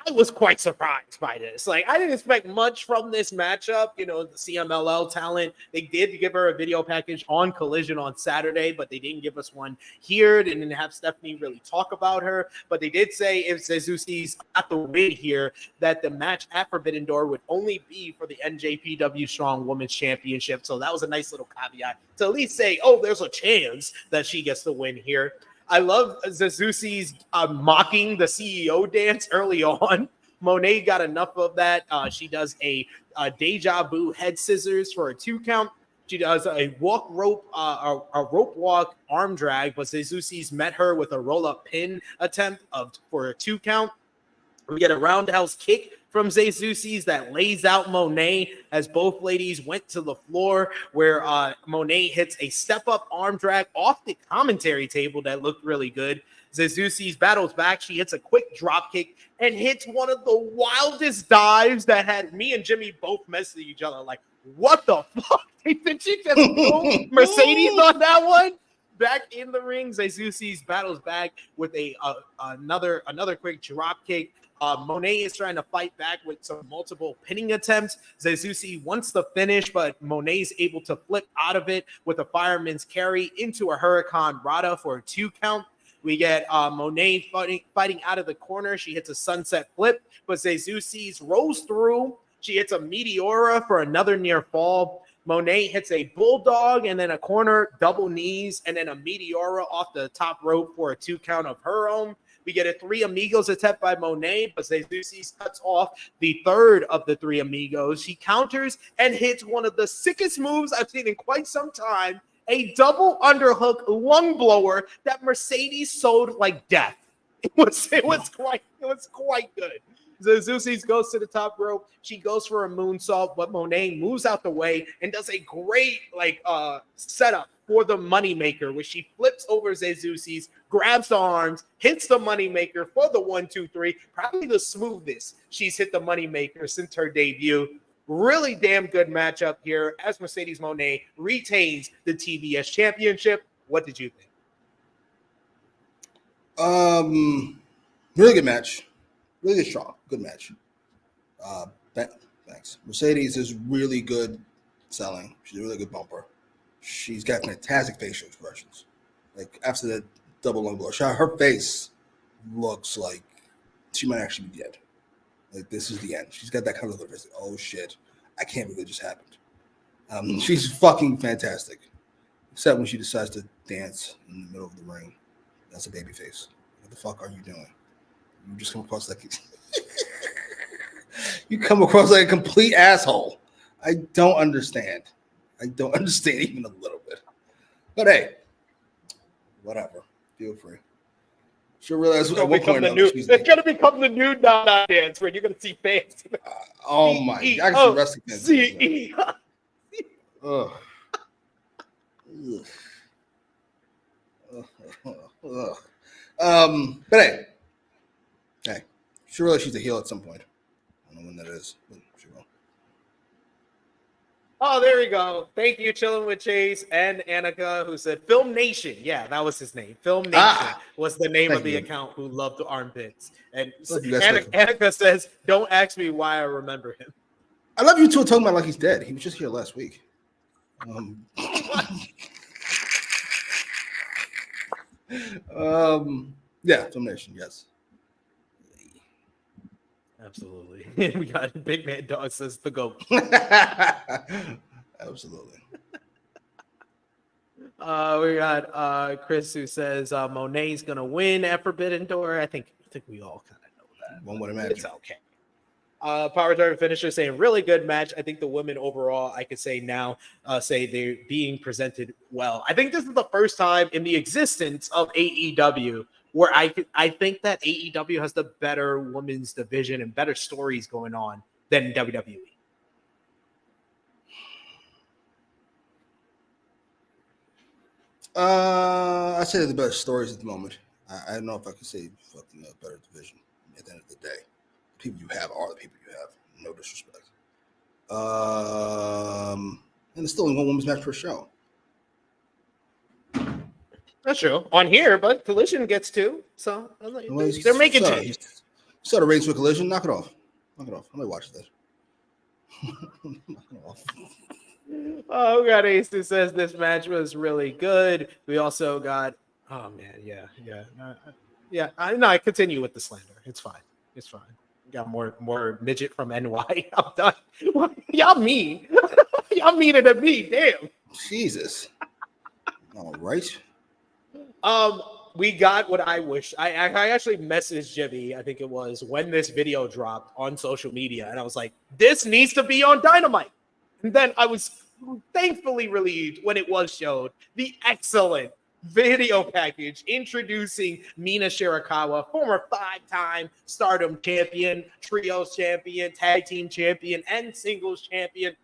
I was quite surprised by this. Like, I didn't expect much from this matchup. You know, the CMLL talent, they did give her a video package on Collision on Saturday, but they didn't give us one here. They didn't have Stephanie really talk about her, but they did say if Zusi's at the win here, that the match at Forbidden Door would only be for the NJPW Strong Women's Championship. So that was a nice little caveat to at least say, oh, there's a chance that she gets the win here. I love Zusi's mocking the CEO dance early on. Monet got enough of that. She does a deja vu head scissors for a 2 count. She does a rope walk arm drag, but Zusi's met her with a roll up pin attempt for a 2 count. We get a roundhouse kick from Zusi's that lays out Monet as both ladies went to the floor, where Monet hits a step-up arm drag off the commentary table that looked really good. Zusi's battles back. She hits a quick drop kick and hits one of the wildest dives that had me and Jimmy both messing with each other. Like, what the fuck? Did she just throw Mercedes on that one? Back in the ring, Zusi's battles back with another quick drop kick. Monet is trying to fight back with some multiple pinning attempts. Zusi wants the finish, but Monet's able to flip out of it with a fireman's carry into a Hurricane Rata for a 2 count. We get Monet fighting out of the corner. She hits a sunset flip, but Zusi's rolls through. She hits a Meteora for another near fall. Monet hits a bulldog and then a corner double knees and then a Meteora off the top rope for a 2 count of her own. We get a 3 Amigos attempt by Monet, but Zusi cuts off the third of the 3 Amigos. She counters and hits one of the sickest moves I've seen in quite some time, a double underhook lung blower that Mercedes sold like death. It was quite good. Zusi goes to the top rope. She goes for a moonsault, but Monet moves out the way and does a great setup for the moneymaker, where she flips over Zusi's, grabs the arms, hits the moneymaker for the 1, 2, 3. Probably the smoothest she's hit the moneymaker since her debut. Really damn good matchup here as Mercedes Moné retains the TBS Championship. What did you think? Really good match. Really good, strong. Good match. Thanks. Mercedes is really good selling. She's a really good bumper. She's got fantastic facial expressions. Like, after that double lung blow, her face looks like she might actually be dead. Like, this is the end. She's got that kind of look. Oh, shit. I can't believe it just happened. She's fucking fantastic, except when she decides to dance in the middle of the ring. That's a baby face. What the fuck are you doing? You just come across like you come across like a complete asshole. I don't understand. I don't understand even a little bit. But hey, whatever. Feel free. She'll realize It's at what point it's going to become the new Nana dance where you're going to see fans. Oh my God! I can see wrestling fans. C-E. Ugh. But hey, she realizes she's a heel at some point. I don't know when that is, but she will. Oh, there we go. Thank you, Chilling with Chase and Annika, who said Film Nation. Yeah, that was his name. Film Nation was the name of the account who loved the armpits. And Annika says, "Don't ask me why I remember him." I love you two talking about like he's dead. He was just here last week. Yeah, Film Nation, yes. Absolutely. We got Big Man Dog says the GOAT. Absolutely. We got Chris who says Mone's gonna win at Forbidden Door. I think we all kind of know that. One would imagine. It's okay. Power Driver Finisher saying really good match. I think the women overall, I could say now, say they're being presented well. I think this is the first time in the existence of AEW where I think that AEW has the better women's division and better stories going on than WWE. I say the better stories at the moment. I don't know if I can say fucking a better division at the end of the day. The people you have are the people you have. No disrespect. And there's still only one women's match per show. That's true. On here, but Collision gets two. So they're making changes. Start a race with Collision. Knock it off. Knock it off. I'm going to watch that. Knock it off. Oh, we got Ace who says this match was really good. We also got, oh man, yeah. I continue with the slander. It's fine. Got more midget from NY. I'm done. Y'all mean. Y'all meaner than me. Damn. Jesus. All right. We got what I wish. I actually messaged Jimmy, I think it was, when this video dropped on social media, and I was like, this needs to be on Dynamite. And then I was thankfully relieved when it was showed. The excellent video package introducing Mina Shirakawa, former 5-time Stardom champion, Trios champion, Tag Team champion, and Singles champion.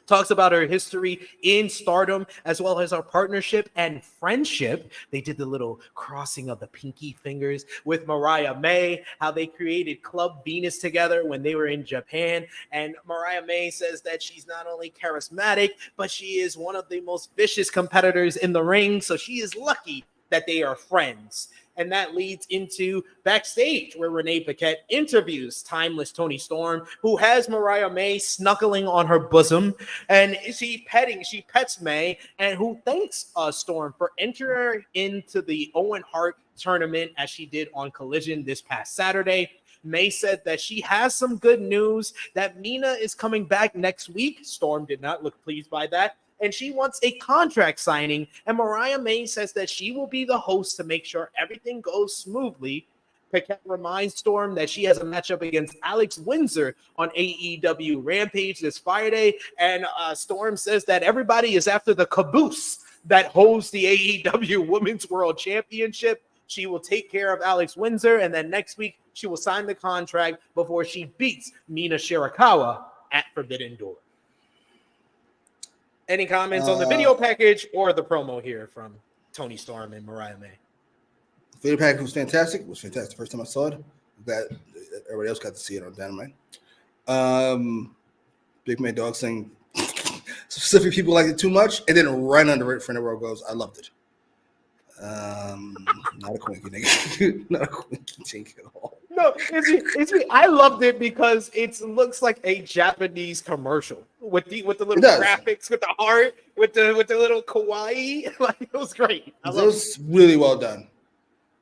Talks about her history in Stardom, as well as our partnership and friendship. They did the little crossing of the pinky fingers with Mariah May, how they created Club Venus together when they were in Japan. And Mariah May says that she's not only charismatic, but she is one of the most vicious competitors in the ring. So she is lucky that they are friends. And that leads into backstage where Renee Paquette interviews timeless Toni Storm, who has Mariah May snuggling on her bosom. And she pets May, and who thanks Storm for entering into the Owen Hart tournament as she did on Collision this past Saturday. May said that she has some good news, that Mina is coming back next week. Storm did not look pleased by that. And she wants a contract signing. And Mariah May says that she will be the host to make sure everything goes smoothly. Paquette reminds Storm that she has a matchup against Alex Windsor on AEW Rampage this Friday. And Storm says that everybody is after the caboose that holds the AEW Women's World Championship. She will take care of Alex Windsor. And then next week, she will sign the contract before she beats Mina Shirakawa at Forbidden Door. Any comments on the video package or the promo here from Toni Storm and Mariah May? The video package was fantastic. It was fantastic the first time I saw it. Glad everybody else got to see it on Dynamite. Big Man Dog saying specific people like it too much, and then right under it, friend of the world goes, I loved it. Not a quinky nigga. Not a quinky chink at all. No, it's me. I loved it because it looks like a Japanese commercial with the little graphics, with the heart, with the little kawaii. Like, it was great. It was really well done.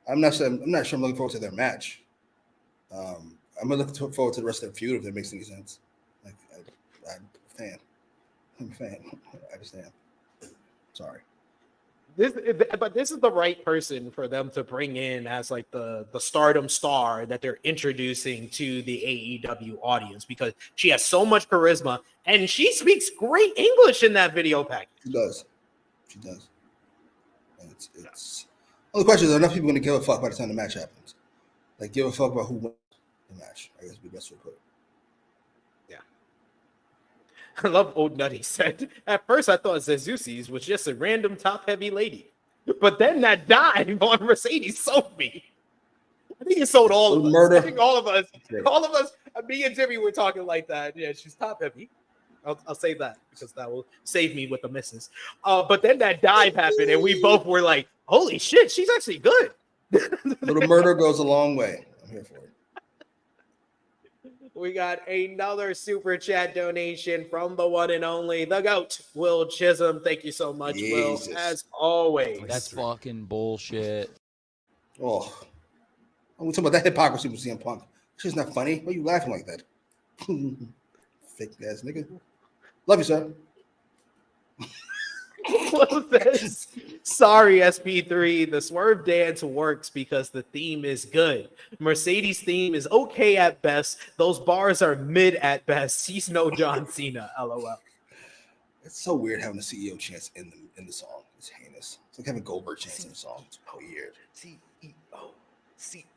I'm not sure I'm looking forward to their match. I'm looking forward to the rest of their feud if that makes any sense. Like, I'm a fan. I'm a fan. I understand. Sorry. But this is the right person for them to bring in as like the Stardom star that they're introducing to the AEW audience, because she has so much charisma and she speaks great English in that video package. She does. And it's. Well, the question is, are enough people going to give a fuck by the time the match happens? Like, give a fuck about who wins the match. I guess would be the best way to put it. I love Old Nutty said, at first I thought Zusi's was just a random top-heavy lady. But then that dive on Mercedes sold me. I think it sold all of us. Murder. I think all of us, me and Jimmy were talking like that. Yeah, she's top-heavy. I'll say that because that will save me with the misses. But then that dive happened, and we both were like, holy shit, she's actually good. Little murder goes a long way. I'm here for it. We got another super chat donation from the one and only, the GOAT, Will Chisholm. Thank you so much, Jesus. Will, as always. That's fucking bullshit. Oh. I'm talking about that hypocrisy with CM Punk. She's not funny. Why are you laughing like that? Fake ass nigga. Love you, sir. What this? Sorry, SP3. The Swerve dance works because the theme is good. Mercedes' theme is okay at best. Those bars are mid at best. She's no John Cena. LOL. It's so weird having the CEO chants in the song. It's heinous. It's like having Goldberg chants in the song. It's weird. CEO.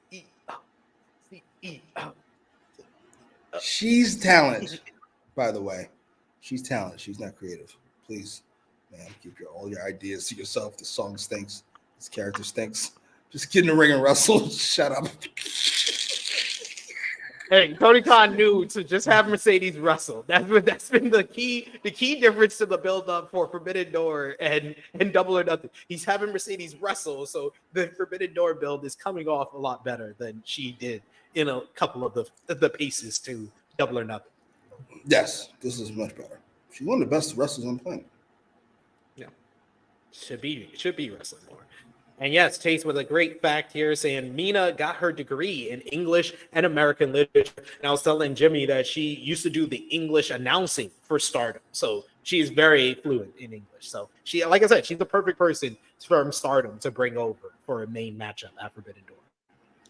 She's talented, by the way. She's talented. She's not creative. Please. Man, keep all your ideas to yourself. The song stinks. This character stinks. Just get in the ring and wrestle. Shut up. Hey, Tony Khan knew to just have Mercedes wrestle. That's been the key difference to the build-up for Forbidden Door and Double or Nothing. He's having Mercedes wrestle, so the Forbidden Door build is coming off a lot better than she did in a couple of the paces to Double or Nothing. Yes, this is much better. She's one of the best wrestlers on the planet. Should be wrestling more. And yes, Chase with a great fact here saying Mina got her degree in English and American literature. And I was telling Jimmy that she used to do the English announcing for Stardom. So she is very fluent in English. So she, like I said, she's the perfect person from Stardom to bring over for a main matchup at Forbidden Door.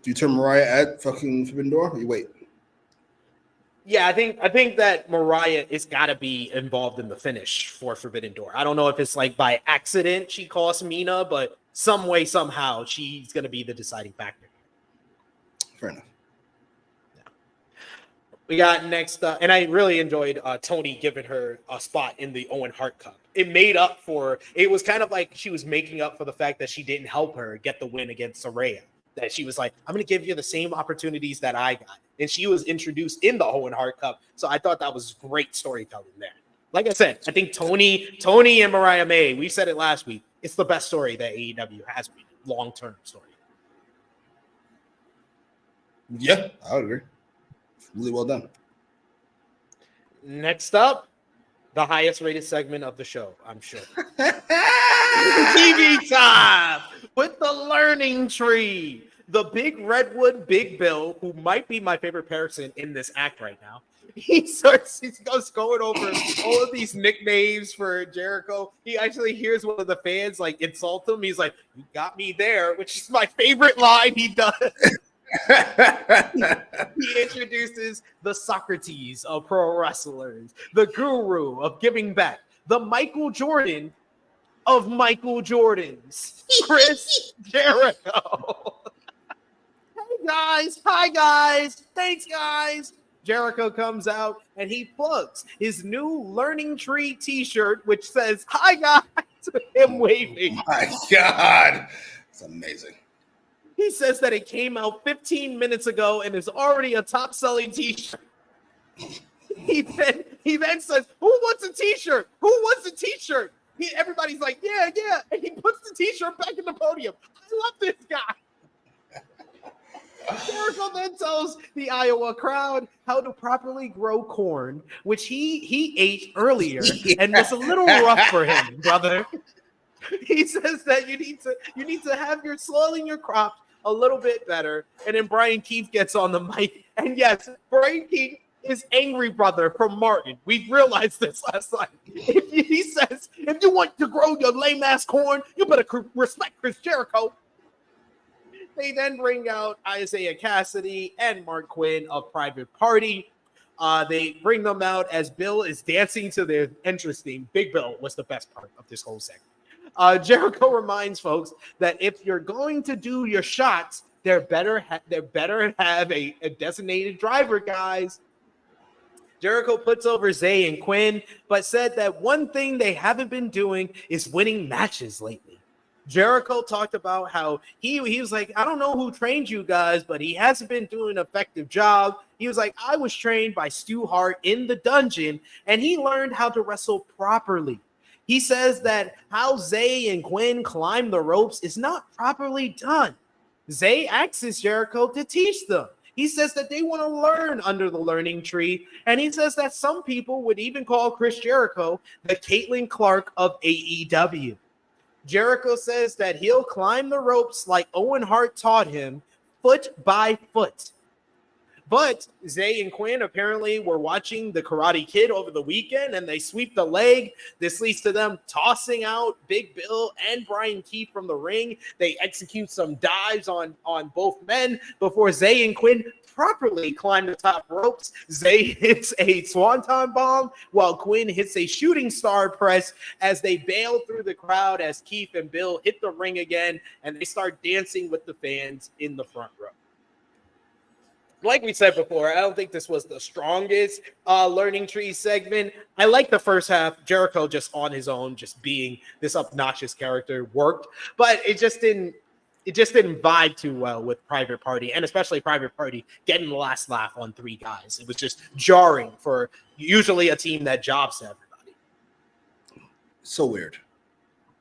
Do you turn Mariah at fucking Forbidden Door or you wait? Yeah, I think that Mariah is got to be involved in the finish for Forbidden Door. I don't know if it's like by accident she cost Mina, but some way, somehow, she's going to be the deciding factor. Fair enough. Yeah. We got next, and I really enjoyed Tony giving her a spot in the Owen Hart Cup. It made up for, it was kind of like she was making up for the fact that she didn't help her get the win against Saraya. That she was like, I'm going to give you the same opportunities that I got. And she was introduced in the Owen Hart Cup. So I thought that was great storytelling there. Like I said, I think Tony and Mariah May, we said it last week, it's the best story that AEW has been, long-term story. Yeah, I would agree. Really well done. Next up, the highest rated segment of the show, I'm sure. TV time with the learning tree. The big Redwood Big Bill, who might be my favorite person in this act right now. He's going over all of these nicknames for Jericho. He actually hears one of the fans like insult him. He's like, "You got me there," which is my favorite line he does. He introduces the Socrates of pro wrestlers, the guru of giving back, the Michael Jordan of Michael Jordans, Chris Jericho. Hi guys, thanks guys. Jericho comes out and he plugs his new Learning Tree t-shirt, which says "Hi guys" to him waving. Oh my God, it's amazing. He says that it came out 15 minutes ago and is already a top-selling t-shirt. He then says, "Who wants a t-shirt? Who wants a t-shirt?" Everybody's like, yeah, and he puts the t-shirt back in the podium. I love this guy. Jericho then tells the Iowa crowd how to properly grow corn, which he ate earlier and was a little rough for him, brother. He says that you need to have your soiling your crops a little bit better. And then Brian Keith gets on the mic, and yes, Brian Keith his angry brother from Martin. We realized this last night. He says, if you want to grow your lame ass corn, you better respect Chris Jericho. They then bring out Isaiah Cassidy and Mark Quinn of Private Party. They bring them out as Bill is dancing to their entrance theme. Big Bill was the best part of this whole segment. Jericho reminds folks that if you're going to do your shots, they're better have a designated driver, guys. Jericho puts over Zay and Quinn, but said that one thing they haven't been doing is winning matches lately. Jericho talked about how he was like, I don't know who trained you guys, but he hasn't been doing an effective job. He was like, I was trained by Stu Hart in the dungeon, and he learned how to wrestle properly. He says that how Zay and Quinn climb the ropes is not properly done. Zay asks Jericho to teach them. He says that they want to learn under the learning tree, and he says that some people would even call Chris Jericho the Caitlin Clark of AEW. Jericho says that he'll climb the ropes like Owen Hart taught him, foot by foot. But Zay and Quinn apparently were watching the Karate Kid over the weekend, and they sweep the leg. This leads to them tossing out Big Bill and Brian Keith from the ring. They execute some dives on both men before Zay and Quinn properly climb the top ropes. Zay hits a swanton bomb while Quinn hits a shooting star press as they bail through the crowd as Keith and Bill hit the ring again, and they start dancing with the fans in the front row. Like we said before, I don't think this was the strongest learning tree segment. I like the first half. Jericho just on his own, just being this obnoxious character worked, but it just didn't vibe too well with Private Party, and especially Private Party getting the last laugh on three guys. It was just jarring for usually a team that jobs to everybody. So weird.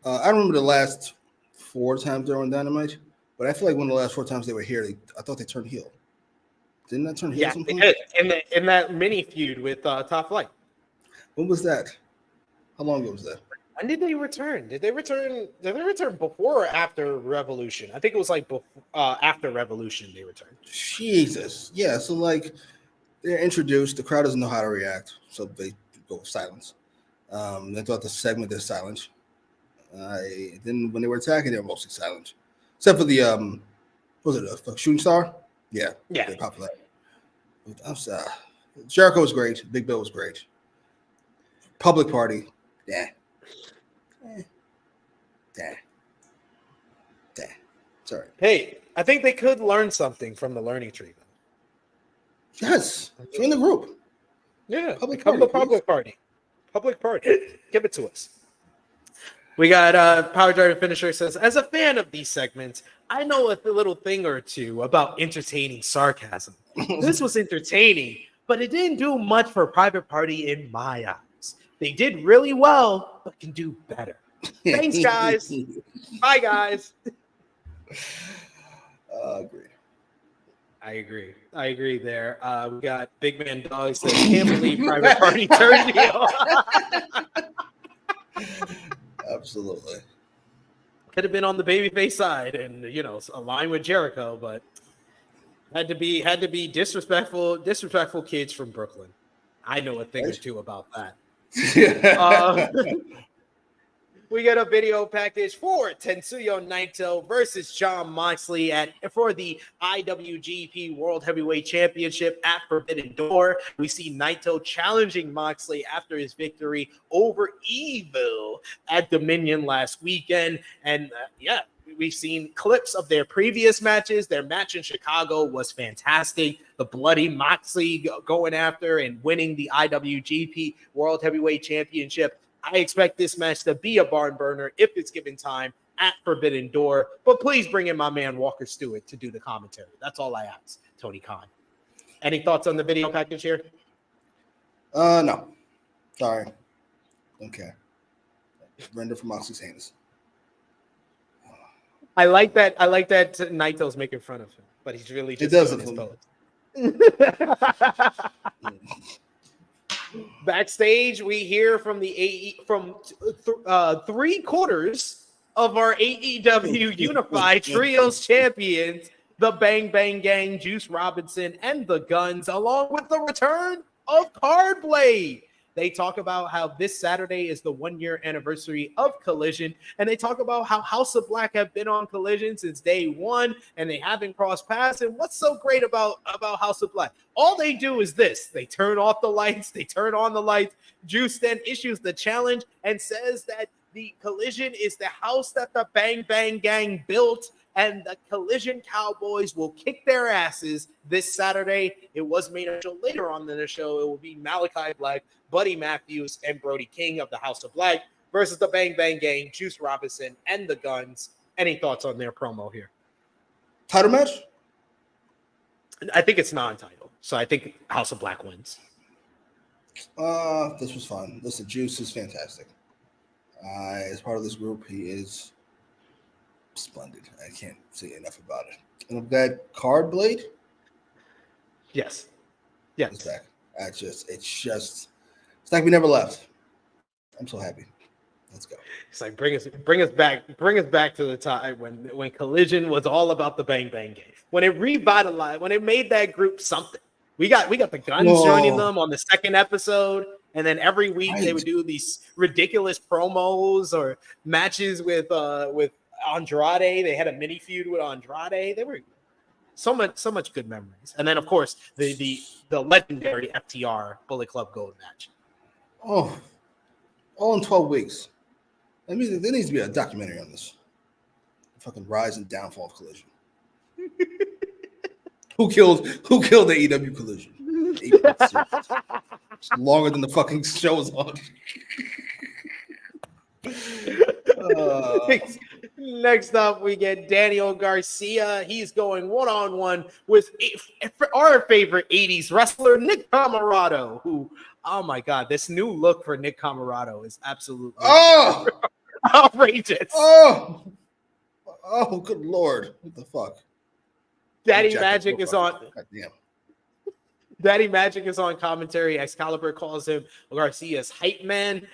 I remember the last 4 times they were on Dynamite, but I feel like one of the last 4 times they were here, I thought they turned heel. Didn't that turn heel? Yeah, they did in that mini feud with Top Flight. When was that? How long ago was that? When did they return? Did they return before or after Revolution? I think it was like after Revolution they returned. Jesus. Yeah, so like they're introduced, the crowd doesn't know how to react, so they go with silence. They thought the segment is silent. Then when they were attacking, they were mostly silent. Except for the what was it, a shooting star? Yeah. They popped that. Jericho was great. Big Bill was great. Public Party. Sorry. Hey, I think they could learn something from the learning tree. Yes. Join the group. Yeah. Public Party. Give it to us. We got Power Driver Finisher says, as a fan of these segments, I know a little thing or two about entertaining sarcasm. This was entertaining, but it didn't do much for Private Party in my eyes. They did really well, but can do better. Thanks, guys. Bye, guys. I agree there. We got Big Man Dog says, can't believe Private Party turned heel. Absolutely. Could have been on the babyface side and align with Jericho, but had to be disrespectful kids from Brooklyn. I know a thing or two about that. We get a video package for Tetsuya Naito versus Jon Moxley for the IWGP World Heavyweight Championship at Forbidden Door. We see Naito challenging Moxley after his victory over Evil at Dominion last weekend. And we've seen clips of their previous matches. Their match in Chicago was fantastic. The bloody Moxley going after and winning the IWGP World Heavyweight Championship. I expect this match to be a barn burner if it's given time at Forbidden Door. But please bring in my man Walker Stewart to do the commentary. That's all I ask, Tony Khan. Any thoughts on the video package here? No. Sorry. Don't care. Render from Moxley's hands. I like that Naito's making fun of him, but he's really just doing his pose. Backstage, we hear from three quarters of our AEW Unified Trios champions, the Bang Bang Gang, Juice Robinson, and the Guns, along with the return of Card Blade. They talk about how this Saturday is the 1-year anniversary of Collision, and they talk about how House of Black have been on Collision since day one, and they haven't crossed paths. And what's so great about House of Black? All they do is this. They turn off the lights. They turn on the lights. Juice then issues the challenge and says that the Collision is the house that the Bang Bang Gang built, and the Collision Cowboys will kick their asses this Saturday. It was made a show later on in the show. It will be Malachi Black, Buddy Matthews, and Brody King of the House of Black versus the Bang Bang Gang, Juice Robinson, and the Guns. Any thoughts on their promo here? Title match? I think it's non-title, so I think House of Black wins. This was fun. Listen, Juice is fantastic. As part of this group, he is splendid. I can't say enough about it. And I'm glad Card Blade. Yes. It's back. It's like we never left. I'm so happy. Let's go. It's like bring us back to the time when Collision was all about the Bang Bang Gang. When it revitalized, when it made that group something. We got the Guns joining them on the second episode, and then every week they would do these ridiculous promos or matches with Andrade. They had a mini feud with Andrade. They were so much good memories. And then of course the legendary FTR Bullet Club Gold match. Oh, all in 12 weeks. That means there needs to be a documentary on this. The fucking rise and downfall of Collision. Who killed the AEW Collision? It's longer than the fucking show is on. Next up, we get Daniel Garcia. He's going one-on-one with our favorite 80s wrestler, Nick Camarado, who, oh my God, this new look for Nick Camarado is absolutely outrageous. Oh, good Lord. What the fuck? Daddy Magic is on. God damn. Daddy Magic is on commentary. Excalibur calls him Garcia's hype man.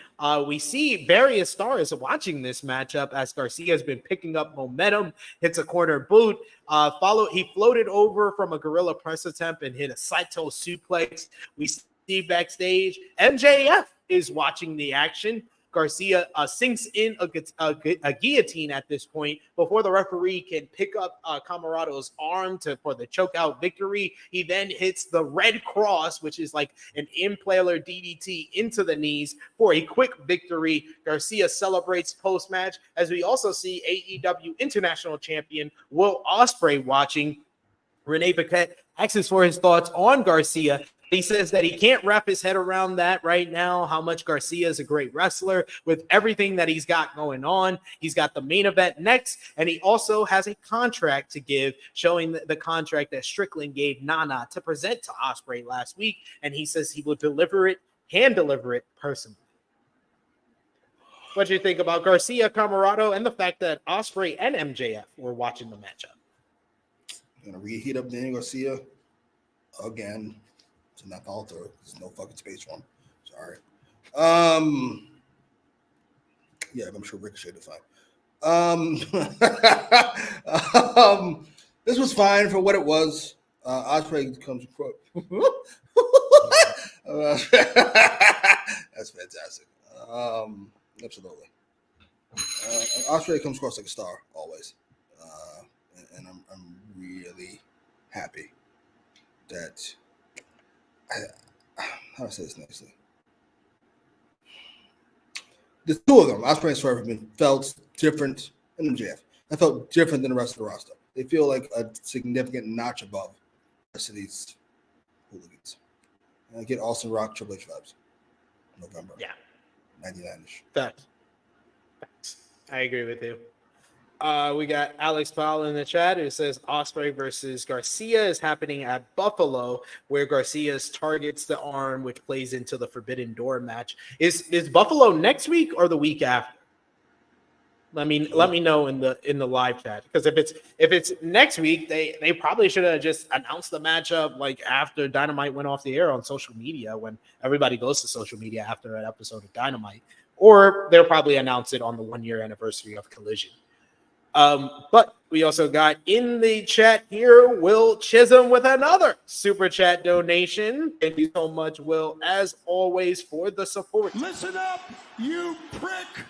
We see various stars watching this matchup as Garcia has been picking up momentum, hits a corner boot. He floated over from a gorilla press attempt and hit a Saito suplex. We see backstage MJF is watching the action. Garcia sinks in a guillotine at this point before the referee can pick up Camarado's arm for the chokeout victory. He then hits the Red Cross, which is like an impaler DDT into the knees for a quick victory. Garcia celebrates post-match as we also see AEW International Champion Will Ospreay watching. Renee Paquette asks for his thoughts on Garcia. He says that he can't wrap his head around that right now, how much Garcia is a great wrestler with everything that he's got going on. He's got the main event next, and he also has a contract to give, showing the contract that Strickland gave Nana to present to Ospreay last week, and he says he will hand deliver it personally. What do you think about Garcia, Camarado, and the fact that Ospreay and MJF were watching the matchup? I'm going to reheat up Daniel Garcia again. To not falter. There's no fucking space for him. Sorry. Yeah, I'm sure Ricochet did fine. This was fine for what it was. Ospreay comes across. That's fantastic. Absolutely. Ospreay comes across like a star always, and I'm really happy that. How do I say this nicely? The two of them, Ospreay and Swerve, have been felt different, and MJF. I felt different than the rest of the roster. They feel like a significant notch above the rest of these hooligans. And I get Austin Rock, Triple H vibes. November. Yeah. 99-ish. Facts. I agree with you. We got Alex Powell in the chat who says Ospreay versus Garcia is happening at Buffalo, where Garcia's targets the arm, which plays into the Forbidden Door match. Is Buffalo next week or the week after? Let me know in the live chat, because if it's next week, they probably should have just announced the matchup like after Dynamite went off the air on social media, when everybody goes to social media after an episode of Dynamite, or they'll probably announce it on the 1-year anniversary of Collision. But we also got in the chat here Will Chisholm with another super chat donation. Thank you so much, Will, as always, for the support. Listen up, you prick.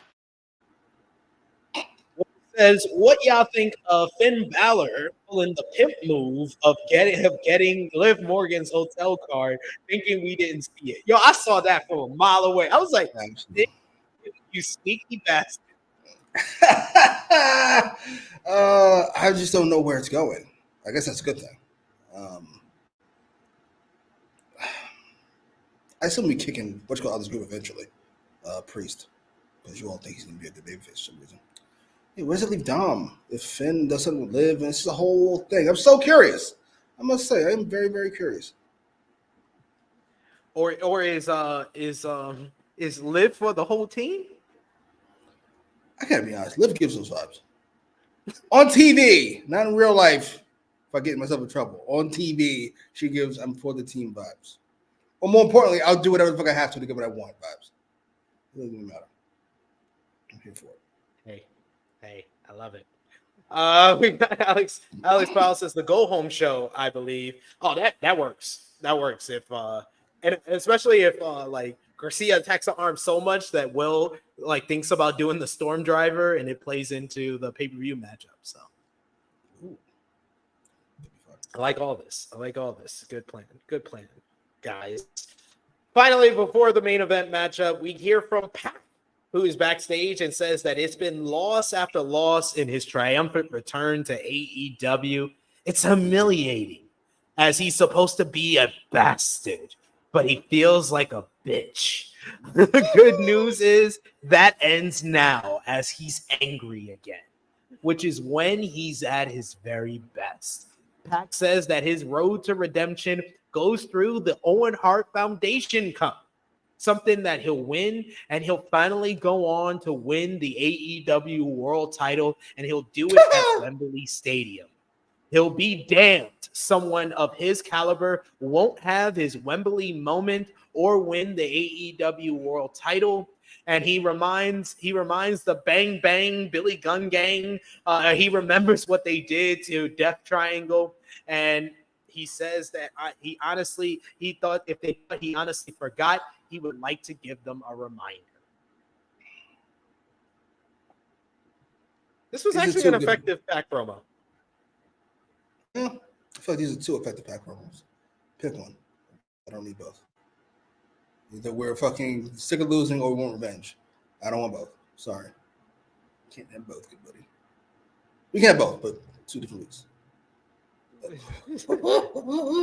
Says, what y'all think of Finn Balor pulling the pimp move of getting Liv Morgan's hotel card, thinking we didn't see it? Yo, I saw that from a mile away. I was like, you sneaky bastard. I just don't know where it's going. I guess that's a good thing. I assume we kicking what's called this group eventually. Priest, because you all think he's gonna be a good babyface for some reason. Hey, where does it leave Dom if Finn doesn't live? And it's the whole thing. I'm so curious. I must say, I am very, very curious. Or is Liv for the whole team? I gotta be honest. Liv gives those vibes on TV, not in real life. If I get myself in trouble on TV, she gives "I'm for the team" vibes. Or more importantly, I'll do whatever the fuck I have to get what I want vibes. It doesn't even matter. I'm here for it. Hey, I love it. We got Alex Powell says the go home show, I believe. Oh, that works. That works if and especially if like Garcia attacks the arm so much that Will like thinks about doing the Storm Driver and it plays into the pay-per-view matchup. So I like all this. Good plan, guys. Finally, before the main event matchup, we hear from Pac, who is backstage and says that it's been loss after loss in his triumphant return to AEW. It's humiliating, as he's supposed to be a bastard, but he feels like a bitch. The good news is that ends now, as he's angry again, which is when he's at his very best. Pac says that his road to redemption goes through the Owen Hart Foundation Cup, something that he'll win, and he'll finally go on to win the AEW World Title, and he'll do it at Wembley Stadium. He'll be damned someone of his caliber won't have his Wembley moment or win the AEW World Title. And he reminds the Bang Bang Billy Gunn gang. He remembers what they did to Death Triangle, and he says that he honestly forgot. He would like to give them a reminder. This was actually an effective Pac promo. Yeah, I feel like these are two effective Pac promos. Pick one. I don't need both. Either we're fucking sick of losing or we want revenge. I don't want both. Sorry. Can't have both, good buddy. We can have both, but 2 different weeks.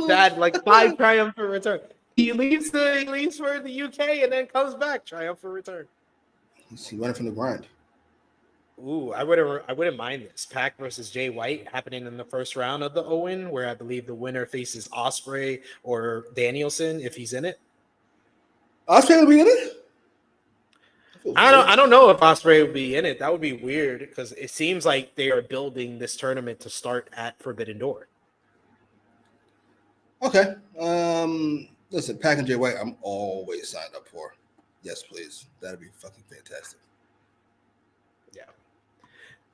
Dad, like 5 triumphant return. He leaves for the UK and then comes back. Triumphant return. He's running from the grind. Ooh, I wouldn't mind this. Pac versus Jay White happening in the first round of the Owen, where I believe the winner faces Ospreay or Danielson if he's in it. Ospreay will be in it? I don't know if Ospreay would be in it. That would be weird because it seems like they are building this tournament to start at Forbidden Door. Okay. Listen, Pac and Jay White, I'm always signed up for. Yes, please. That'd be fucking fantastic. Yeah.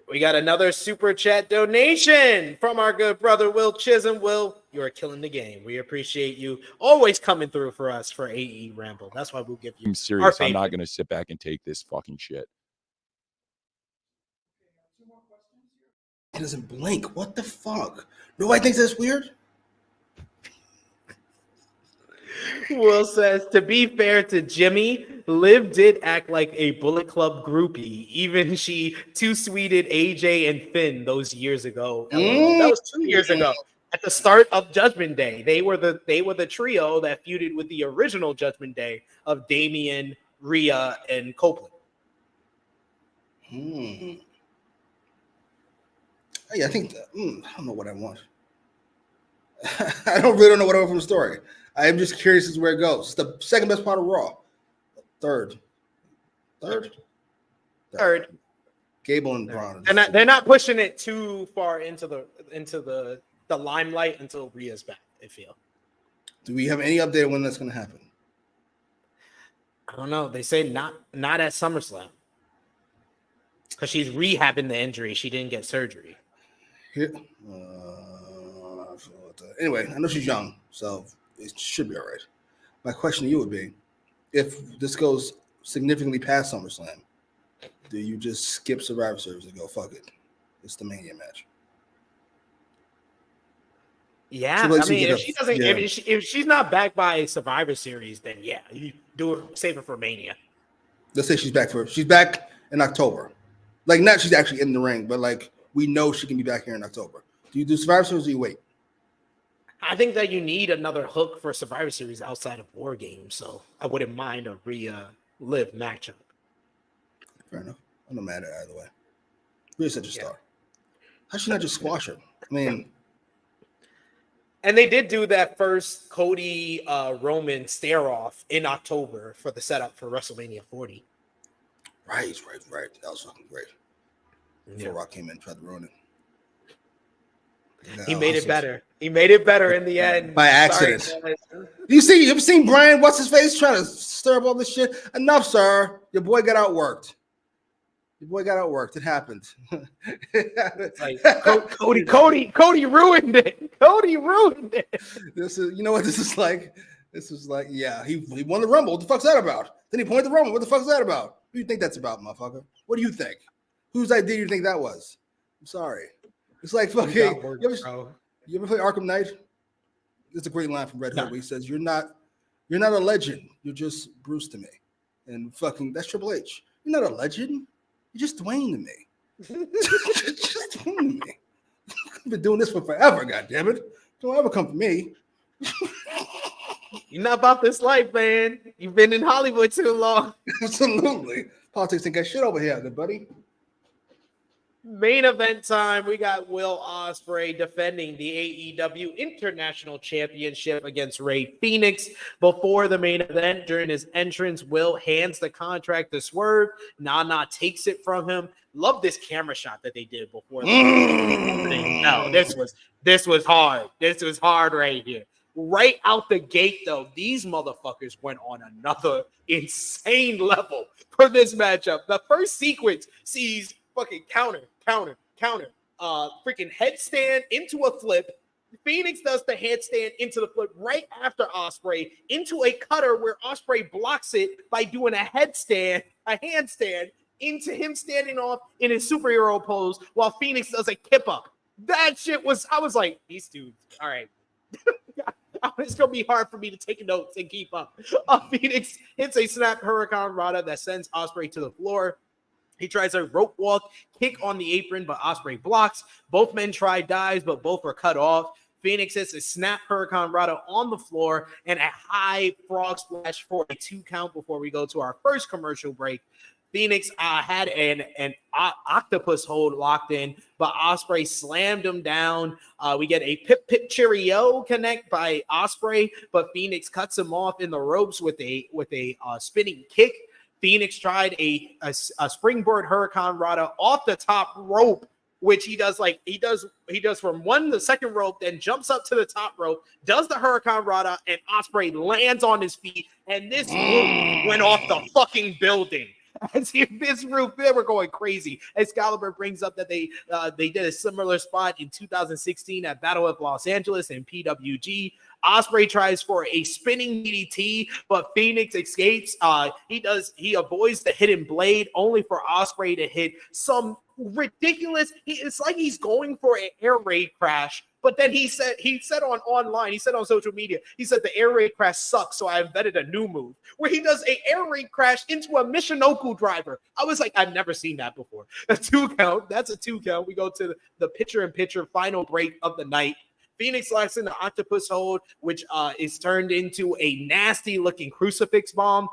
We got another super chat donation from our good brother Will Chisholm. Will, you are killing the game. We appreciate you always coming through for us for AEWramble. That's why we'll give you. I'm serious. I'm not going to sit back and take this fucking shit. He doesn't blink. What the fuck? Nobody thinks that's weird? Will says, to be fair to Jimmy, Liv did act like a Bullet Club groupie. Even she two-sweeted AJ and Finn those years ago. That was 2 years ago. At the start of Judgment Day. They were the trio that feuded with the original Judgment Day of Damian, Rhea, and Copeland. Hey, I think I don't know what I want. I really don't know what I want from the story. I am just curious as to where it goes. It's the second best part of Raw. Third. Gable and Braun. They're not pushing it too far into the limelight until Rhea's back, I feel. Do we have any update on when that's going to happen? I don't know. They say not at SummerSlam. Because she's rehabbing the injury. She didn't get surgery. Anyway, I know she's young, so it should be all right. My question to you would be, if this goes significantly past SummerSlam, do you just skip Survivor Series and go, fuck it, it's the Mania match? Yeah, I mean, if she doesn't, if she's not backed by Survivor Series, then yeah, you do it, save it for Mania. Let's say she's back in October. Like, not she's actually in the ring, but like we know she can be back here in October. Do you do Survivor Series or do you wait? I think that you need another hook for Survivor Series outside of War Games, so I wouldn't mind a live matchup. Fair enough. I'm not mad at it either way. Rhea's such a star. How should I just squash her? I mean, and they did do that first Cody Roman stare off in October for the setup for WrestleMania 40. Right. That was fucking great. Before Rock came in and tried to ruin it. He made it better. He made it better in the end. By accident. You ever seen Brian, what's his face, trying to stir up all this shit? Enough, sir. Your boy got outworked. It happened. It's like, Cody ruined it. Cody ruined it. This is, you know what this is like? This is like, yeah, he won the Rumble. What the fuck's that about? Then he pointed the Rumble. What the fuck's that about? Who do you think that's about, motherfucker? What do you think? Whose idea do you think that was? I'm sorry. It's like fucking. You ever play Arkham Knight? There's a great line from Red Hood where he says, "You're not a legend. You're just Bruce to me," and fucking that's Triple H. You're not a legend. You're just Dwayne to me. Just Dwayne to me. I've been doing this for forever. God damn it! Don't ever come for me. You're not about this life, man. You've been in Hollywood too long. Absolutely. Politics ain't got shit over here, good buddy. Main event time. We got Will Ospreay defending the AEW International Championship against Rey Fenix. Before the main event, during his entrance, Will hands the contract to Swerve. Nana takes it from him. Love this camera shot that they did before. No, this was hard. This was hard right here. Right out the gate, though, these motherfuckers went on another insane level for this matchup. The first sequence sees fucking counter, freaking headstand into a flip. Phoenix does the headstand into the flip right after Ospreay into a cutter where Ospreay blocks it by doing a handstand into him standing off in his superhero pose while Phoenix does a kip up. That shit was, I was like, these dudes, all right. It's going to be hard for me to take notes and keep up. Phoenix hits a snap Hurricane Rana that sends Ospreay to the floor. He tries a rope walk, kick on the apron, but Ospreay blocks. Both men try dives, but both are cut off. Phoenix hits a snap Hurricane Rana on the floor and a high frog splash for a 2 count before we go to our first commercial break. Phoenix had an octopus hold locked in, but Ospreay slammed him down. We get a pip cheerio connect by Ospreay, but Phoenix cuts him off in the ropes with a spinning kick. Phoenix tried a springboard Hurricane Rana off the top rope, which he does from the second rope, then jumps up to the top rope, does the Hurricane Rana, and Ospreay lands on his feet, and this roof went off the fucking building. As if this roof, they were going crazy. Excalibur brings up that they did a similar spot in 2016 at Battle of Los Angeles in PWG. Ospreay tries for a spinning DDT, but Phoenix escapes. He avoids the hidden blade, only for Ospreay to hit some ridiculous. It's like he's going for an air raid crash. But then he said on social media, he said the air raid crash sucks, so I invented a new move where he does an air raid crash into a Michinoku driver. I was like, I've never seen that before. A 2 count. That's a 2 count. We go to the picture-in-picture final break of the night. Phoenix locks in the octopus hold, which is turned into a nasty-looking crucifix bomb.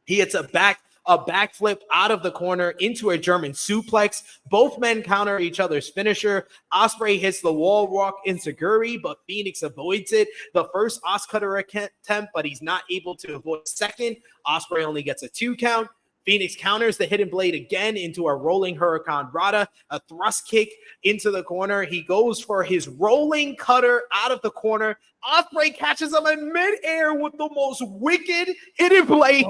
He hits a backflip out of the corner into a German suplex. Both men counter each other's finisher. Ospreay hits the wall walk enziguri, but Phoenix avoids it. The first Oscutter attempt, but he's not able to avoid second. Ospreay only gets a 2 count. Phoenix counters the hidden blade again into a rolling Hurricane Rana, a thrust kick into the corner. He goes for his rolling cutter out of the corner. Ospreay catches him in midair with the most wicked hidden blade.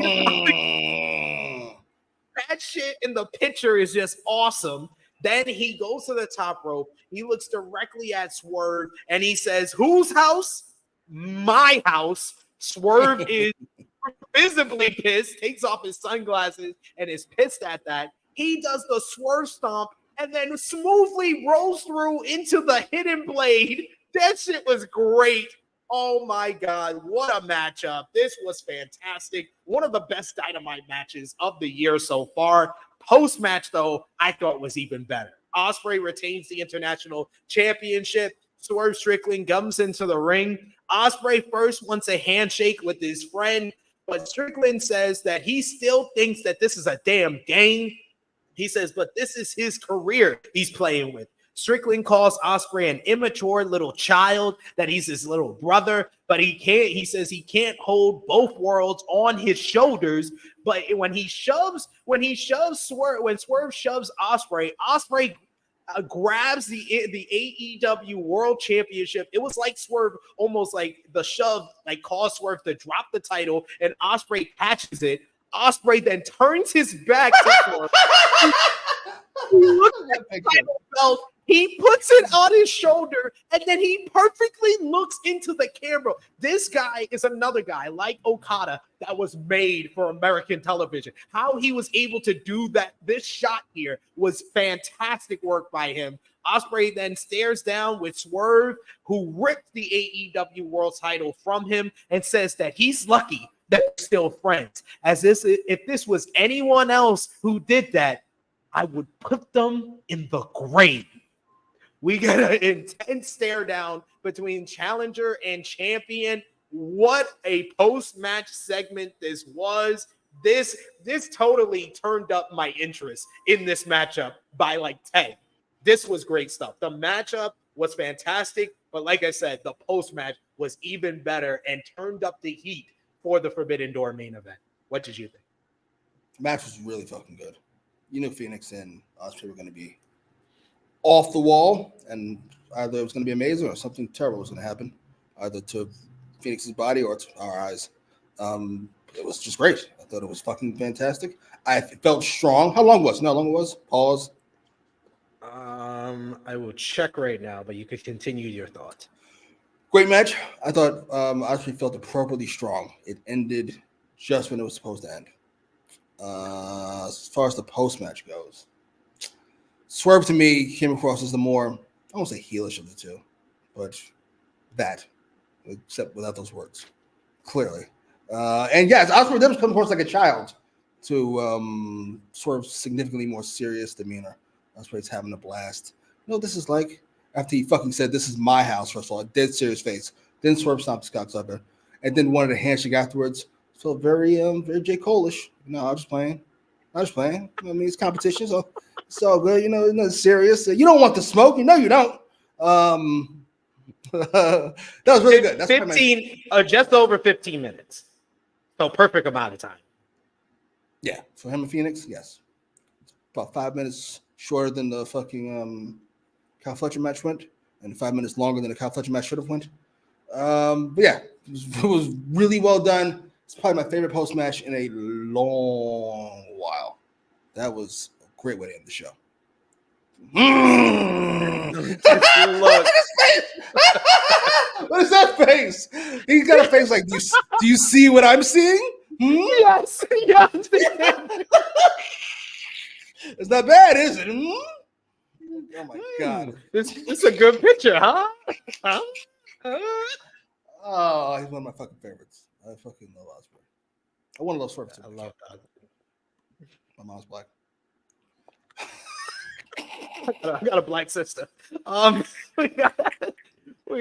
That shit in the picture is just awesome. Then he goes to the top rope. He looks directly at Swerve and he says, "Whose house? My house." Swerve is visibly pissed, takes off his sunglasses and is pissed at that. He does the Swerve stomp and then smoothly rolls through into the hidden blade. That shit was great. Oh my God, what a matchup. This was fantastic. One of the best Dynamite matches of the year so far. Post-match, though, I thought was even better. Ospreay retains the International Championship. Swerve Strickland comes into the ring. Ospreay first wants a handshake with his friend, but Strickland says that he still thinks that this is a damn game. He says, but this is his career he's playing with. Strickland calls Ospreay an immature little child, that he's his little brother, but he says he can't hold both worlds on his shoulders. But when Swerve shoves Ospreay grabs the AEW World Championship. It was like Swerve, almost like the shove, like caused Swerve to drop the title, and Ospreay catches it. Ospreay then turns his back to Swerve. He looks at the title belt. He puts it on his shoulder, and then he perfectly looks into the camera. This guy is another guy like Okada that was made for American television. How he was able to do that, this shot here was fantastic work by him. Ospreay then stares down with Swerve, who ripped the AEW World title from him and says that he's lucky that they're still friends. If this was anyone else who did that, I would put them in the grave. We get an intense stare down between challenger and champion. What a post-match segment this was. This totally turned up my interest in this matchup by like 10. This was great stuff. The matchup was fantastic, but like I said, the post-match was even better and turned up the heat for the Forbidden Door main event. What did you think? The match was really fucking good. You knew Phoenix and Ospreay were going to be off the wall, and either it was going to be amazing or something terrible was going to happen, either to Phoenix's body or to our eyes. It was just great. I thought it was fucking fantastic. I felt strong. How long was it? No, how long it was? Pause. I will check right now, but you could continue your thought. Great match. I thought Ospreay felt appropriately strong. It ended just when it was supposed to end. As far as the post-match goes, Swerve to me came across as the more, I won't say heelish of the two, but that, except without those words, clearly. And yes, Ospreay does come across like a child to Swerve's significantly more serious demeanor. Ospreay's having a blast. You know what this is like? After he fucking said, "This is my house," first of all, a dead serious face. Then Swerve stomped his cocksucker, and then wanted a handshake afterwards. Felt very J. Cole-ish. No, I'm just playing. I mean, it's competition, so it's all good. You know, it's not serious. You don't want the smoke. You know you don't. That was really good. That's 15, just over 15 minutes. So perfect amount of time. Yeah, for him and Phoenix, yes. It's about 5 minutes shorter than the fucking Kyle Fletcher match went, and 5 minutes longer than the Kyle Fletcher match should have went. But yeah, it was really well done. It's probably my favorite post match in a long while. That was a great way to end the show. Look. What is that face? He's got a face like, do you see what I'm seeing? Yes. It's not bad, is it? Oh my God. It's a good picture, huh? Oh, he's one of my fucking favorites. I fucking love Ospreay. I want to love Swerve too. I love that. My mom's black. I got a black sister. We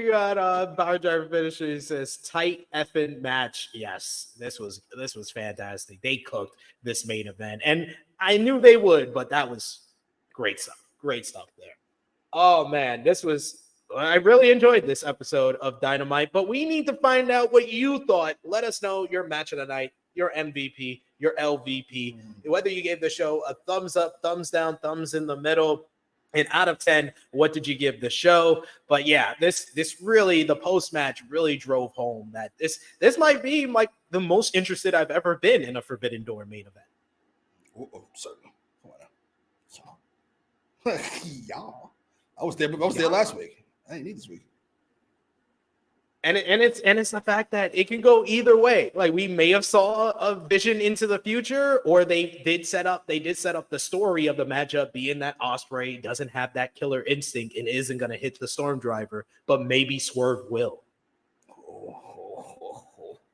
got Power Driver Finisher. He says tight effing match. Yes, this was fantastic. They cooked this main event, and I knew they would, but that was great stuff. Great stuff there. Oh man, I really enjoyed this episode of Dynamite, but we need to find out what you thought. Let us know your match of the night, your MVP, your LVP, whether you gave the show a thumbs up, thumbs down, thumbs in the middle. And out of 10, what did you give the show? But yeah, this really, the post-match really drove home that this might be like the most interested I've ever been in a Forbidden Door main event. Certain. Come on now. Y'all. I was there last week. I didn't need this week. And it's the fact that it can go either way. Like we may have saw a vision into the future, or they did set up the story of the matchup being that Ospreay doesn't have that killer instinct and isn't going to hit the Storm Driver, but maybe Swerve will.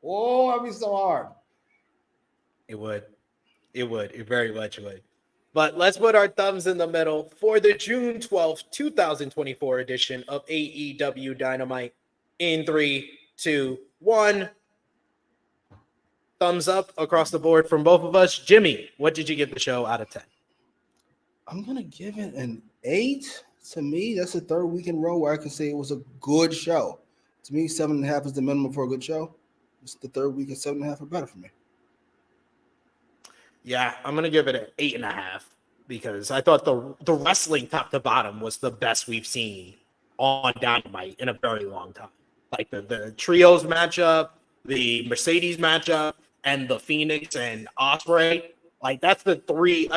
Oh, that'd be so hard. It would. It very much would. But let's put our thumbs in the middle for the June 12th, 2024 edition of AEW Dynamite. In 3, 2, 1. Thumbs up across the board from both of us. Jimmy, what did you give the show out of 10? I'm going to give it an 8. To me, that's the third week in a row where I can say it was a good show. To me, 7.5 is the minimum for a good show. It's the third week at 7.5 or better for me. Yeah, I'm going to give it an 8.5 because I thought the wrestling top to bottom was the best we've seen on Dynamite in a very long time. Like the trios matchup, the Mercedes matchup, and the Phoenix and Ospreay. Like that's a great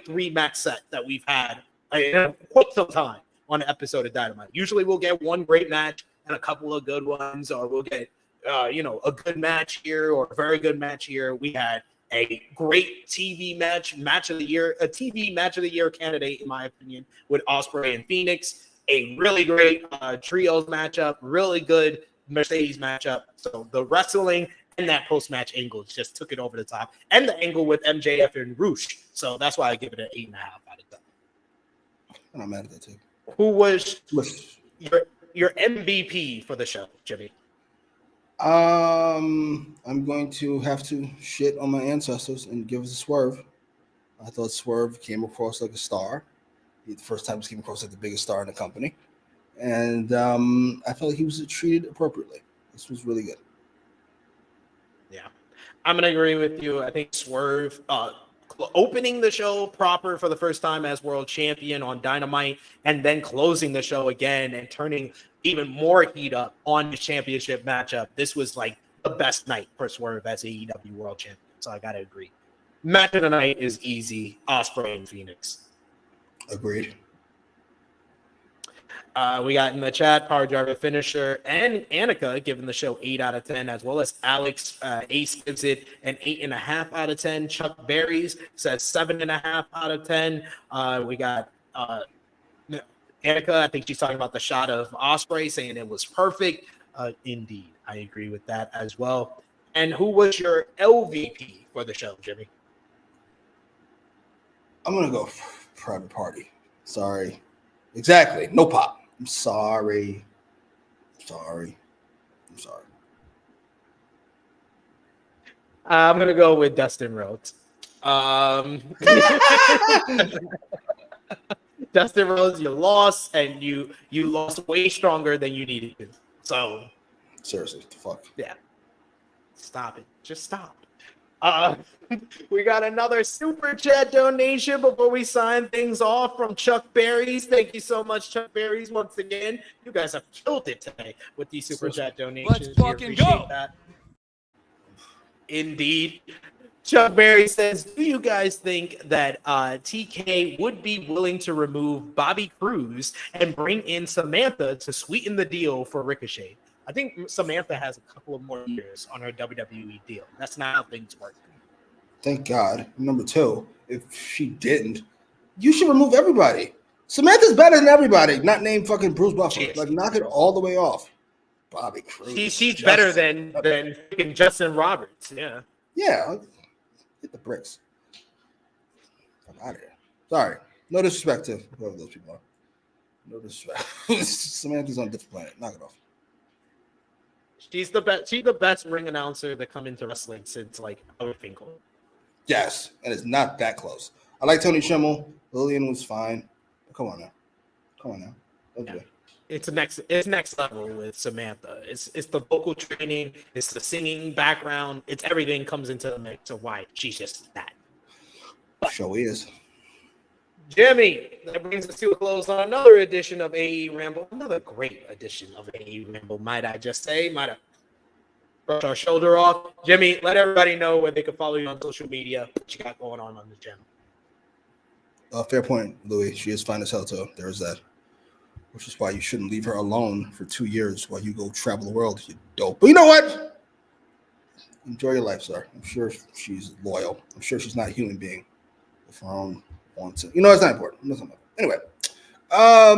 3-match set that we've had in quite some time on an episode of Dynamite. Usually we'll get one great match and a couple of good ones, or we'll get a good match here or a very good match here. We had a great TV match of the year, a TV match of the year candidate, in my opinion, with Ospreay and Phoenix. A really great trios matchup, really good Mercedes matchup. So the wrestling and that post-match angle just took it over the top. And the angle with MJF and Roosh. So that's why I give it an 8.5 out of 10. I'm not mad at that too. Who was your MVP for the show, Jimmy? I'm going to have to shit on my ancestors and give us a Swerve. I thought Swerve came across like a star. The first time he came across like the biggest star in the company. And I felt like he was treated appropriately. This was really good. Yeah. I'm going to agree with you. I think Swerve opening the show proper for the first time as world champion on Dynamite, and then closing the show again and turning even more heat up on the championship matchup. This was like the best night for Swerve as AEW world champion. So I got to agree. Match of the night is easy. Ospreay and Phoenix. Agreed. We got in the chat Power Driver Finisher and Annika giving the show 8 out of 10, as well as Alex Ace gives it an 8.5 out of 10. Chuck Berries says 7.5 out of 10. We got Annika, I think she's talking about the shot of Ospreay, saying it was perfect. Indeed, I agree with that as well. And who was your LVP for the show, Jimmy? I'm going to go private party. Sorry. Exactly. No pop. I'm sorry. I'm going to go with Dustin Rhodes. Dustin Rhodes, you lost, and you lost way stronger than you needed to. So seriously, what the fuck? Yeah. Stop it. Just stop. We got another super chat donation before we sign things off from Chuck Berries. Thank you so much, Chuck Berries, once again. You guys have killed it today with these super chat donations. Let's fucking go. That. Indeed. Chuck Berry says, do you guys think that TK would be willing to remove Bobby Cruz and bring in Samantha to sweeten the deal for Ricochet? I think Samantha has a couple of more years on her WWE deal. That's not how things work. Thank God. Number 2, if she didn't, you should remove everybody. Samantha's better than everybody, not named fucking Bruce Buffer. Like, knock it all the way off. Bobby Cruz. She's better than freaking Justin Roberts. Yeah. Yeah. Hit the bricks. I'm out of here. Sorry. No disrespect to whoever those people are. No disrespect. Samantha's on a different planet. Knock it off. She's the best. She's the best ring announcer that come into wrestling since like Howard Finkel. Yes, and it's not that close. I like Tony Schimmel. Lillian was fine. But come on now. Okay. It's next level with Samantha. It's the vocal training. It's the singing background. It's everything comes into the mix of why she's just that. Show is. Jimmy, that brings us to a close on another edition of AEWramble. Another great edition of AEWramble, might I just say. brush our shoulder off. Jimmy, let everybody know where they can follow you on social media, what you got going on the channel. Fair point, Louis. She is fine as hell, too. There is that. Which is why you shouldn't leave her alone for 2 years while you go travel the world, you dope. But you know what? Enjoy your life, sir. I'm sure she's loyal. I'm sure she's not a human being with her own wants. You know, it's not important. Anyway, what are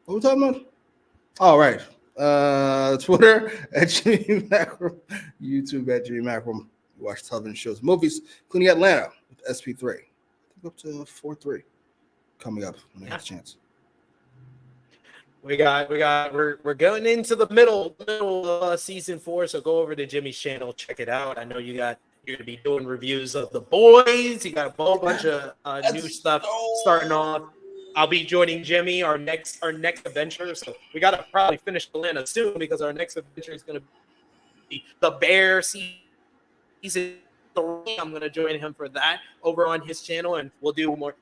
we talking about? All right. Twitter at Jimmy Macram, YouTube at Jimmy Macram. You watch television shows, movies, including Atlanta with SP3. I think up to 4-3 coming up when I get a chance. We're going into the middle of season 4, so go over to Jimmy's channel, check it out. I know you're gonna be doing reviews of The Boys. You got a whole bunch of new stuff starting off. I'll be joining Jimmy our next adventure. So we gotta probably finish Atlanta soon because our next adventure is gonna be the Bear season 3. I'm gonna join him for that over on his channel, and we'll do more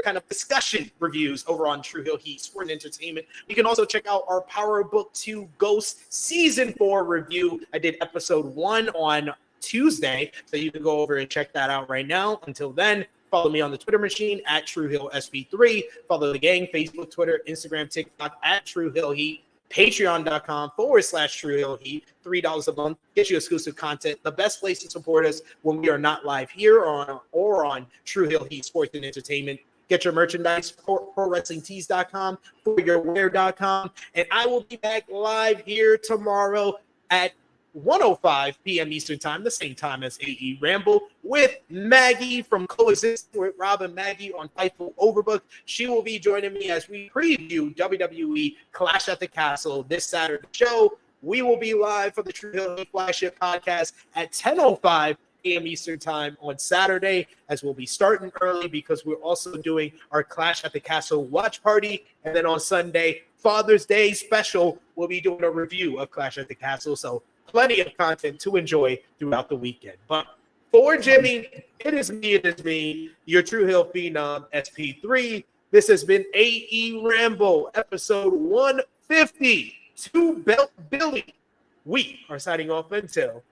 kind of discussion reviews over on True Hill Heat Sport and Entertainment. You can also check out our Power Book 2 Ghost Season 4 review. I did episode 1 on Tuesday, so you can go over and check that out right now. Until then, follow me on the Twitter machine at TrueHillSP3. Follow the gang, Facebook, Twitter, Instagram, TikTok at True Hill Heat. Patreon.com/True Hill Heat. $3 a month. Get you exclusive content. The best place to support us when we are not live here or on True Hill Heat Sports and Entertainment. Get your merchandise, ProWrestlingTees.com, ForYourWear.com. And I will be back live here tomorrow at 1:05 p.m. Eastern Time, the same time as AEWramble, with Maggie from Coexist with Rob and Maggie on Fightful Overbook. She will be joining me as we preview WWE Clash at the Castle this Saturday show. We will be live for the True Hill Flagship Podcast at 10:05 a.m. Eastern Time on Saturday, as we'll be starting early because we're also doing our Clash at the Castle watch party. And then on Sunday, Father's Day special, we'll be doing a review of Clash at the Castle. So plenty of content to enjoy throughout the weekend. But for Jimmy, it is me, your True Hill Phenom, SP3. This has been AEWramble, episode 150, 2-Belt Billy. We are signing off until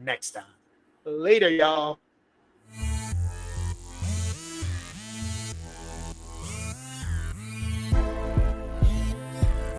next time. Later, y'all.